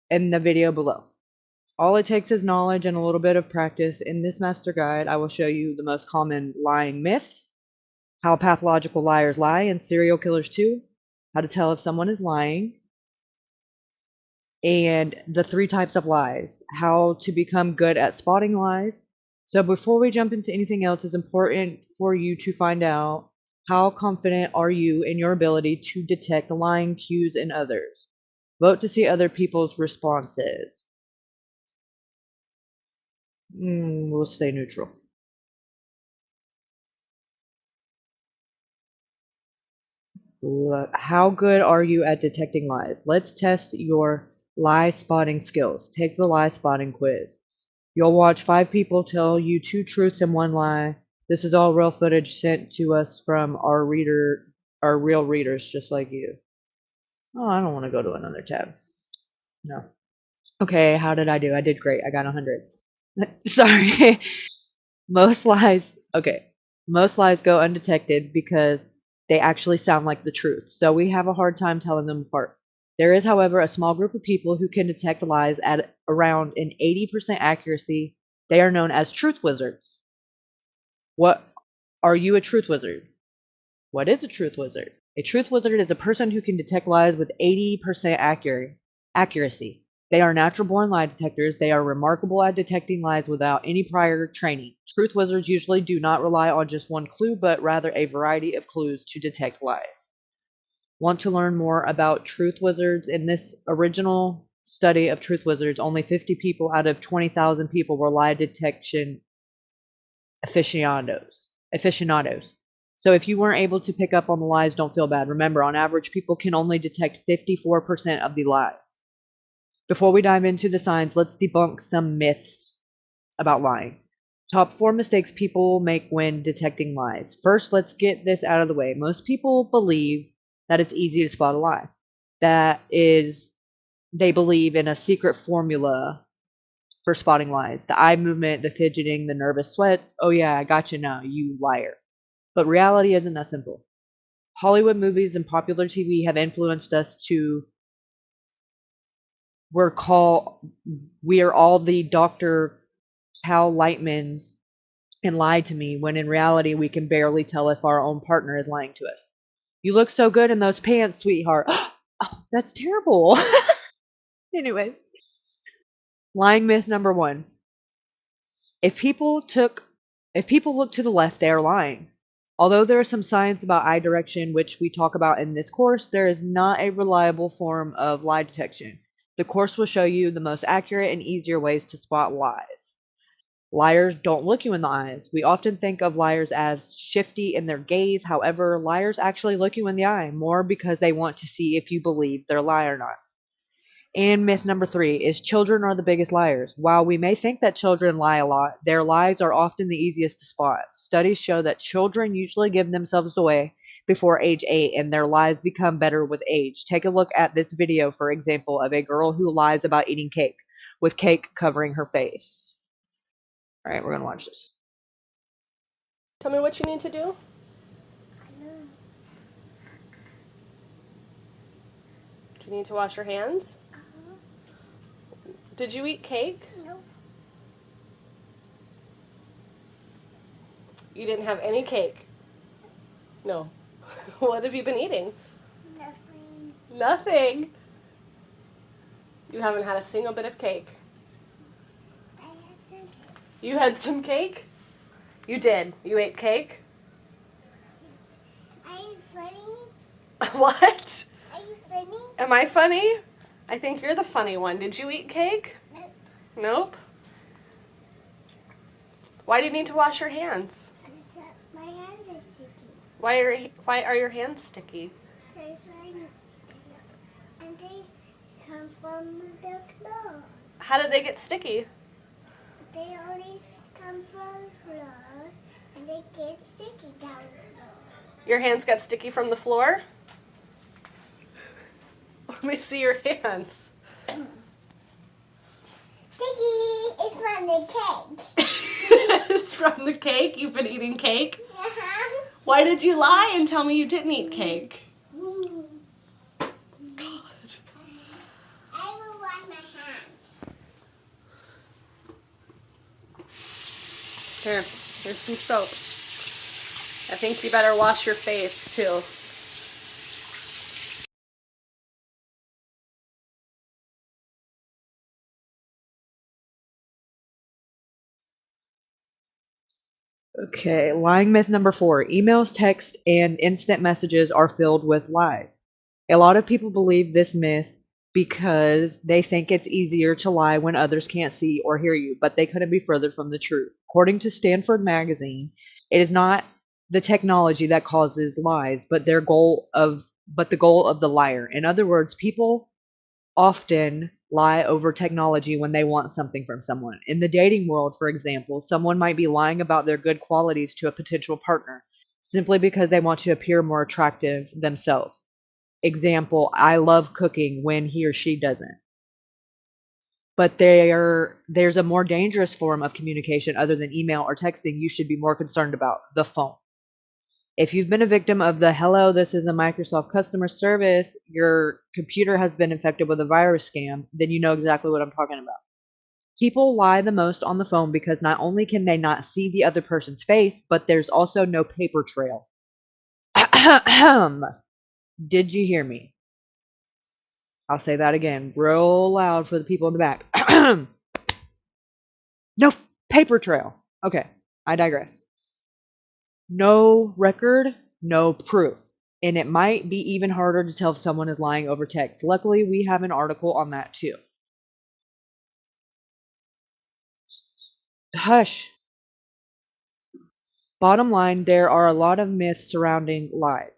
in the video below. All it takes is knowledge and a little bit of practice. In this master guide, I will show you the most common lying myths, how pathological liars lie, and serial killers too, how to tell if someone is lying, and the 3 types of lies, how to become good at spotting lies. So before we jump into anything else, it's important for you to find out how confident are you in your ability to detect lying cues in others. Vote to see other people's responses. We'll stay neutral. How good are you at detecting lies? Let's test your lie spotting skills. Take the lie spotting quiz. You'll watch 5 people tell you 2 truths and 1 lie. This is all real footage sent to us from our real readers just like you. Oh, I don't want to go to another tab. No. Okay, how did I do? I did great. I got 100. Sorry. Most lies go undetected because they actually sound like the truth, so we have a hard time telling them apart. There is, however, a small group of people who can detect lies at around an 80% accuracy. They are known as truth wizards. What are you a truth wizard? What is a truth wizard? A truth wizard is a person who can detect lies with 80% accuracy. They are natural born lie detectors. They are remarkable at detecting lies without any prior training. Truth wizards usually do not rely on just one clue, but rather a variety of clues to detect lies. Want to learn more about truth wizards? In this original study of truth wizards, only 50 people out of 20,000 people were lie detection aficionados. So if you weren't able to pick up on the lies, don't feel bad. Remember, on average, people can only detect 54% of the lies. Before we dive into the science, let's debunk some myths about lying. Top 4 mistakes people make when detecting lies. First, let's get this out of the way. Most people believe that it's easy to spot a lie. That is, they believe in a secret formula for spotting lies. The eye movement, the fidgeting, the nervous sweats. Oh yeah, I got you now, you liar. But reality isn't that simple. Hollywood movies and popular TV have influenced us to we are all the Dr. Cal Lightmans and lie to me, when in reality we can barely tell if our own partner is lying to us. You look so good in those pants, sweetheart. Oh, that's terrible. Anyways, lying myth number 1. If people look to the left, they are lying. Although there is some science about eye direction, which we talk about in this course, there is not a reliable form of lie detection. The course will show you the most accurate and easier ways to spot lies. Liars don't look you in the eyes. We often think of liars as shifty in their gaze. However, liars actually look you in the eye, more because they want to see if you believe they're lying or not. And myth number 3 is children are the biggest liars. While we may think that children lie a lot, their lies are often the easiest to spot. Studies show that children usually give themselves away before age 8, and their lies become better with age. Take a look at this video, for example, of a girl who lies about eating cake, with cake covering her face. All right, we're going to watch this. Tell me what you need to do. Do you need to wash your hands? Did you eat cake? No. You didn't have any cake? No. What have you been eating? Nothing. Nothing? You haven't had a single bit of cake? I had some cake. You had some cake? You did. You ate cake? Are you funny? What? Are you funny? Am I funny? I think you're the funny one. Did you eat cake? Nope. Nope. Why do you need to wash your hands? My hands are sticky. Why are your hands sticky? So it's like, and they come from the floor. How did they get sticky? They always come from the floor, and they get sticky down the floor. Your hands got sticky from the floor? Let me see your hands. Sticky! It's from the cake. It's from the cake? You've been eating cake? Uh-huh. Why did you lie and tell me you didn't eat cake? God. I will wash my hands. Here's some soap. I think you better wash your face too. Okay, lying myth number 4. Emails, text, and instant messages are filled with lies. A lot of people believe this myth because they think it's easier to lie when others can't see or hear you, but they couldn't be further from the truth. According to Stanford Magazine, it is not the technology that causes lies, but the goal of the liar. In other words, people often lie over technology when they want something from someone. In the dating world, for example, someone might be lying about their good qualities to a potential partner simply because they want to appear more attractive themselves. Example, I love cooking when he or she doesn't. But there's a more dangerous form of communication other than email or texting you should be more concerned about: the phone. If you've been a victim of the "hello, this is a Microsoft customer service, your computer has been infected with a virus" scam, then you know exactly what I'm talking about. People lie the most on the phone because not only can they not see the other person's face, but there's also no paper trail. Did you hear me? I'll say that again, real loud for the people in the back. No paper trail. Okay, I digress. No record, no proof. And it might be even harder to tell if someone is lying over text. Luckily, we have an article on that too. Hush. Bottom line, there are a lot of myths surrounding lies.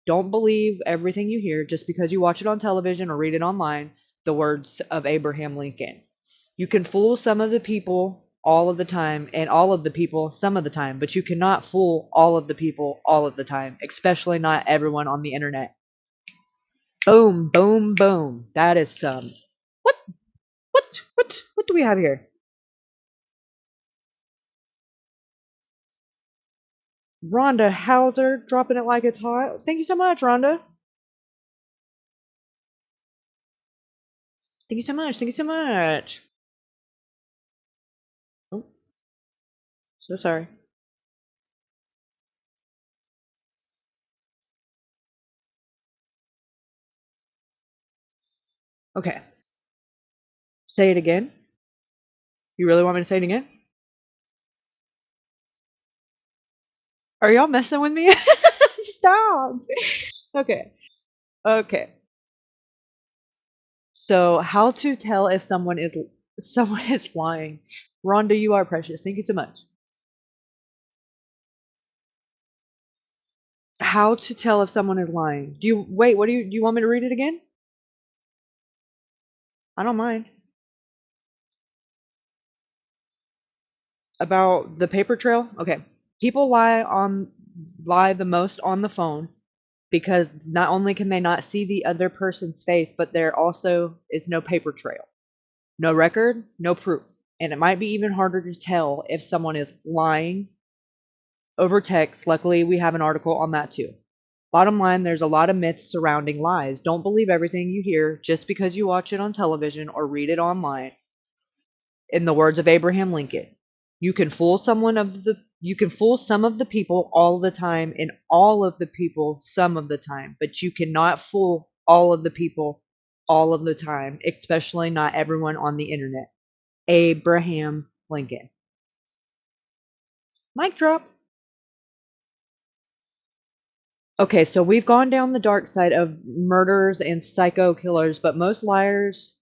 Don't believe everything you hear just because you watch it on television or read it online, the words of Abraham Lincoln. You can fool some of the people all of the time, and all of the people some of the time, but you cannot fool all of the people all of the time, especially not everyone on the internet. Boom, boom, boom. That is some. What do we have here? Rhonda Hauser dropping it like it's hot. Thank you so much, Rhonda. Thank you so much. Thank you so much. Oh, so sorry. Okay. Say it again. You really want me to say it again? Are y'all messing with me? Stop. Okay. Okay. So, how to tell if someone is lying? Rhonda, you are precious. Thank you so much. How to tell if someone is lying? Do you wait? What do you want me to read it again? I don't mind. About the paper trail? Okay. People lie the most on the phone because not only can they not see the other person's face, but there also is no paper trail, no record, no proof. And it might be even harder to tell if someone is lying over text. Luckily, we have an article on that too. Bottom line, there's a lot of myths surrounding lies. Don't believe everything you hear just because you watch it on television or read it online. In the words of Abraham Lincoln, you can fool some of the people all the time and all of the people some of the time, but you cannot fool all of the people all of the time, especially not everyone on the internet. Abraham Lincoln. Mic drop. Okay, so we've gone down the dark side of murderers and psycho killers, but most liars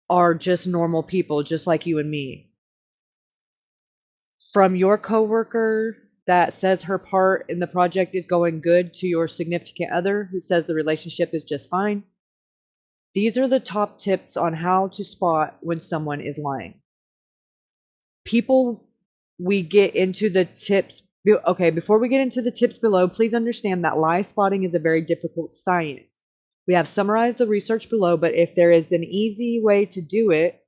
are just normal people, just like you and me. From your coworker that says her part in the project is going good to your significant other who says the relationship is just fine. These are the top tips on how to spot when someone is lying. We get into the tips. Okay, before we get into the tips below, please understand that lie spotting is a very difficult science. We have summarized the research below, but if there is an easy way to do it,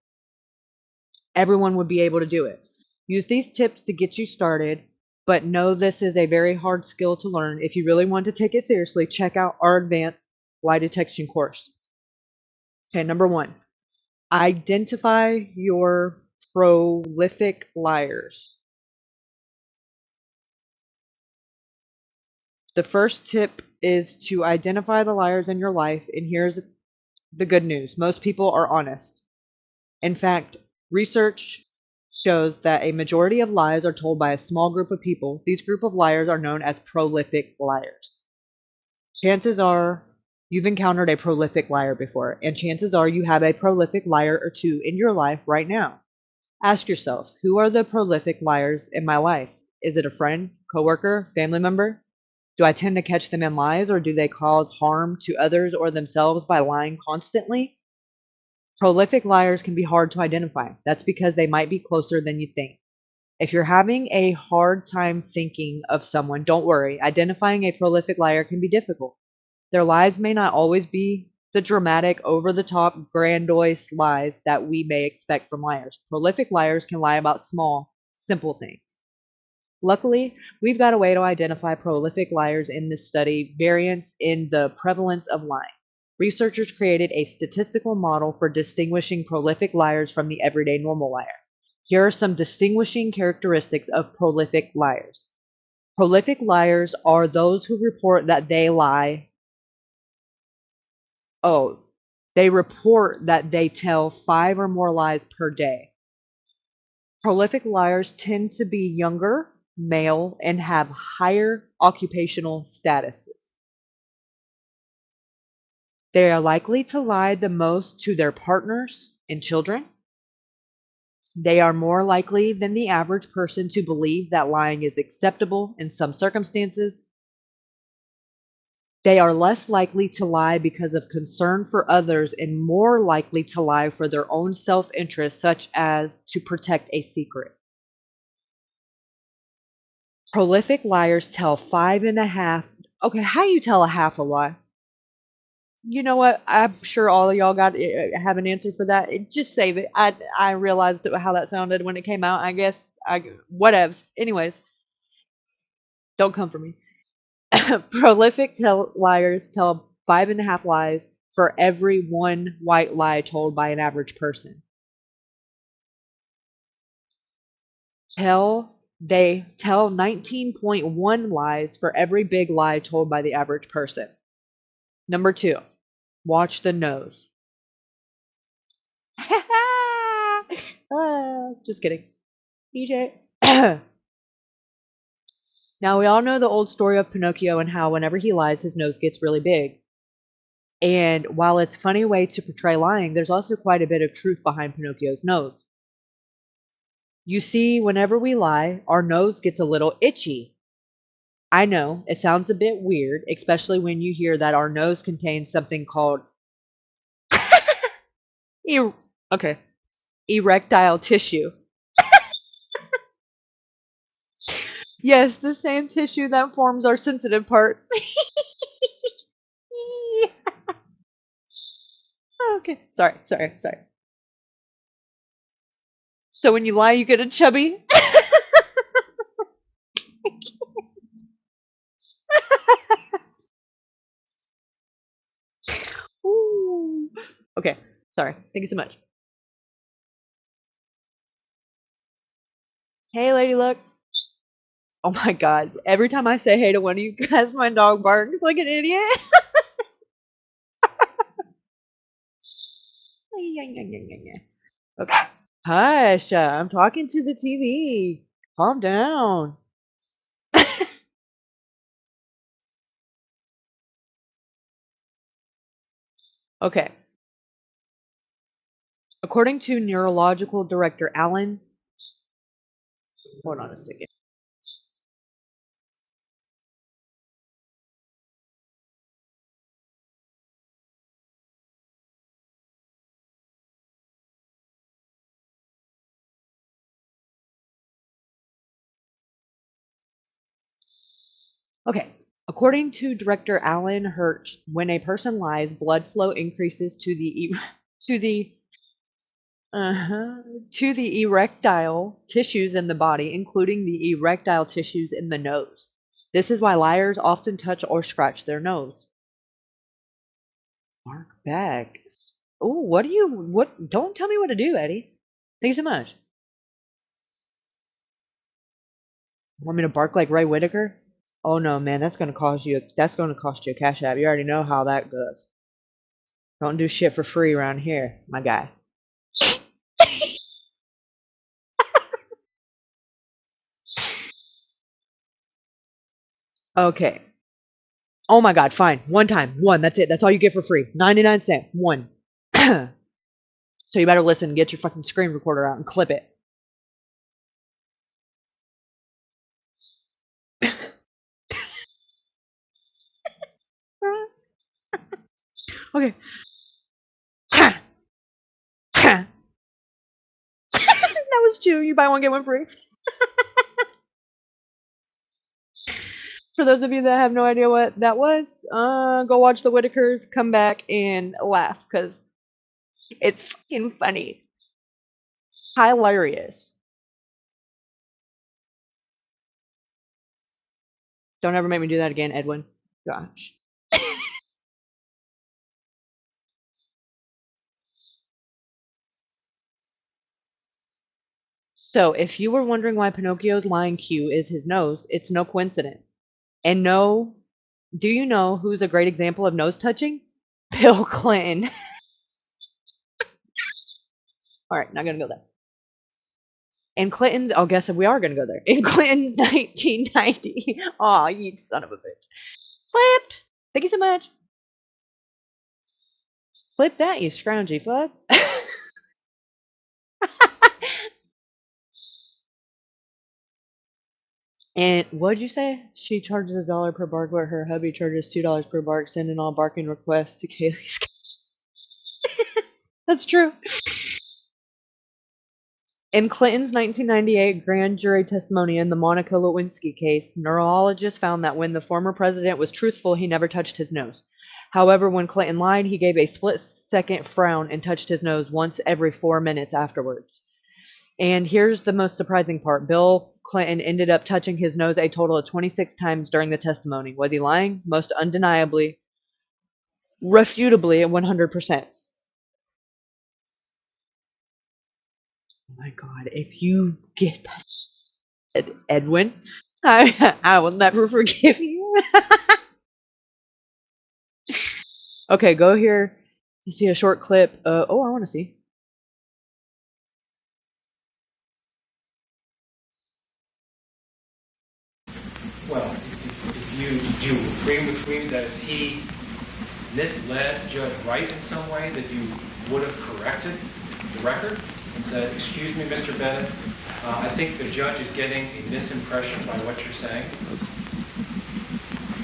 everyone would be able to do it. Use these tips to get you started, but know this is a very hard skill to learn. If you really want to take it seriously, check out our advanced lie detection course. Okay, number 1, identify your prolific liars. The first tip is to identify the liars in your life, and here's the good news. Most people are honest. In fact, research shows that a majority of lies are told by a small group of people. These group of liars are known as prolific liars. Chances are you've encountered a prolific liar before, and chances are you have a prolific liar or two in your life right now. Ask yourself, who are the prolific liars in my life? Is it a friend, coworker, family member? Do I tend to catch them in lies, or do they cause harm to others or themselves by lying constantly? Prolific liars can be hard to identify. That's because they might be closer than you think. If you're having a hard time thinking of someone, don't worry. Identifying a prolific liar can be difficult. Their lies may not always be the dramatic, over-the-top, grandiose lies that we may expect from liars. Prolific liars can lie about small, simple things. Luckily, we've got a way to identify prolific liars in this study, variance in the prevalence of lying. Researchers created a statistical model for distinguishing prolific liars from the everyday normal liar. Here are some distinguishing characteristics of prolific liars. Prolific liars are those who report that they lie. They report that they tell 5 or more lies per day. Prolific liars tend to be younger, male, and have higher occupational statuses. They are likely to lie the most to their partners and children. They are more likely than the average person to believe that lying is acceptable in some circumstances. They are less likely to lie because of concern for others and more likely to lie for their own self-interest, such as to protect a secret. Prolific liars tell 5.5. Okay, how you tell a half a lie? You know what? I'm sure all of y'all have an answer for that. Just save it. I realized how that sounded when it came out. I guess whatevs. Anyways, don't come for me. Prolific liars tell 5.5 lies for every one white lie told by an average person. They tell 19.1 lies for every big lie told by the average person. Number 2, watch the nose. Just kidding. EJ. Now, we all know the old story of Pinocchio and how whenever he lies, his nose gets really big. And while it's a funny way to portray lying, there's also quite a bit of truth behind Pinocchio's nose. You see, whenever we lie, our nose gets a little itchy. I know, it sounds a bit weird, especially when you hear that our nose contains something called erectile tissue. Yes, the same tissue that forms our sensitive parts. Okay. Sorry. So when you lie, you get a chubby. Ooh. Okay. Sorry. Thank you so much. Hey, Lady Luck. Oh my God. Every time I say hey to one of you guys, my dog barks like an idiot. Okay. Hush. I'm talking to the TV. Calm down. Okay. According to neurological director Alan, hold on a second. Okay. According to director Alan Hirsch, when a person lies, blood flow increases to the to the uh to the erectile tissues in the body, including the erectile tissues in the nose. This is why liars often touch or scratch their nose. Mark back. Oh, what? Don't tell me what to do, Eddie. Thank you so much. Want me to bark like Ray Whitaker? Oh no, man, that's gonna cost you a cash app. You already know how that goes. Don't do shit for free around here, my guy. Okay. Oh my god, fine. One time. One. That's it. That's all you get for free. 99 cents. One. So you better listen, get your fucking screen recorder out and clip it. Okay. That was two. You buy one, get one free. For those of you that have no idea what that was, go watch the Whitakers, come back and laugh, because it's fucking funny. Hilarious. Don't ever make me do that again, Edwin. Gosh. So, if you were wondering why Pinocchio's lying cue is his nose, it's no coincidence. And no, do you know who's a great example of nose touching? Bill Clinton. All right, not gonna go there. In Clinton's, oh, guess we are gonna go there. In Clinton's 1990. Aw, you son of a bitch. Flipped. Thank you so much. Flip that, you scroungy fuck. And what'd you say? She charges $1 per bark, but her hubby charges $2 per bark, sending all barking requests to Kayli's. That's true. In Clinton's 1998 grand jury testimony in the Monica Lewinsky case, neurologists found that when the former president was truthful, he never touched his nose. However, when Clinton lied, he gave a split-second frown and touched his nose once every 4 minutes afterwards. And here's the most surprising part. Bill Clinton ended up touching his nose a total of 26 times during the testimony. Was he lying? Most undeniably, refutably, 100%. Oh my god, if you get that, Edwin, I will never forgive you. Okay, go here to see a short clip. Oh, I want to see. Well, if you agree with me that if he misled Judge Wright in some way, that you would have corrected the record and said, excuse me, Mr. Bennett, I think the judge is getting a misimpression by what you're saying.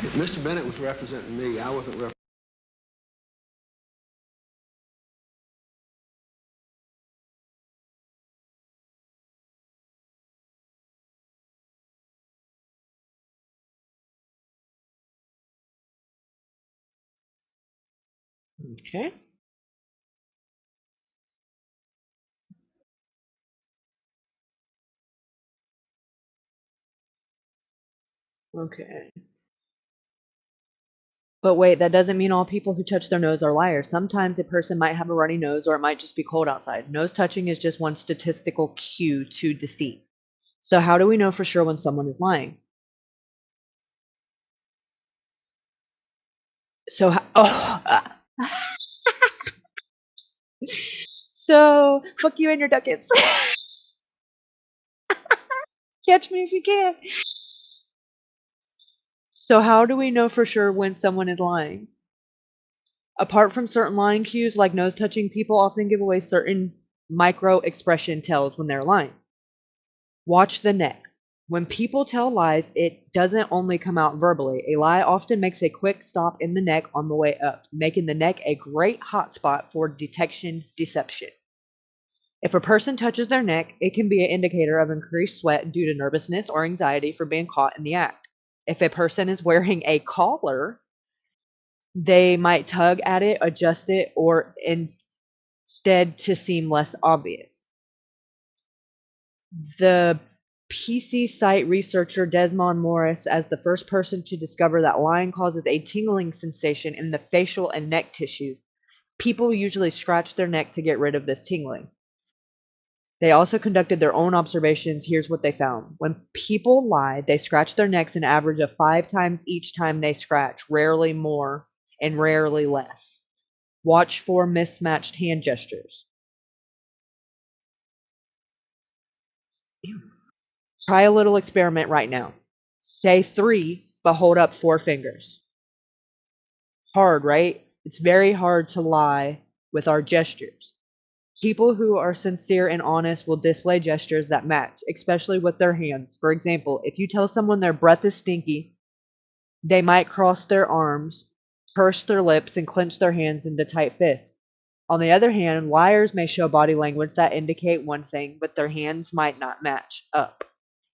If Mr. Bennett was representing me, I wasn't representing. Okay. Okay. But wait, that doesn't mean all people who touch their nose are liars. Sometimes a person might have a runny nose or it might just be cold outside. Nose touching is just one statistical cue to deceit. So how do we know for sure when someone is lying? So, so fuck you and your ducats. Catch me if you can. So how do we know for sure when someone is lying? Apart from certain lying cues like nose touching, people often give away certain micro expression tells when they're lying. Watch the neck. When people tell lies, it doesn't only come out verbally. A lie often makes a quick stop in the neck on the way up, making the neck a great hotspot for detection deception. If a person touches their neck, it can be an indicator of increased sweat due to nervousness or anxiety for being caught in the act. If a person is wearing a collar, they might tug at it, adjust it, or instead to seem less obvious. The PC site researcher Desmond Morris as the first person to discover that lying causes a tingling sensation in the facial and neck tissues. People usually scratch their neck to get rid of this tingling. They also conducted their own observations. Here's what they found. When people lie, they scratch their necks an average of 5 times each time they scratch, rarely more and rarely less. Watch for mismatched hand gestures. Try a little experiment right now. Say 3, but hold up 4 fingers. Hard, right? It's very hard to lie with our gestures. People who are sincere and honest will display gestures that match, especially with their hands. For example, if you tell someone their breath is stinky, they might cross their arms, purse their lips, and clench their hands into tight fists. On the other hand, liars may show body language that indicate one thing, but their hands might not match up.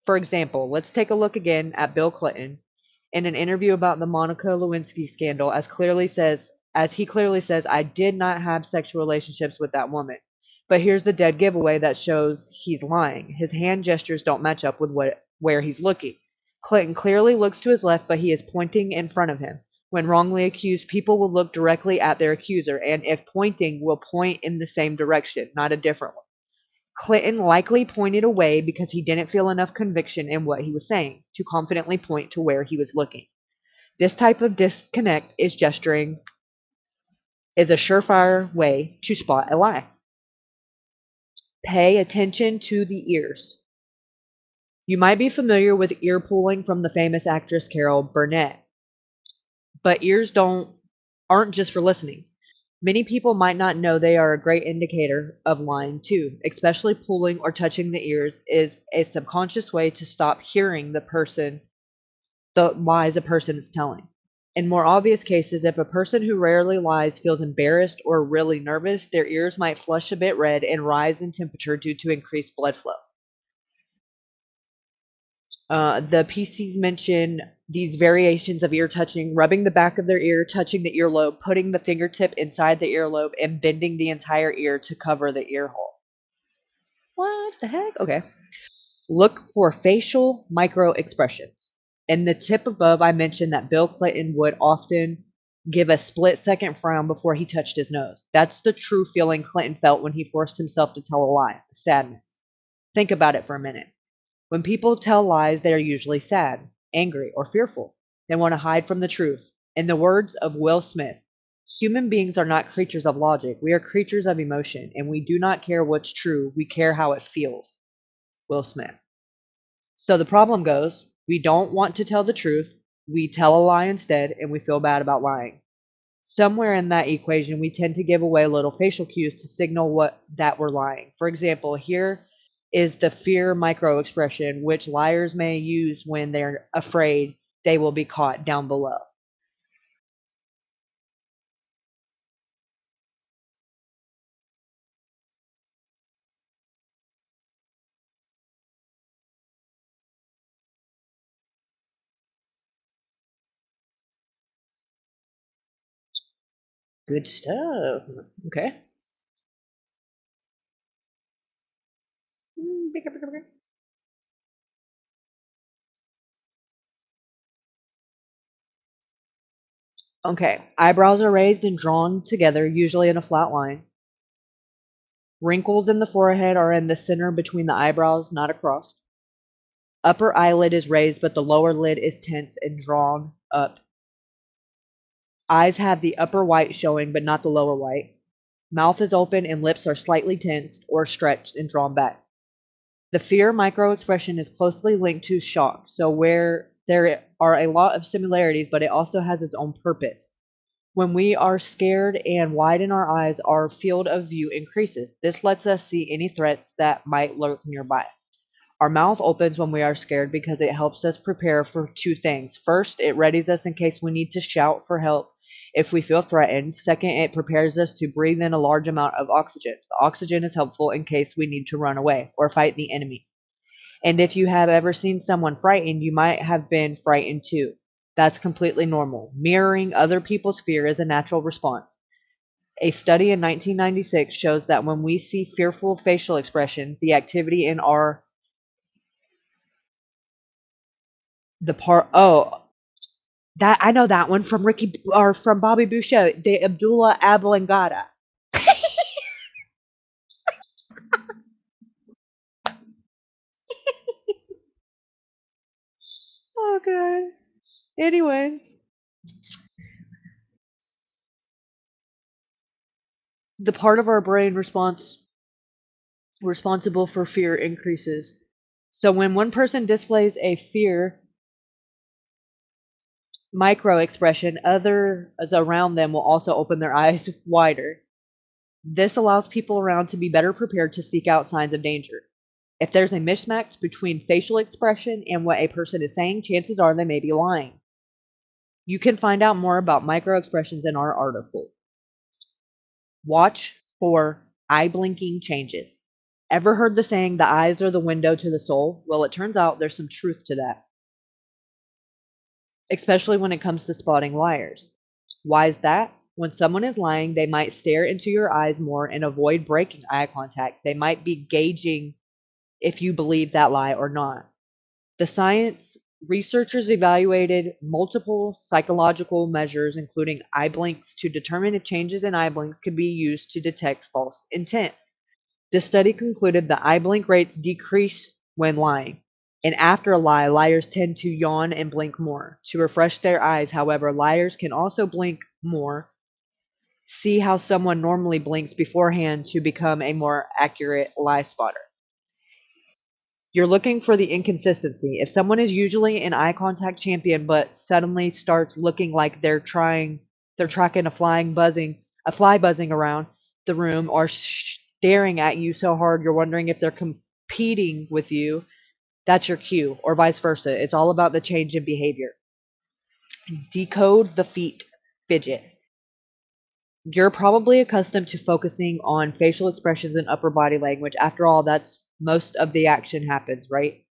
For example, let's take a look again at Bill Clinton in an interview about the Monica Lewinsky scandal, as he clearly says, I did not have sexual relationships with that woman. But here's the dead giveaway that shows he's lying. His hand gestures don't match up with where he's looking. Clinton clearly looks to his left, but he is pointing in front of him. When wrongly accused, people will look directly at their accuser, and if pointing, will point in the same direction, not a different one. Clinton likely pointed away because he didn't feel enough conviction in what he was saying to confidently point to where he was looking. This type of disconnect is gesturing is a surefire way to spot a lie. Pay attention to the ears. You might be familiar with ear pulling from the famous actress Carol Burnett, but ears aren't just for listening. Many people might not know they are a great indicator of lying too. Especially pulling or touching the ears is a subconscious way to stop hearing the lies a person is telling. In more obvious cases, if a person who rarely lies feels embarrassed or really nervous, their ears might flush a bit red and rise in temperature due to increased blood flow. The PCs mention these variations of ear touching, rubbing the back of their ear, touching the earlobe, putting the fingertip inside the earlobe, and bending the entire ear to cover the ear hole. What the heck? Okay. Look for facial micro expressions. In the tip above, I mentioned that Bill Clinton would often give a split-second frown before he touched his nose. That's the true feeling Clinton felt when he forced himself to tell a lie, sadness. Think about it for a minute. When people tell lies, they are usually sad, angry, or fearful. They want to hide from the truth. In the words of Will Smith, human beings are not creatures of logic. We are creatures of emotion, and we do not care what's true. We care how it feels. Will Smith. So the problem goes, we don't want to tell the truth. We tell a lie instead, and we feel bad about lying. Somewhere in that equation, we tend to give away little facial cues to signal that we're lying. For example, here is the fear micro expression, which liars may use when they're afraid they will be caught down below. Good stuff. Okay. Okay, eyebrows are raised and drawn together, usually in a flat line. Wrinkles in the forehead are in the center between the eyebrows, not across. Upper eyelid is raised, but the lower lid is tense and drawn up. Eyes have the upper white showing, but not the lower white. Mouth is open and lips are slightly tensed or stretched and drawn back. The fear microexpression is closely linked to shock, so where there are a lot of similarities, but it also has its own purpose. When we are scared and widen our eyes, our field of view increases. This lets us see any threats that might lurk nearby. Our mouth opens when we are scared because it helps us prepare for two things. First, it readies us in case we need to shout for help if we feel threatened. Second, it prepares us to breathe in a large amount of oxygen. The oxygen is helpful in case we need to run away or fight the enemy. And if you have ever seen someone frightened, you might have been frightened too. That's completely normal. Mirroring other people's fear is a natural response. A study in 1996 shows that when we see fearful facial expressions, the activity in that I know that one from Ricky or from Bobby Boucher, de Abdullah Ablangada. Oh god. Anyways, the part of our brain responsible for fear increases. So when one person displays a fear micro expression, others around them will also open their eyes wider. This allows people around to be better prepared to seek out signs of danger. If there's a mismatch between facial expression and what a person is saying, chances are they may be lying. You can find out more about micro expressions in our article. Watch for eye blinking changes. Ever heard the saying, the eyes are the window to the soul? Well, it turns out there's some truth to that, especially when it comes to spotting liars. Why is that? When someone is lying, they might stare into your eyes more and avoid breaking eye contact. They might be gauging if you believe that lie or not. The science researchers evaluated multiple psychological measures, including eye blinks, to determine if changes in eye blinks could be used to detect false intent. The study concluded that eye blink rates decrease when lying. And after a lie, liars tend to yawn and blink more. To refresh their eyes, however, liars can also blink more. See how someone normally blinks beforehand to become a more accurate lie spotter. You're looking for the inconsistency. If someone is usually an eye contact champion but suddenly starts looking like they're tracking a fly buzzing around the room or staring at you so hard you're wondering if they're competing with you, that's your cue, or vice versa. It's all about the change in behavior. Decode the feet fidget. You're probably accustomed to focusing on facial expressions and upper body language. After all, that's most of the action happens, right?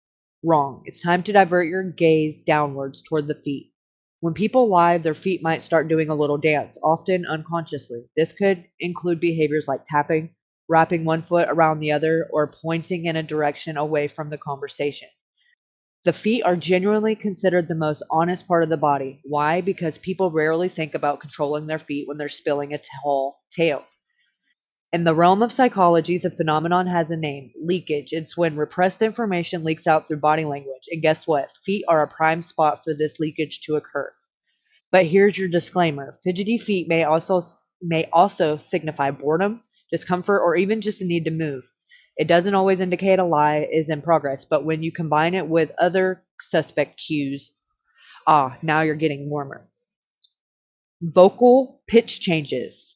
Wrong. It's time to divert your gaze downwards toward the feet. When people lie, their feet might start doing a little dance, often unconsciously. This could include behaviors like tapping, wrapping one foot around the other, or pointing in a direction away from the conversation. The feet are genuinely considered the most honest part of the body. Why? Because people rarely think about controlling their feet when they're spilling a tall tale. In the realm of psychology, the phenomenon has a name, leakage. It's when repressed information leaks out through body language. And guess what? Feet are a prime spot for this leakage to occur. But here's your disclaimer. Fidgety feet may also signify boredom, discomfort, or even just a need to move. It doesn't always indicate a lie is in progress, but when you combine it with other suspect cues, now you're getting warmer. Vocal pitch changes.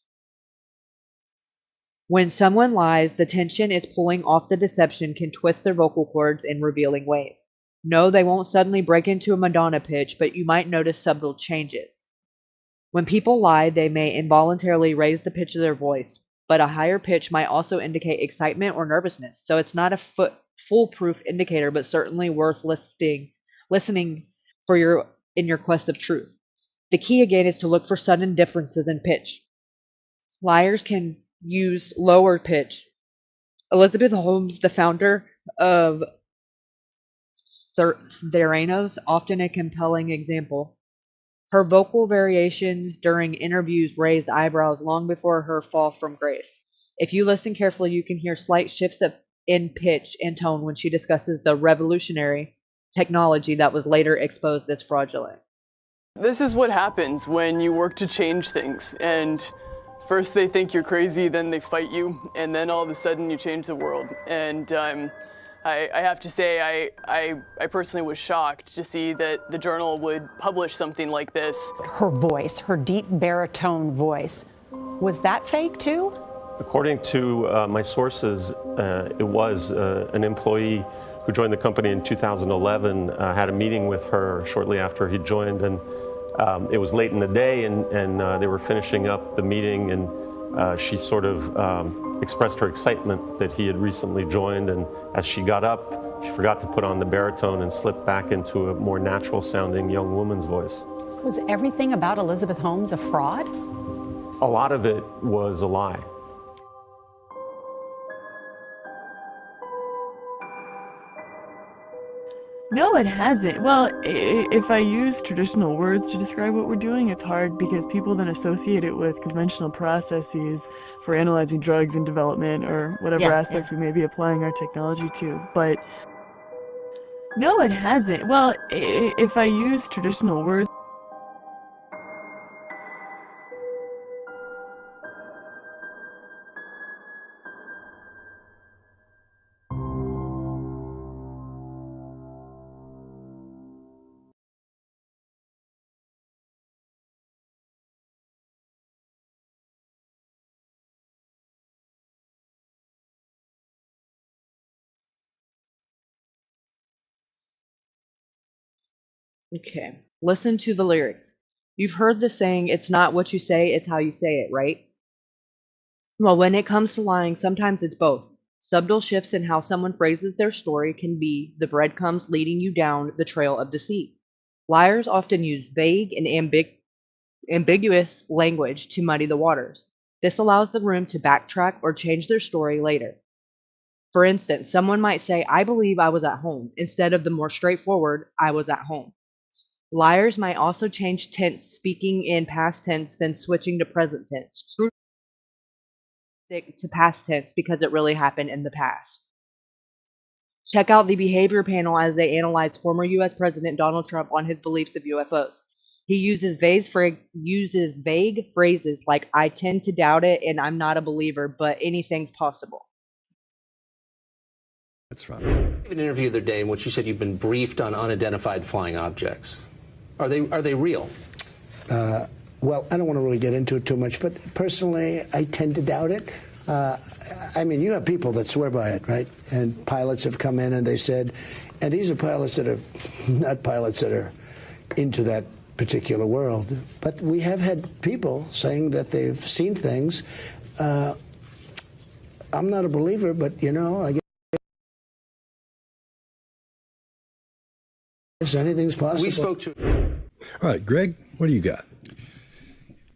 When someone lies, the tension is pulling off the deception can twist their vocal cords in revealing ways. No, they won't suddenly break into a Madonna pitch, but you might notice subtle changes. When people lie, they may involuntarily raise the pitch of their voice, but a higher pitch might also indicate excitement or nervousness. So it's not a foolproof indicator, but certainly worth listening for in your quest of truth. The key again is to look for sudden differences in pitch. Liars can use lower pitch. Elizabeth Holmes, the founder of Theranos, often a compelling example. Her vocal variations during interviews raised eyebrows long before her fall from grace. If you listen carefully, you can hear slight shifts in pitch and tone when she discusses the revolutionary technology that was later exposed as fraudulent. This is what happens when you work to change things, and first they think you're crazy, then they fight you, and then all of a sudden you change the world. And I have to say, I personally was shocked to see that the Journal would publish something like this. Her voice, her deep baritone voice, was that fake too? According to my sources, it was an employee who joined the company in 2011, had a meeting with her shortly after he joined, and it was late in the day, and they were finishing up the meeting, and she sort of expressed her excitement that he had recently joined, and as she got up, she forgot to put on the baritone and slipped back into a more natural-sounding young woman's voice. Was everything about Elizabeth Holmes a fraud? A lot of it was a lie. No, it hasn't. Well, if I use traditional words to describe what we're doing, it's hard because people then associate it with conventional processes for analyzing drugs in development or whatever aspects we may be applying our technology to. But no, it hasn't. Well, if I use traditional words. Okay, listen to the lyrics. You've heard the saying, it's not what you say, it's how you say it, right? Well, when it comes to lying, sometimes it's both. Subtle shifts in how someone phrases their story can be the breadcrumbs leading you down the trail of deceit. Liars often use vague and ambiguous language to muddy the waters. This allows the room to backtrack or change their story later. For instance, someone might say, I believe I was at home, instead of the more straightforward, I was at home. Liars might also change tense, speaking in past tense, then switching to present tense. True stick to past tense because it really happened in the past. Check out the behavior panel as they analyze former U.S. President Donald Trump on his beliefs of UFOs. He uses vague phrases like, I tend to doubt it and I'm not a believer, but anything's possible. That's right. You gave an interview the other day in which you said you've been briefed on unidentified flying objects. Are they real? Well, I don't want to really get into it too much, but personally, I tend to doubt it. I mean, you have people that swear by it, right? And pilots have come in and they said, and these are pilots that are not pilots that are into that particular world, but we have had people saying that they've seen things. I'm not a believer, but, you know, I guess anything's possible. We spoke to... All right, Greg, what do you got?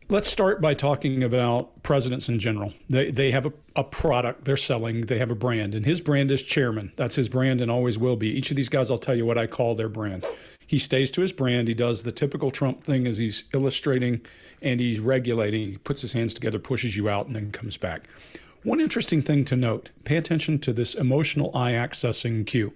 Let's start by talking about presidents in general. They have a product they're selling. They have a brand, and his brand is chairman. That's his brand and always will be. Each of these guys, I'll tell you what I call their brand. He stays to his brand. He does the typical Trump thing as he's illustrating and he's regulating. He puts his hands together, pushes you out, and then comes back. One interesting thing to note, pay attention to this emotional eye accessing cue.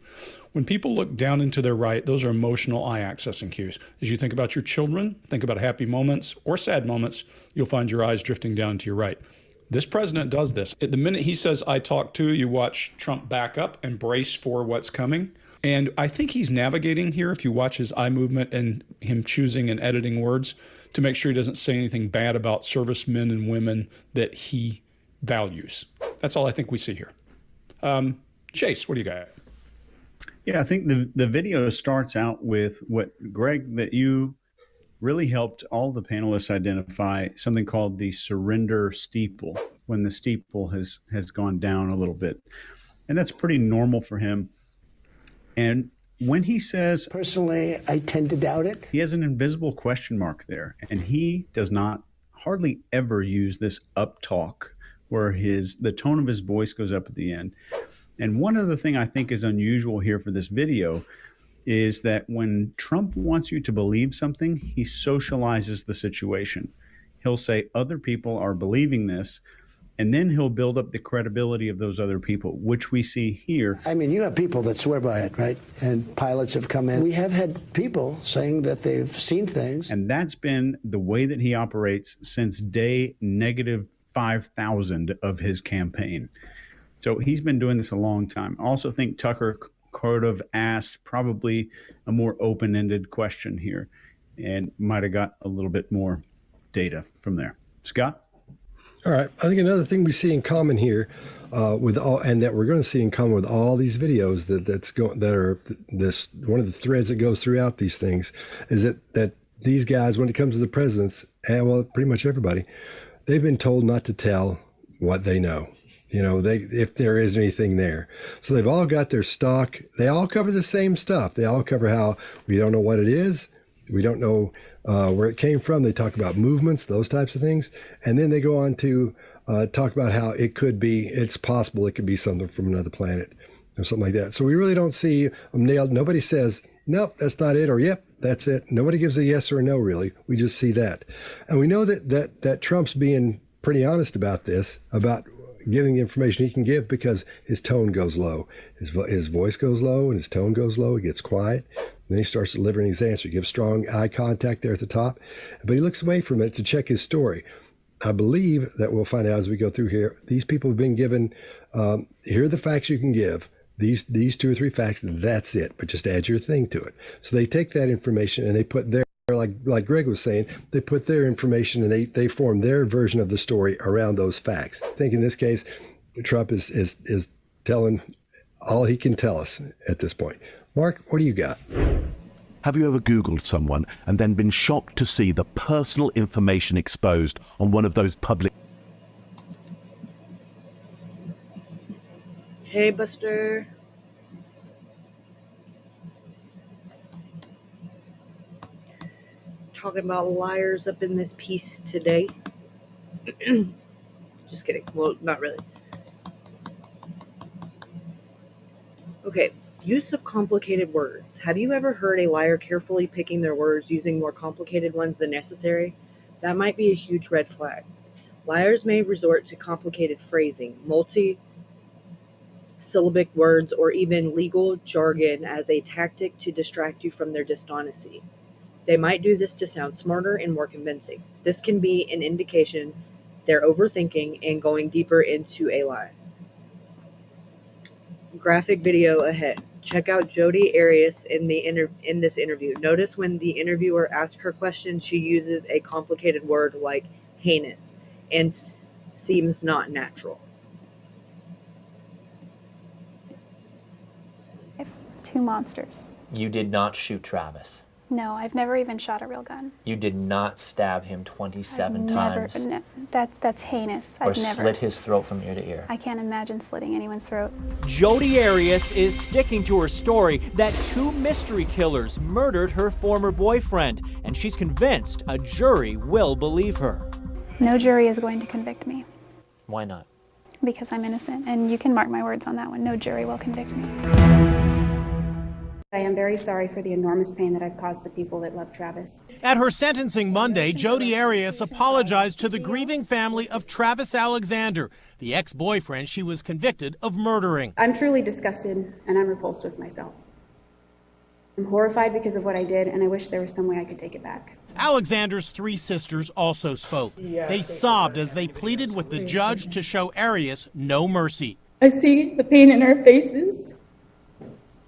When people look down into their right, those are emotional eye accessing cues. As you think about your children, think about happy moments or sad moments, you'll find your eyes drifting down to your right. This president does this. At the minute he says, I talk to, you watch Trump back up and brace for what's coming. And I think he's navigating here, if you watch his eye movement and him choosing and editing words, to make sure he doesn't say anything bad about servicemen and women that he values. That's all I think we see here. Chase, what do you got? Yeah, I think the video starts out with what, Greg, that you really helped all the panelists identify something called the surrender steeple, when the steeple has gone down a little bit. And that's pretty normal for him. And when he says, personally, I tend to doubt it, he has an invisible question mark there. And he does not hardly ever use this up talk where the tone of his voice goes up at the end. And one other thing I think is unusual here for this video is that when Trump wants you to believe something, he socializes the situation. He'll say other people are believing this, and then he'll build up the credibility of those other people, which we see here. I mean, you have people that swear by it, right? And pilots have come in. We have had people saying that they've seen things. And that's been the way that he operates since day -5,000 of his campaign. So he's been doing this a long time. I also think Tucker could have asked probably a more open-ended question here and might have got a little bit more data from there. Scott? All right. I think another thing we see in common here, with all, and that we're going to see in common with all these videos that are this one of the threads that goes throughout these things, is that these guys, when it comes to the presidents, and well, pretty much everybody, they've been told not to tell what they know. You know, if there is anything there. So they've all got their stock. They all cover the same stuff. They all cover how we don't know what it is. We don't know where it came from. They talk about movements, those types of things. And then they go on to talk about how it's possible it could be something from another planet or something like that. So we really don't see them nailed. Nobody says, nope, that's not it, or yep, that's it. Nobody gives a yes or a no, really. We just see that. And we know that Trump's being pretty honest about this, about giving the information he can give, because his tone goes low. His voice goes low and his tone goes low. He gets quiet. Then he starts delivering his answer. He gives strong eye contact there at the top, but he looks away from it to check his story. I believe that we'll find out as we go through here. These people have been given, here are the facts you can give. These 2 or 3 facts, that's it. But just add your thing to it. So they take that information and they put their, like Greg was saying, they put their information and they form their version of the story around those facts. I think in this case, Trump is telling all he can tell us at this point. Mark, what do you got? Have you ever Googled someone and then been shocked to see the personal information exposed on one of those public... Hey, Buster. Talking about liars up in this piece today. Just kidding. Well, not really. Okay. Use of complicated words. Have you ever heard a liar carefully picking their words, using more complicated ones than necessary? That might be a huge red flag. Liars may resort to complicated phrasing, multi-syllabic words, or even legal jargon as a tactic to distract you from their dishonesty. They might do this to sound smarter and more convincing. This can be an indication they're overthinking and going deeper into a lie. Graphic video ahead. Check out Jodi Arias in this interview. Notice when the interviewer asks her questions, she uses a complicated word like heinous and seems not natural. 2 monsters. You did not shoot Travis. No, I've never even shot a real gun. You did not stab him 27 times. No, that's heinous. Or I've never slit his throat from ear to ear. I can't imagine slitting anyone's throat. Jodi Arias is sticking to her story that 2 mystery killers murdered her former boyfriend, and she's convinced a jury will believe her. No jury is going to convict me. Why not? Because I'm innocent, and you can mark my words on that one. No jury will convict me. I am very sorry for the enormous pain that I've caused the people that love Travis. At her sentencing Monday, Jodi Arias apologized to the grieving family of Travis Alexander, the ex-boyfriend she was convicted of murdering. I'm truly disgusted, and I'm repulsed with myself. I'm horrified because of what I did, and I wish there was some way I could take it back. Alexander's 3 sisters also spoke. They sobbed as they pleaded with the judge to show Arias no mercy. I see the pain in our faces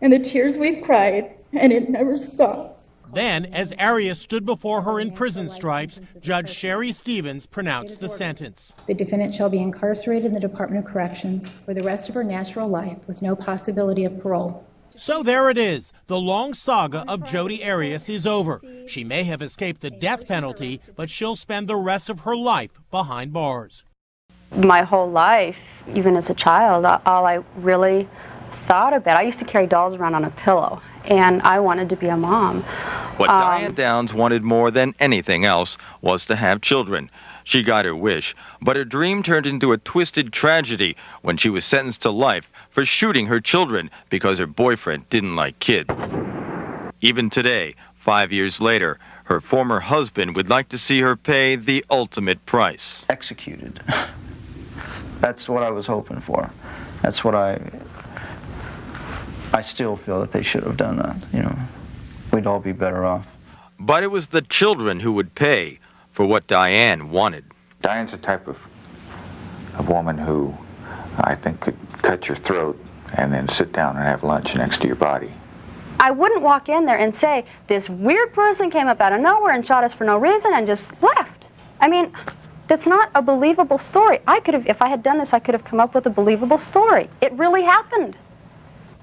and the tears we've cried, and it never stops. Then, as Arias stood before her in prison stripes, Judge Sherry Stevens pronounced the sentence. The defendant shall be incarcerated in the Department of Corrections for the rest of her natural life with no possibility of parole. So there it is. The long saga of Jodi Arias is over. She may have escaped the death penalty, but she'll spend the rest of her life behind bars. My whole life, even as a child, all I really thought about, I used to carry dolls around on a pillow, and I wanted to be a mom. What Diane Downs wanted more than anything else was to have children. She got her wish, but her dream turned into a twisted tragedy when she was sentenced to life for shooting her children because her boyfriend didn't like kids. Even today, 5 years later, her former husband would like to see her pay the ultimate price. Executed. That's what I was hoping for. That's what I still feel that they should have done that, you know. We'd all be better off. But it was the children who would pay for what Diane wanted. Diane's the type of woman who I think could cut your throat and then sit down and have lunch next to your body. I wouldn't walk in there and say, this weird person came up out of nowhere and shot us for no reason and just left. I mean, that's not a believable story. I could have, if I had done this, I could have come up with a believable story. It really happened.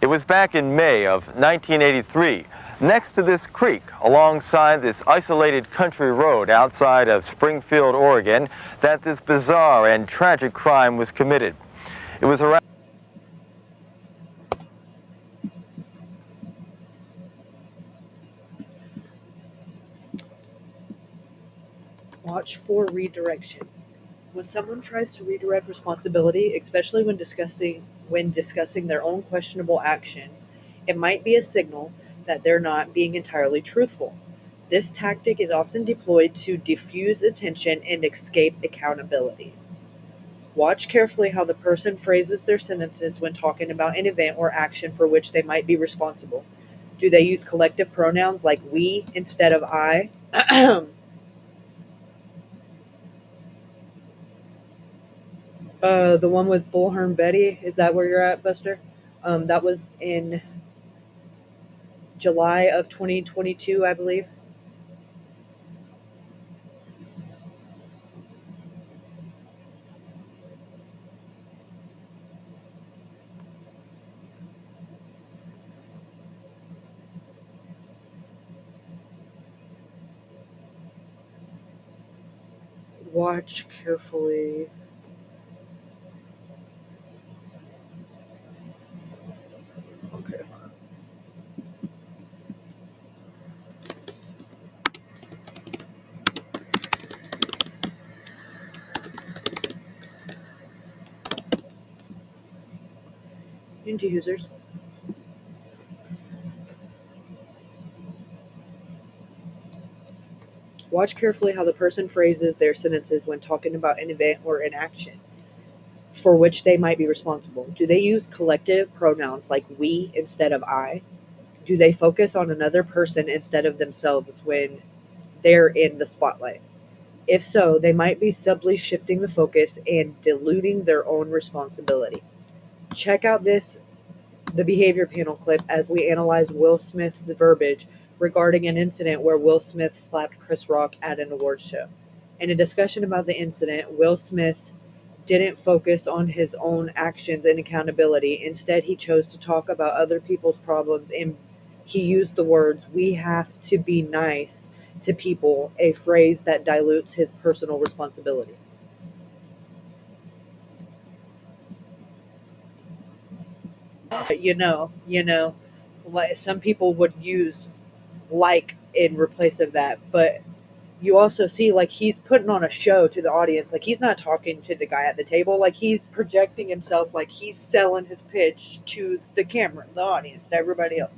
It was back in May of 1983, next to this creek, alongside this isolated country road outside of Springfield, Oregon, that this bizarre and tragic crime was committed. It was around Watch for redirection. When someone tries to redirect responsibility, especially when discussing their own questionable actions, it might be a signal that they're not being entirely truthful. This tactic is often deployed to diffuse attention and escape accountability. Watch carefully how the person phrases their sentences when talking about an event or action for which they might be responsible. Do they use collective pronouns like we instead of I? The one with Bullhorn Betty, is that where you're at, Buster? That was in July of 2022, I believe. Watch carefully. Okay. Into users. Watch carefully how the person phrases their sentences when talking about an event or an action for which they might be responsible. Do they use collective pronouns like we instead of I? Do they focus on another person instead of themselves when they're in the spotlight? If so, they might be subtly shifting the focus and diluting their own responsibility. Check out the behavior panel clip as we analyze Will Smith's verbiage regarding an incident where Will Smith slapped Chris Rock at an awards show. In a discussion about the incident, Will Smith didn't focus on his own actions and accountability. Instead, he chose to talk about other people's problems, and he used the words, "We have to be nice to people," a phrase that dilutes his personal responsibility. You know, like some people would use like in replace of that, but you also see like he's putting on a show to the audience. Like he's not talking to the guy at the table. Like he's projecting himself, like he's selling his pitch to the camera, the audience, to everybody else.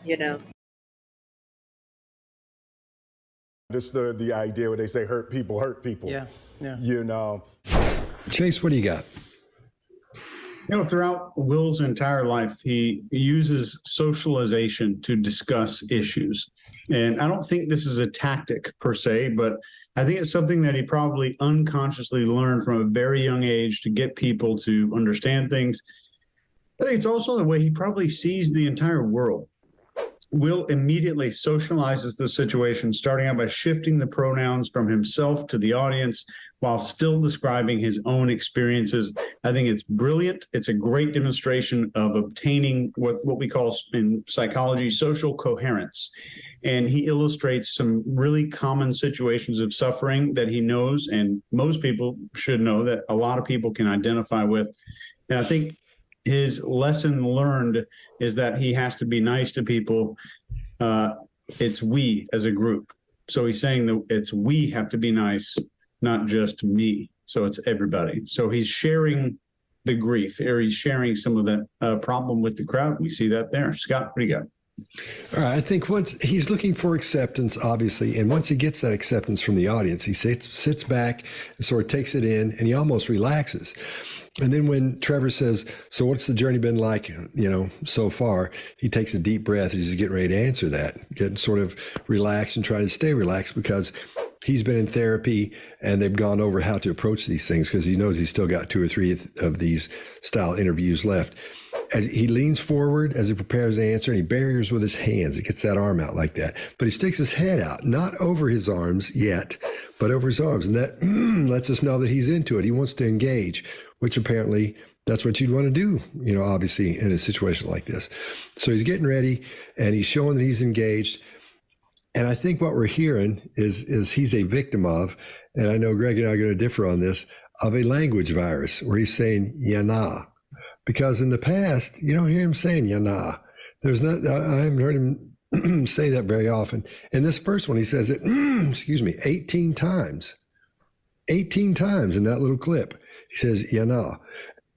You know. This the idea where they say hurt people hurt people. Yeah. You know. Chase, what do you got? You know, throughout Will's entire life, he uses socialization to discuss issues. And I don't think this is a tactic per se, but I think it's something that he probably unconsciously learned from a very young age to get people to understand things. I think it's also the way he probably sees the entire world. Will immediately socializes the situation, starting out by shifting the pronouns from himself to the audience while still describing his own experiences. I think it's brilliant. It's a great demonstration of obtaining what we call in psychology social coherence. And he illustrates some really common situations of suffering that he knows, and most people should know that a lot of people can identify with. And I think his lesson learned is that he has to be nice to people. It's we as a group. So he's saying that it's we have to be nice, not just me. So it's everybody. So he's sharing the grief, or he's sharing some of that problem with the crowd. We see that there. Scott, what do you got? All right, I think once he's looking for acceptance, obviously, and once he gets that acceptance from the audience, he sits back and sort of takes it in, and he almost relaxes. And then when Trevor says, "So what's the journey been like, so far?" He takes a deep breath. He's getting ready to answer that, getting sort of relaxed and trying to stay relaxed because he's been in therapy and they've gone over how to approach these things because he knows he's still got 2 or 3 of these style interviews left. As he leans forward as he prepares to answer, and he barriers with his hands. He gets that arm out like that. But he sticks his head out, not over his arms yet, but over his arms. And that lets us know that he's into it. He wants to engage, which apparently that's what you'd want to do, obviously in a situation like this. So he's getting ready and he's showing that he's engaged. And I think what we're hearing is he's a victim of, and I know Greg and I are going to differ on this, of a language virus where he's saying, yana. Because in the past, you don't hear him saying yana. I haven't heard him say that very often. In this first one, he says it, 18 times. 18 times in that little clip. He says yana,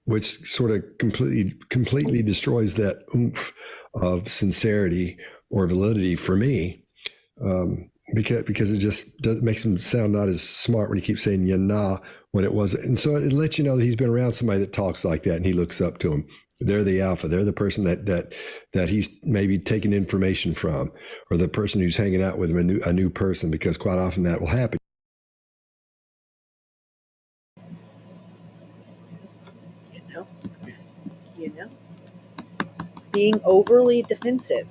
which sort of completely destroys that oomph of sincerity or validity for me. Because it just makes him sound not as smart when he keeps saying yana when it wasn't. And so it lets you know that he's been around somebody that talks like that and he looks up to him. They're the alpha. They're the person that he's maybe taking information from, or the person who's hanging out with him, a new person, because quite often that will happen. Being overly defensive.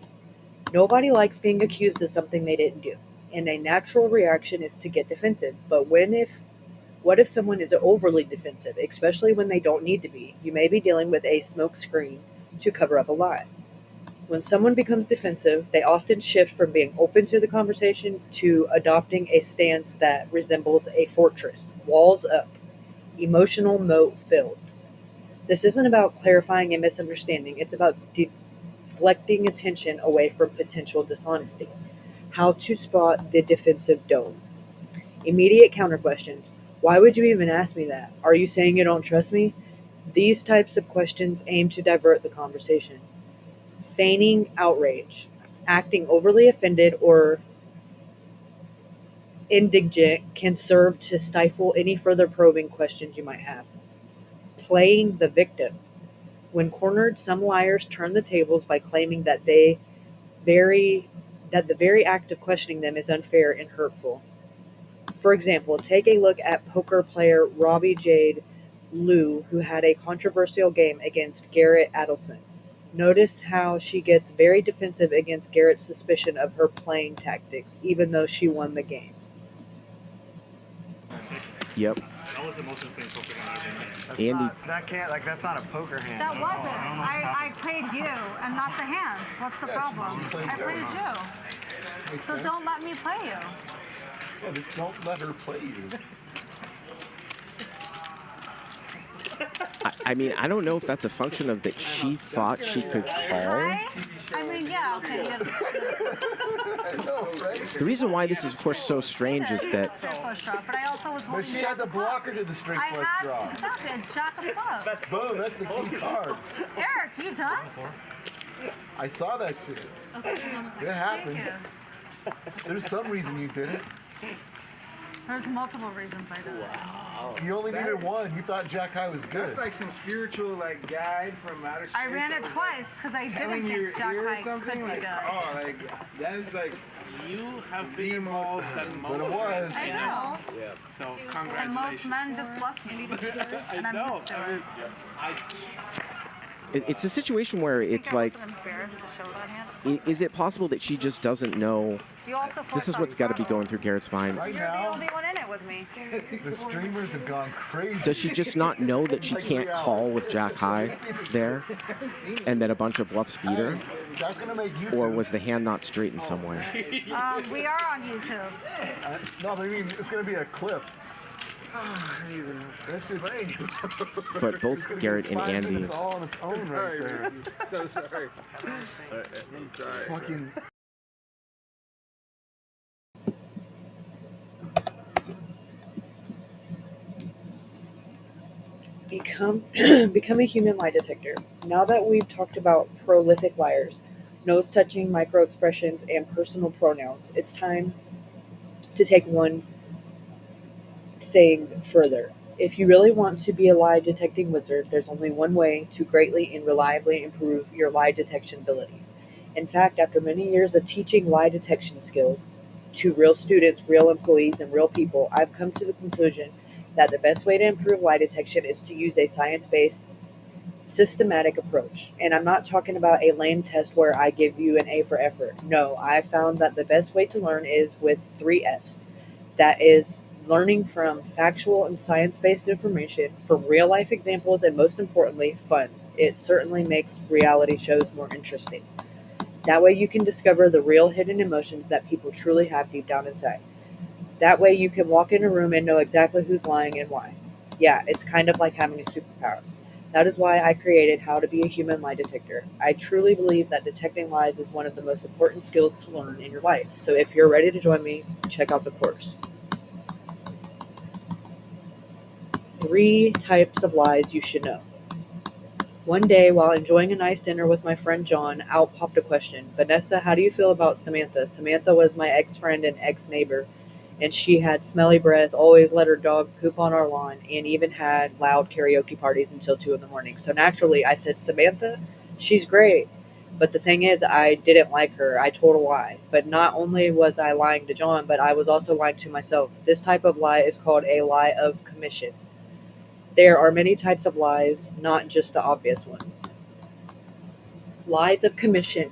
Nobody likes being accused of something they didn't do, and a natural reaction is to get defensive. But what if someone is overly defensive, especially when they don't need to be? You may be dealing with a smoke screen to cover up a lie. When someone becomes defensive, they often shift from being open to the conversation to adopting a stance that resembles a fortress, walls up, emotional moat filled. This isn't about clarifying a misunderstanding, it's about deflecting attention away from potential dishonesty. How to spot the defensive dome. Immediate counter questions. Why would you even ask me that? Are you saying you don't trust me? These types of questions aim to divert the conversation. Feigning outrage. Acting overly offended or indignant can serve to stifle any further probing questions you might have. Playing the victim. When cornered, some liars turn the tables by claiming that the very act of questioning them is unfair and hurtful. For example, take a look at poker player Robbie Jade Liu, who had a controversial game against Garrett Adelson. Notice how she gets very defensive against Garrett's suspicion of her playing tactics, even though she won the game. Yep. That was the most insane poker game I've ever seen. Andy. That's not a poker hand. That wasn't. I played you and not the hand. What's the problem? I played you. So don't let me play you. Yeah, just don't let her play you. I mean, I don't know if that's a function of that she thought she could call. Right? I mean, yeah, okay. The reason why this is, of course, so strange is that... Flush draw, but I also was holding. But she had the blocker to the straight flush draw. Exactly, a jack of clubs. Boom, that's the key card. Eric, you done? I saw that shit. It happened. There's some reason you did it. There's multiple reasons I did it. Wow. You only needed one. You thought Jack High was good. That's like some spiritual guide from outer space. I ran it twice because I didn't think Jack High could be good. Oh, that is you have been most that most. But it was. I know. Yeah. So congratulations. And most men just bluff me. And I'm used to it. It's a situation where it's like, embarrassed to show that hand. is it possible that she just doesn't know? This is what's got to be going through Garrett's mind. Right You're the only one in it with me. The streamers have gone crazy. Does she just not know that she can't call with Jack High there, and that a bunch of bluffs beat her? That's gonna make YouTube. Or was the hand not straight in some way? We are on YouTube. No, but I mean, it's gonna be a clip. That's just But both Garrett and Andy. It's all on its own right there. So sorry. I'm sorry. Fucking. Become become a human lie detector. Now that we've talked about prolific liars, nose touching, micro expressions, and personal pronouns, it's time to take one thing further. If you really want to be a lie detecting wizard, there's only one way to greatly and reliably improve your lie detection abilities. In fact, after many years of teaching lie detection skills to real students, real employees, and real people, I've come to the conclusion that the best way to improve lie detection is to use a science-based, systematic approach. And I'm not talking about a lame test where I give you an A for effort. No, I found that the best way to learn is with 3 F's. That is learning from factual and science-based information, from real-life examples, and most importantly, fun. It certainly makes reality shows more interesting. That way you can discover the real hidden emotions that people truly have deep down inside. That way you can walk in a room and know exactly who's lying and why. Yeah, it's kind of like having a superpower. That is why I created How to Be a Human Lie Detector. I truly believe that detecting lies is one of the most important skills to learn in your life. So if you're ready to join me, check out the course. 3 types of lies you should know. One day, while enjoying a nice dinner with my friend John, out popped a question. Vanessa, how do you feel about Samantha? Samantha was my ex-friend and ex-neighbor, and she had smelly breath, always let her dog poop on our lawn, and even had loud karaoke parties until 2 in the morning. So naturally, I said, Samantha, she's great. But the thing is, I didn't like her. I told a lie. But not only was I lying to John, but I was also lying to myself. This type of lie is called a lie of commission. There are many types of lies, not just the obvious one. Lies of commission.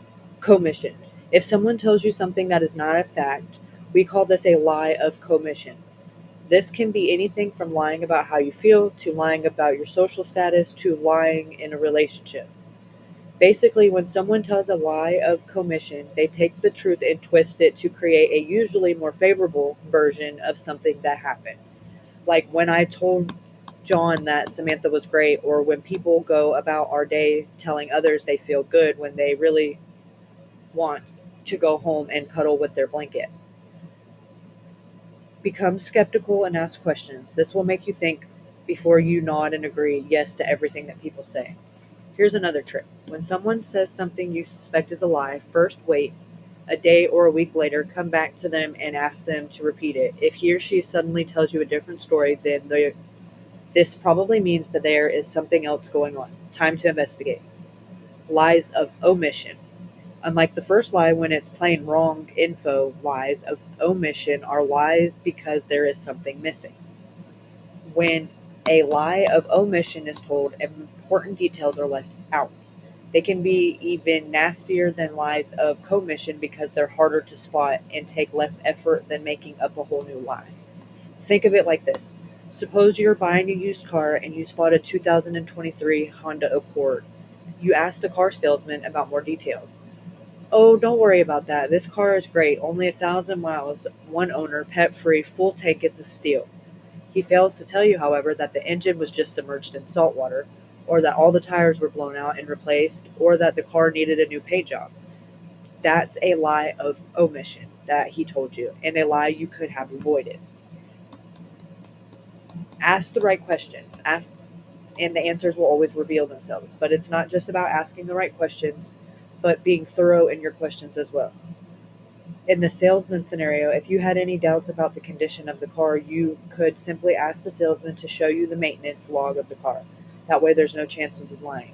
If someone tells you something that is not a fact, we call this a lie of commission. This can be anything from lying about how you feel, to lying about your social status, to lying in a relationship. Basically, when someone tells a lie of commission, they take the truth and twist it to create a usually more favorable version of something that happened. Like when I told John that Samantha was great, or when people go about our day telling others they feel good when they really want to go home and cuddle with their blanket. Become skeptical and ask questions. This will make you think before you nod and agree yes to everything that people say. Here's another trick. When someone says something you suspect is a lie, first wait. A day or a week later, come back to them and ask them to repeat it. If he or she suddenly tells you a different story, then this probably means that there is something else going on. Time to investigate. Lies of omission. Unlike the first lie when it's plain wrong info, lies of omission are lies because there is something missing. When a lie of omission is told, important details are left out. They can be even nastier than lies of commission because they're harder to spot and take less effort than making up a whole new lie. Think of it like this. Suppose you're buying a used car and you spot a 2023 Honda Accord. You ask the car salesman about more details. Oh, don't worry about that. This car is great. Only 1,000 miles, one owner, pet-free, full tank, it's a steal. He fails to tell you, however, that the engine was just submerged in salt water, or that all the tires were blown out and replaced, or that the car needed a new paint job. That's a lie of omission that he told you, and a lie you could have avoided. Ask the right questions. And the answers will always reveal themselves. But it's not just about asking the right questions, but being thorough in your questions as well. In the salesman scenario, if you had any doubts about the condition of the car, you could simply ask the salesman to show you the maintenance log of the car. That way there's no chances of lying.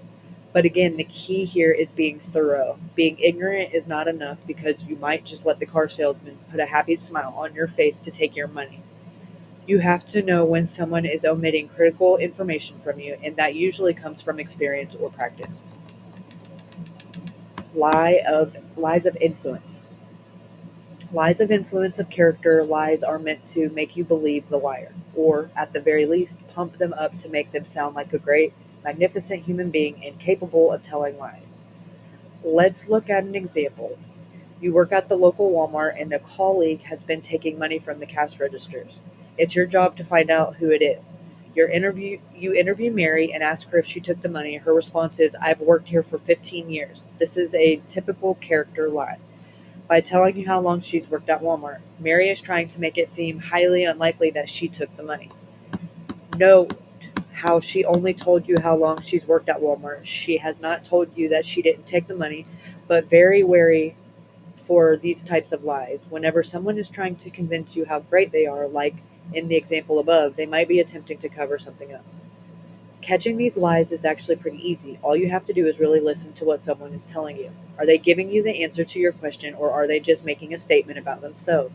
But again, the key here is being thorough. Being ignorant is not enough because you might just let the car salesman put a happy smile on your face to take your money. You have to know when someone is omitting critical information from you, and that usually comes from experience or practice. Lies of influence. Lies of influence of character lies are meant to make you believe the liar, or, at the very least, pump them up to make them sound like a great, magnificent human being and capable of telling lies. Let's look at an example. You work at the local Walmart and a colleague has been taking money from the cash registers. It's your job to find out who it is. You interview Mary and ask her if she took the money. Her response is, I've worked here for 15 years. This is a typical character lie. By telling you how long she's worked at Walmart, Mary is trying to make it seem highly unlikely that she took the money. Note how she only told you how long she's worked at Walmart. She has not told you that she didn't take the money, but very wary for these types of lies. Whenever someone is trying to convince you how great they are, like in the example above, they might be attempting to cover something up. Catching these lies is actually pretty easy. All you have to do is really listen to what someone is telling you. Are they giving you the answer to your question, or are they just making a statement about themselves?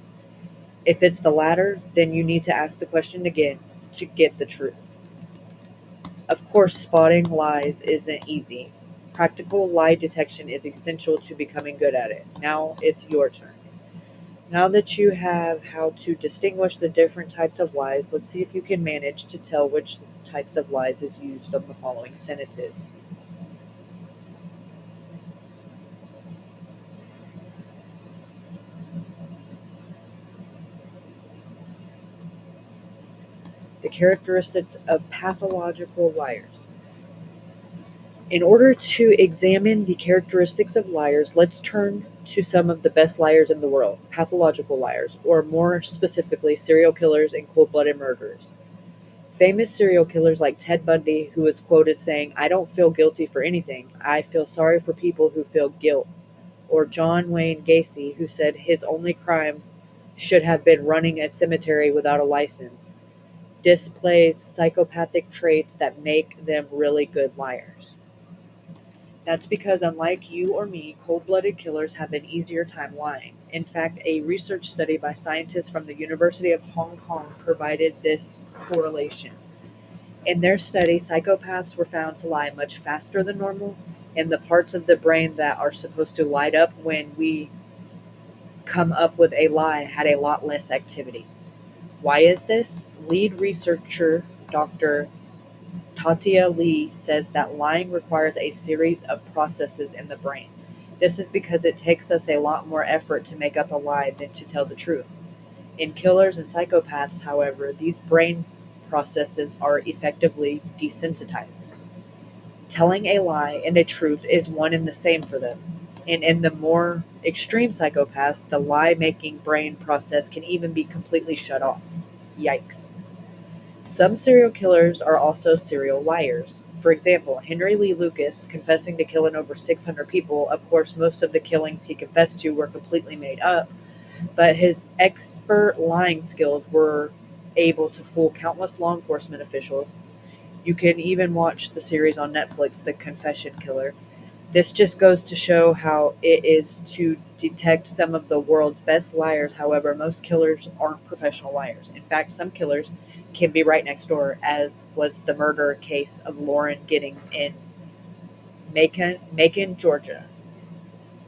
If it's the latter, then you need to ask the question again to get the truth. Of course, spotting lies isn't easy. Practical lie detection is essential to becoming good at it. Now it's your turn. Now that you have how to distinguish the different types of lies, let's see if you can manage to tell which types of lies is used on the following sentences. The characteristics of pathological liars. In order to examine the characteristics of liars, let's turn to some of the best liars in the world, pathological liars, or more specifically, serial killers and cold-blooded murderers. Famous serial killers like Ted Bundy, who is quoted saying, "I don't feel guilty for anything. I feel sorry for people who feel guilt." Or John Wayne Gacy, who said his only crime should have been running a cemetery without a license, displays psychopathic traits that make them really good liars. That's because, unlike you or me, cold-blooded killers have an easier time lying. In fact, a research study by scientists from the University of Hong Kong provided this correlation. In their study, psychopaths were found to lie much faster than normal, and the parts of the brain that are supposed to light up when we come up with a lie had a lot less activity. Why is this? Lead researcher Dr. Tatia Lee says that lying requires a series of processes in the brain. This is because it takes us a lot more effort to make up a lie than to tell the truth. In killers and psychopaths, however, these brain processes are effectively desensitized. Telling a lie and a truth is one and the same for them. And in the more extreme psychopaths, the lie-making brain process can even be completely shut off. Yikes. Some serial killers are also serial liars. For example, Henry Lee Lucas, confessing to killing over 600 people. Of course, most of the killings he confessed to were completely made up, but his expert lying skills were able to fool countless law enforcement officials. You can even watch the series on Netflix, The Confession Killer. This just goes to show how it is to detect some of the world's best liars. However, most killers aren't professional liars. In fact, some killers can be right next door, as was the murder case of Lauren Giddings in Macon, Georgia.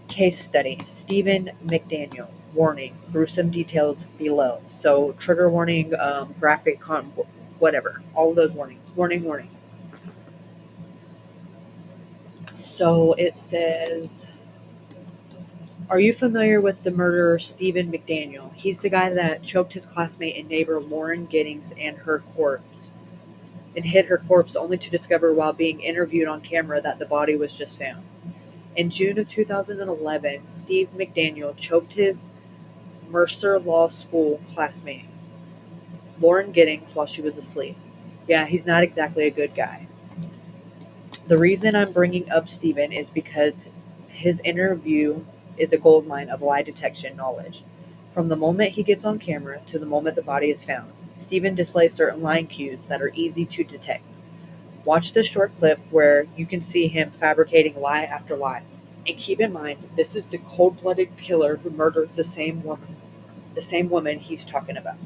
Case study, Stephen McDaniel. Warning, gruesome details below. So, trigger warning, graphic whatever. All of those warnings. Warning, warning. So it says, are you familiar with the murderer Stephen McDaniel? He's the guy that choked his classmate and neighbor Lauren Giddings and hid her corpse only to discover while being interviewed on camera that the body was just found. In June of 2011, Steve McDaniel choked his Mercer Law School classmate, Lauren Giddings, while she was asleep. Yeah, he's not exactly a good guy. The reason I'm bringing up Stephen is because his interview is a goldmine of lie detection knowledge. From the moment he gets on camera to the moment the body is found, Stephen displays certain lying cues that are easy to detect. Watch this short clip where you can see him fabricating lie after lie. And keep in mind, this is the cold-blooded killer who murdered the same woman he's talking about.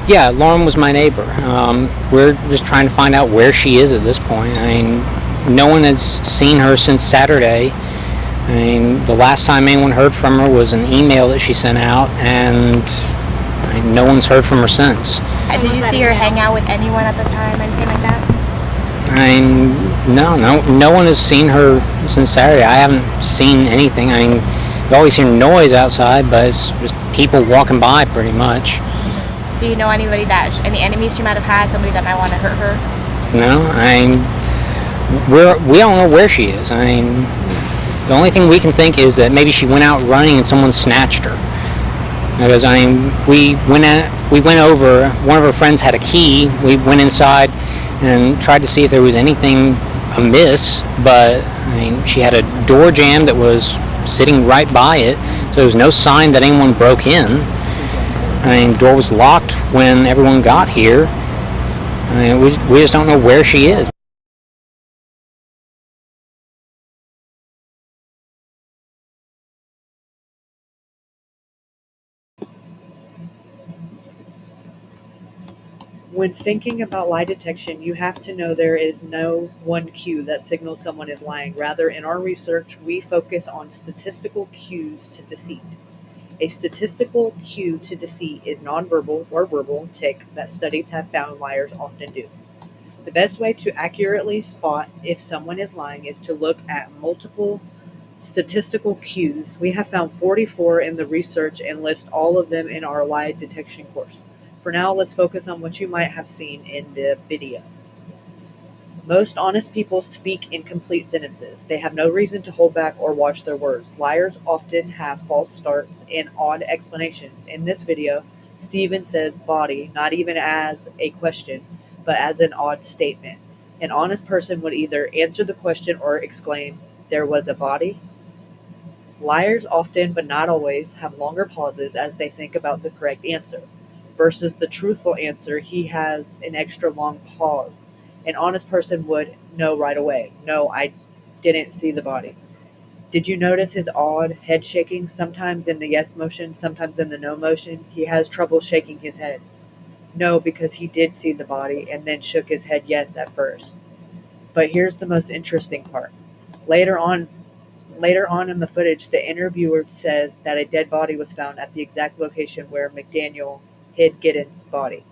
Yeah, Lauren was my neighbor. We're just trying to find out where she is at this point. I mean, no one has seen her since Saturday. I mean, the last time anyone heard from her was an email that she sent out, and no one's heard from her since. Did you see her hang out with anyone at the time, anything like that? I mean, no one has seen her since Saturday. I haven't seen anything. I mean, you always hear noise outside, but it's just people walking by pretty much. Do you know any enemies she might have had, somebody that might want to hurt her? No, we don't know where she is. I mean, the only thing we can think is that maybe she went out running and someone snatched her. Because, I mean, we went we went over, one of her friends had a key. We went inside and tried to see if there was anything amiss, but I mean, she had a door jamb that was sitting right by it, so there was no sign that anyone broke in. I mean, the door was locked when everyone got here. I mean, we just don't know where she is. When thinking about lie detection, you have to know there is no one cue that signals someone is lying. Rather, in our research, we focus on statistical cues to deceit. A statistical cue to deceit is nonverbal or verbal tick that studies have found liars often do. The best way to accurately spot if someone is lying is to look at multiple statistical cues. We have found 44 in the research and list all of them in our lie detection course. For now, let's focus on what you might have seen in the video. Most honest people speak in complete sentences. They have no reason to hold back or watch their words. Liars often have false starts and odd explanations. In this video, Steven says body, not even as a question, but as an odd statement. An honest person would either answer the question or exclaim, "There was a body?" Liars often, but not always, have longer pauses as they think about the correct answer. Versus the truthful answer, he has an extra long pause. An honest person would know right away. "No, I didn't see the body." Did you notice his odd head shaking? Sometimes in the yes motion, sometimes in the no motion. He has trouble shaking his head. No, because he did see the body and then shook his head yes at first. But here's the most interesting part. Later on in the footage, the interviewer says that a dead body was found at the exact location where McDaniel hid Giddens' body.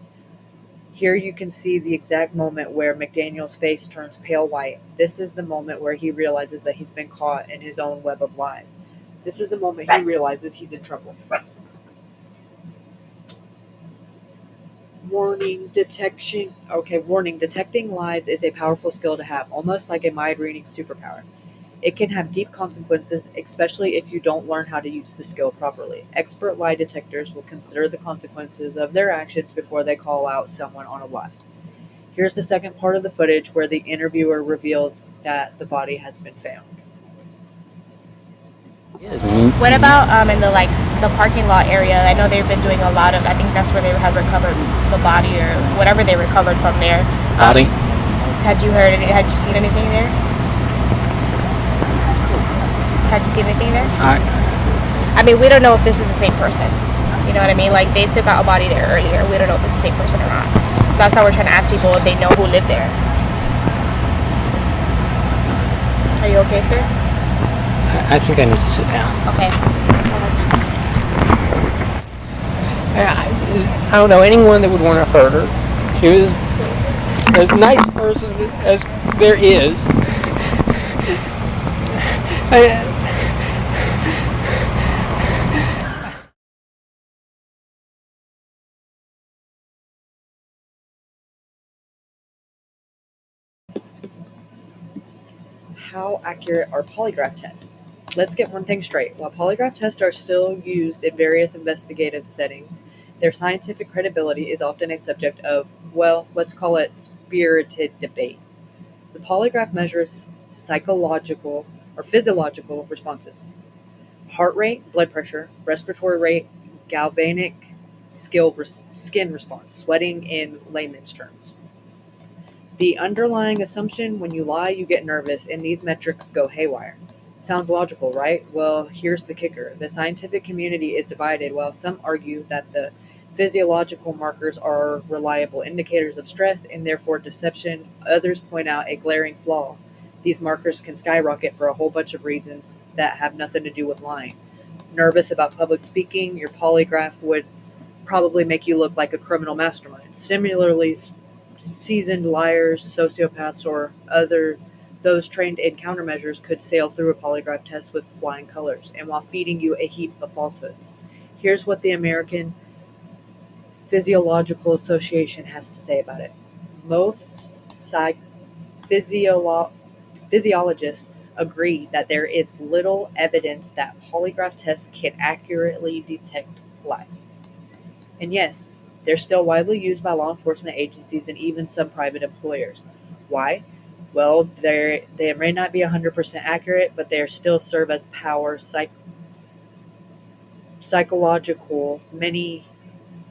Here you can see the exact moment where McDaniel's face turns pale white. This is the moment where he realizes that he's been caught in his own web of lies. This is the moment he realizes he's in trouble. Warning, detecting lies is a powerful skill to have, almost like a mind-reading superpower. It can have deep consequences, especially if you don't learn how to use the skill properly. Expert lie detectors will consider the consequences of their actions before they call out someone on a lie. Here's the second part of the footage where the interviewer reveals that the body has been found. What about in the parking lot area? I know they've been doing a lot of, I think that's where they have recovered the body or whatever they recovered from there. Body? Had you seen anything there? Had you seen anything there? I mean, we don't know if this is the same person. You know what I mean? Like, they took out a body there earlier. We don't know if it's the same person or not. So that's how we're trying to ask people if they know who lived there. Are you okay, sir? I think I need to sit down. Okay. I don't know anyone that would want to hurt her. She was as nice a person as there is. How accurate are polygraph tests? Let's get one thing straight. While polygraph tests are still used in various investigative settings, their scientific credibility is often a subject of, well, let's call it spirited debate. The polygraph measures psychological or physiological responses: heart rate, blood pressure, respiratory rate, galvanic skin response, sweating in layman's terms. The underlying assumption: when you lie, you get nervous, and these metrics go haywire. Sounds logical, right? Well, here's the kicker. The scientific community is divided. While some argue that the physiological markers are reliable indicators of stress and therefore deception, others point out a glaring flaw. These markers can skyrocket for a whole bunch of reasons that have nothing to do with lying. Nervous about public speaking, your polygraph would probably make you look like a criminal mastermind. Similarly, seasoned liars, sociopaths, or those trained in countermeasures could sail through a polygraph test with flying colors, and while feeding you a heap of falsehoods. Here's what the American Physiological Association has to say about it. Most physiologists agree that there is little evidence that polygraph tests can accurately detect lies. And yes, They're still widely used by law enforcement agencies and even some private employers. Why? Well, they may not be 100% accurate, but they still serve as power, psychological, many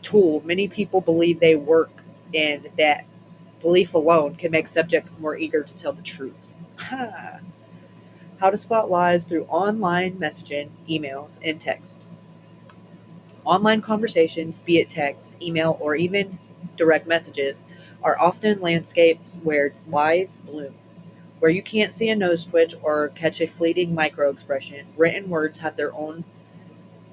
tool. Many people believe they work, and that belief alone can make subjects more eager to tell the truth. How to spot lies through online messaging, emails, and text. Online conversations, be it text, email, or even direct messages, are often landscapes where lies bloom. Where you can't see a nose twitch or catch a fleeting micro-expression, written words have their own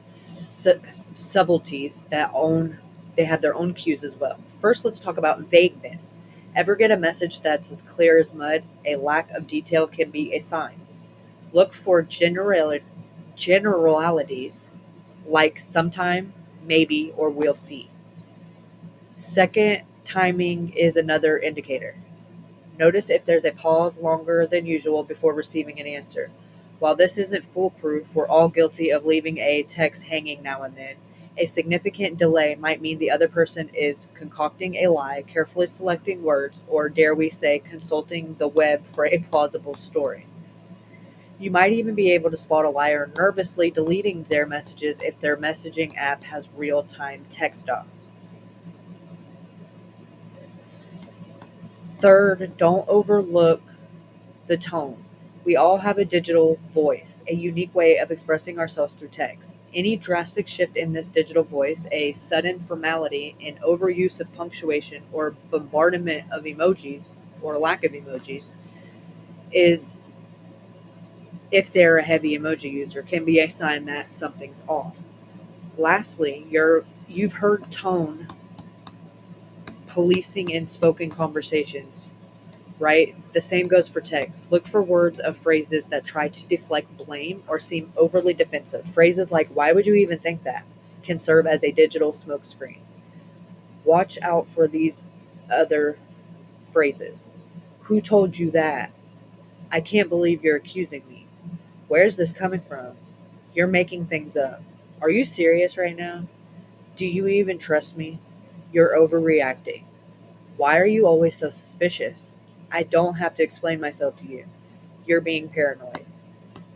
subtleties they have their own cues as well. First, let's talk about vagueness. Ever get a message that's as clear as mud? A lack of detail can be a sign. Look for generalities like sometime, maybe, or we'll see. Second, timing is another indicator. Notice if there's a pause longer than usual before receiving an answer. While this isn't foolproof, we're all guilty of leaving a text hanging now and then. A significant delay might mean the other person is concocting a lie, carefully selecting words, or dare we say, consulting the web for a plausible story. You might even be able to spot a liar nervously deleting their messages if their messaging app has real-time text on. Third, don't overlook the tone. We all have a digital voice, a unique way of expressing ourselves through text. Any drastic shift in this digital voice, a sudden formality, an overuse of punctuation, or bombardment of emojis, or lack of emojis, is, if they're a heavy emoji user, can be a sign that something's off. Lastly, you've heard tone policing in spoken conversations, right? The same goes for text. Look for words of phrases that try to deflect blame or seem overly defensive. Phrases like, why would you even think that? Can serve as a digital smokescreen. Watch out for these other phrases. Who told you that? I can't believe you're accusing me. Where's this coming from? You're making things up. Are you serious right now? Do you even trust me? You're overreacting. Why are you always so suspicious? I don't have to explain myself to you. You're being paranoid.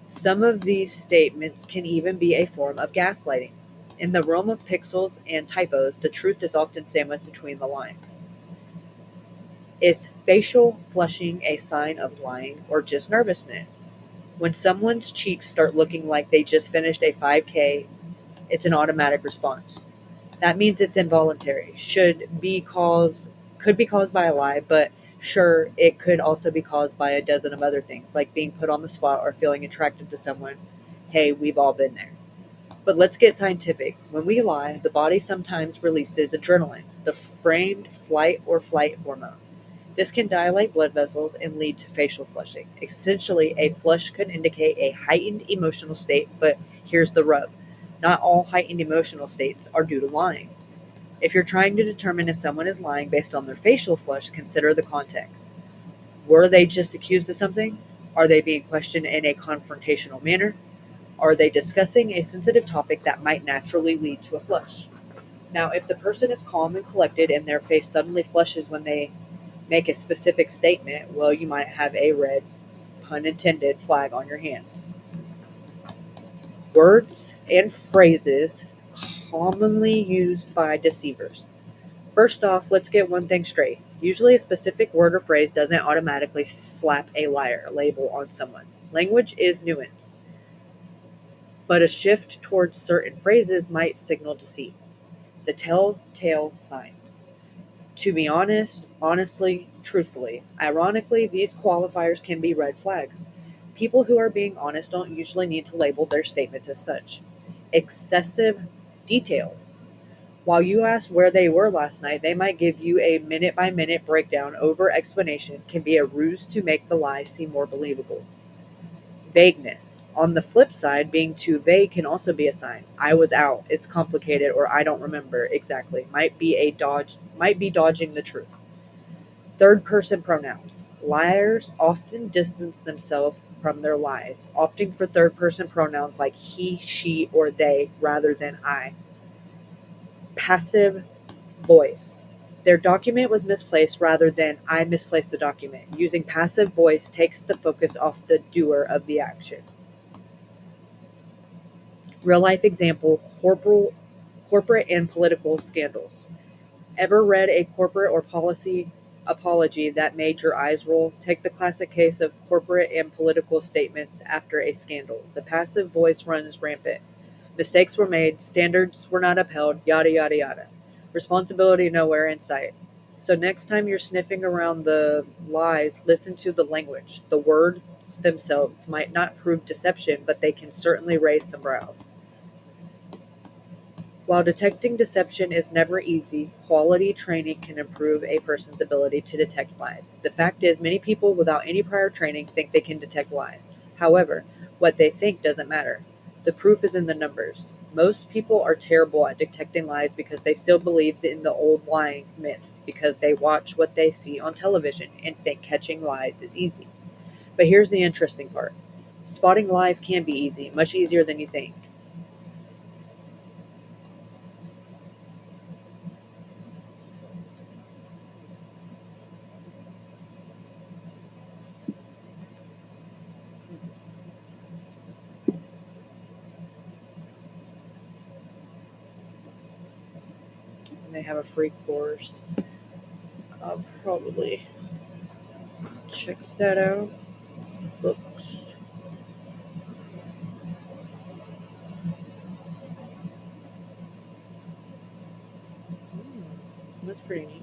Some of these statements can even be a form of gaslighting. In the realm of pixels and typos, the truth is often sandwiched between the lines. Is facial flushing a sign of lying or just nervousness? When someone's cheeks start looking like they just finished a 5K, it's an automatic response. That means it's involuntary. Could be caused by a lie, but sure, it could also be caused by a dozen of other things, like being put on the spot or feeling attracted to someone. Hey, we've all been there. But let's get scientific. When we lie, the body sometimes releases adrenaline, the famed fight or flight hormone. This can dilate blood vessels and lead to facial flushing. Essentially, a flush could indicate a heightened emotional state, but here's the rub. Not all heightened emotional states are due to lying. If you're trying to determine if someone is lying based on their facial flush, consider the context. Were they just accused of something? Are they being questioned in a confrontational manner? Are they discussing a sensitive topic that might naturally lead to a flush? Now, if the person is calm and collected and their face suddenly flushes when they make a specific statement, well, you might have a red, pun intended, flag on your hands. Words and phrases commonly used by deceivers. First off, let's get one thing straight. Usually a specific word or phrase doesn't automatically slap a liar label on someone. Language is nuance, but a shift towards certain phrases might signal deceit. The telltale signs. To be honest, honestly, truthfully, ironically, these qualifiers can be red flags. People who are being honest don't usually need to label their statements as such. Excessive details. While you ask where they were last night, they might give you a minute-by-minute breakdown. Over explanation can be a ruse to make the lie seem more believable. Vagueness. On the flip side, being too vague can also be a sign. I was out, it's complicated, or I don't remember exactly. Might be dodging the truth. Third person pronouns. Liars often distance themselves from their lies, opting for third person pronouns like he, she, or they rather than I. Passive voice. Their document was misplaced rather than I misplaced the document. Using passive voice takes the focus off the doer of the action. Real life example, corporate and political scandals. Ever read a corporate or policy apology that made your eyes roll? Take the classic case of corporate and political statements after a scandal. The passive voice runs rampant. Mistakes were made, standards were not upheld, yada yada yada. Responsibility nowhere in sight. So next time you're sniffing around the lies, listen to the language. The words themselves might not prove deception, but they can certainly raise some brows. While detecting deception is never easy, quality training can improve a person's ability to detect lies. The fact is, many people without any prior training think they can detect lies. However, what they think doesn't matter. The proof is in the numbers. Most people are terrible at detecting lies because they still believe in the old lying myths, because they watch what they see on television and think catching lies is easy. But here's the interesting part. Spotting lies can be easy, much easier than you think. They have a free course. I'll probably check that out. Books. That's pretty neat.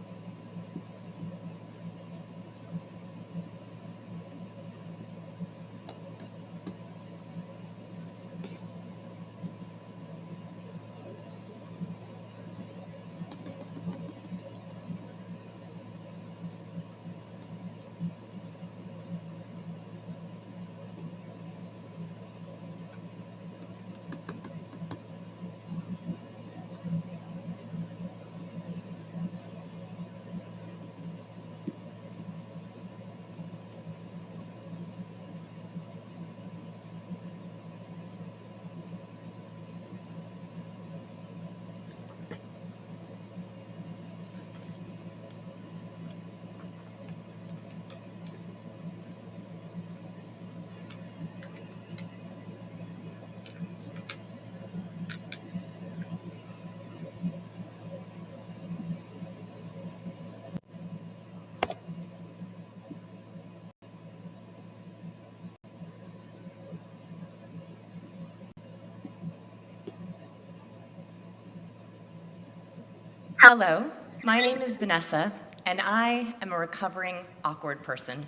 Hello, my name is Vanessa, and I am a recovering awkward person.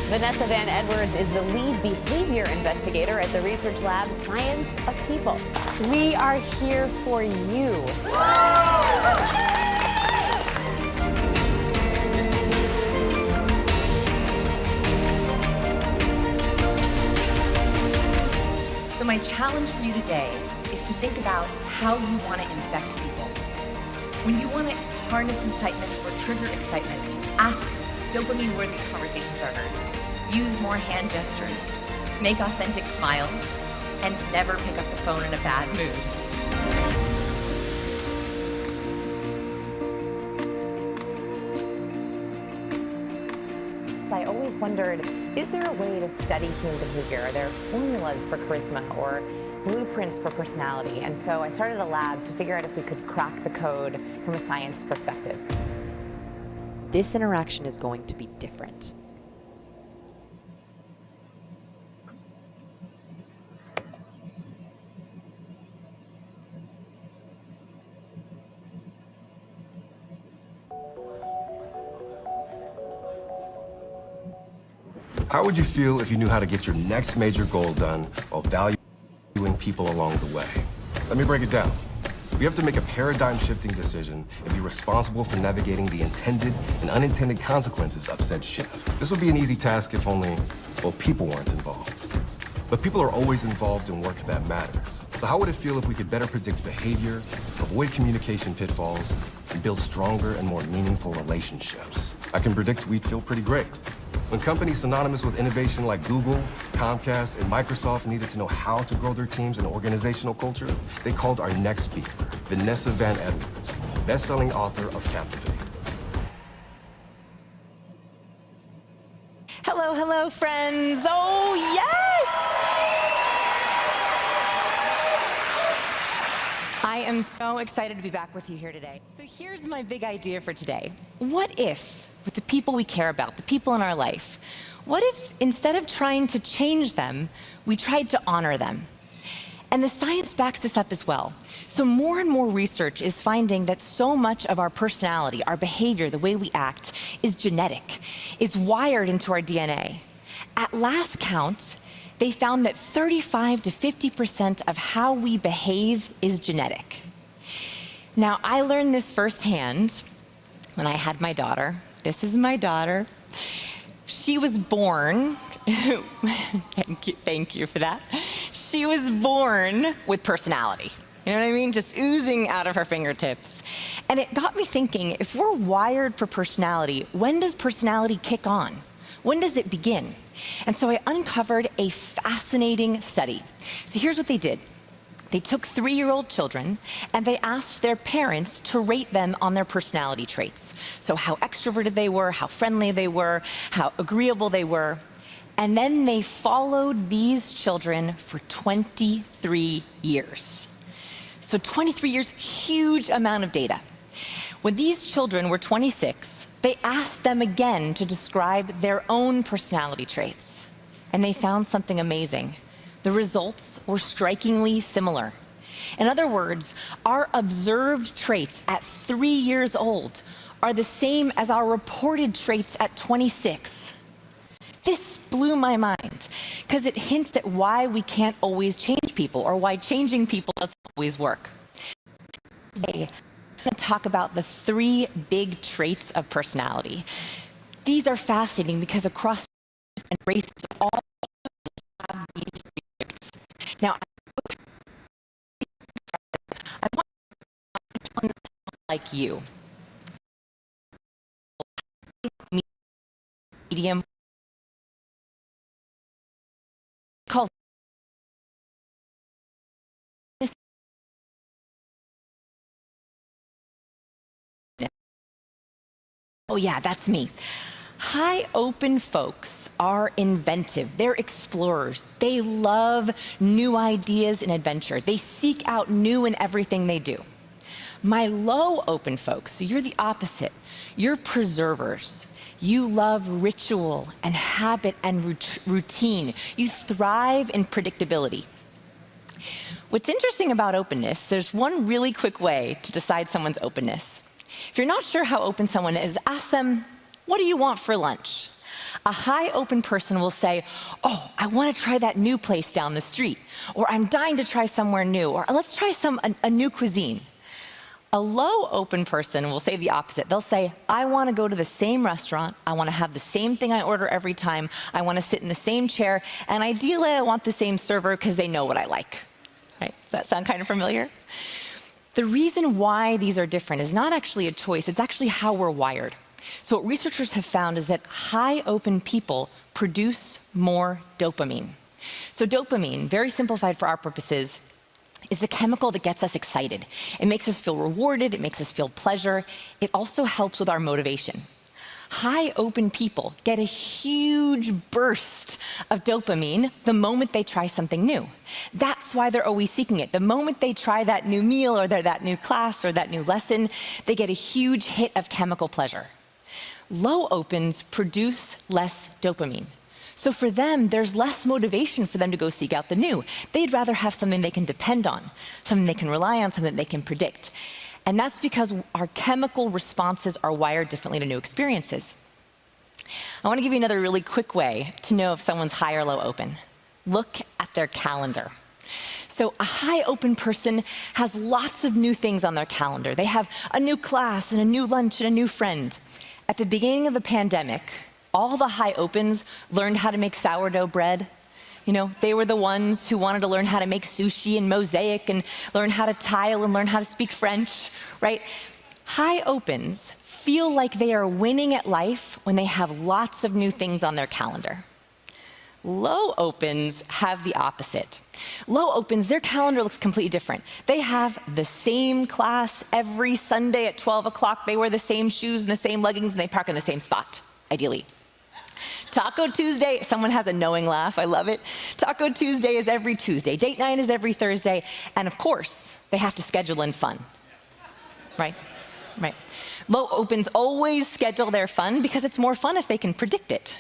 Vanessa Van Edwards is the lead behavior investigator at the research lab Science of People. We are here for you. So my challenge for you today is to think about how you want to infect people. When you want to harness incitement or trigger excitement, ask dopamine-worthy conversation starters, use more hand gestures, make authentic smiles, and never pick up the phone in a bad mood. I always wondered, is there a way to study human behavior? Are there formulas for charisma or blueprints for personality? And so I started a lab to figure out if we could crack the code from a science perspective. This interaction is going to be different. How would you feel if you knew how to get your next major goal done while valuing people along the way? Let me break it down. We have to make a paradigm-shifting decision and be responsible for navigating the intended and unintended consequences of said shift. This would be an easy task if only, well, people weren't involved. But people are always involved in work that matters. So how would it feel if we could better predict behavior, avoid communication pitfalls, and build stronger and more meaningful relationships? I can predict we'd feel pretty great. When companies synonymous with innovation like Google, Comcast, and Microsoft needed to know how to grow their teams and organizational culture, they called our next speaker, Vanessa Van Edwards, best-selling author of Captivate. Hello, hello, friends. Oh, yes! I am so excited to be back with you here today. So here's my big idea for today. What if, with the people we care about, the people in our life, what if instead of trying to change them, we tried to honor them? And the science backs this up as well. So more and more research is finding that so much of our personality, our behavior, the way we act, is genetic, is wired into our DNA. At last count, they found that 35 to 50% of how we behave is genetic. Now, I learned this firsthand when I had my daughter. This is my daughter. She was born, thank you for that. She was born with personality. You know what I mean? Just oozing out of her fingertips. And it got me thinking, if we're wired for personality, when does personality kick on? When does it begin? And so I uncovered a fascinating study. So here's what they did. They took 3-year-old children and they asked their parents to rate them on their personality traits. So how extroverted they were, how friendly they were, how agreeable they were. And then they followed these children for 23 years. So 23 years, huge amount of data. When these children were 26, they asked them again to describe their own personality traits. And they found something amazing. The results were strikingly similar. In other words, our observed traits at 3 years old are the same as our reported traits at 26. This blew my mind because it hints at why we can't always change people or why changing people doesn't always work. Today, I'm going to talk about the 3 big traits of personality. These are fascinating because across and races, all have these traits. Now, I want to like you. Medium. Called this. Oh yeah, that's me. High open folks are inventive. They're explorers. They love new ideas and adventure. They seek out new in everything they do. My low open folks, so you're the opposite. You're preservers. You love ritual and habit and routine. You thrive in predictability. What's interesting about openness, there's one really quick way to decide someone's openness. If you're not sure how open someone is, ask them, what do you want for lunch? A high open person will say, oh, I want to try that new place down the street, or I'm dying to try somewhere new, or let's try a new cuisine. A low open person will say the opposite. They'll say, I want to go to the same restaurant, I want to have the same thing I order every time, I want to sit in the same chair, and ideally I want the same server because they know what I like. Right? Does that sound kind of familiar? The reason why these are different is not actually a choice, it's actually how we're wired. So what researchers have found is that high open people produce more dopamine. So dopamine, very simplified for our purposes, is the chemical that gets us excited. It makes us feel rewarded, it makes us feel pleasure. It also helps with our motivation. High open people get a huge burst of dopamine the moment they try something new. That's why they're always seeking it. The moment they try that new meal or that new class or that new lesson, they get a huge hit of chemical pleasure. Low opens produce less dopamine. So for them, there's less motivation for them to go seek out the new. They'd rather have something they can depend on, something they can rely on, something they can predict. And that's because our chemical responses are wired differently to new experiences. I want to give you another really quick way to know if someone's high or low open. Look at their calendar. So a high open person has lots of new things on their calendar. They have a new class and a new lunch and a new friend. At the beginning of the pandemic, all the high opens learned how to make sourdough bread. You know, they were the ones who wanted to learn how to make sushi and mosaic and learn how to tile and learn how to speak French, right? High opens feel like they are winning at life when they have lots of new things on their calendar. Low opens have the opposite. Low opens, their calendar looks completely different. They have the same class every Sunday at 12 o'clock. They wear the same shoes and the same leggings, and they park in the same spot, ideally. Taco Tuesday, someone has a knowing laugh, I love it. Taco Tuesday is every Tuesday. Date night is every Thursday. And of course, they have to schedule in fun. Right? Right. Low opens always schedule their fun because it's more fun if they can predict it.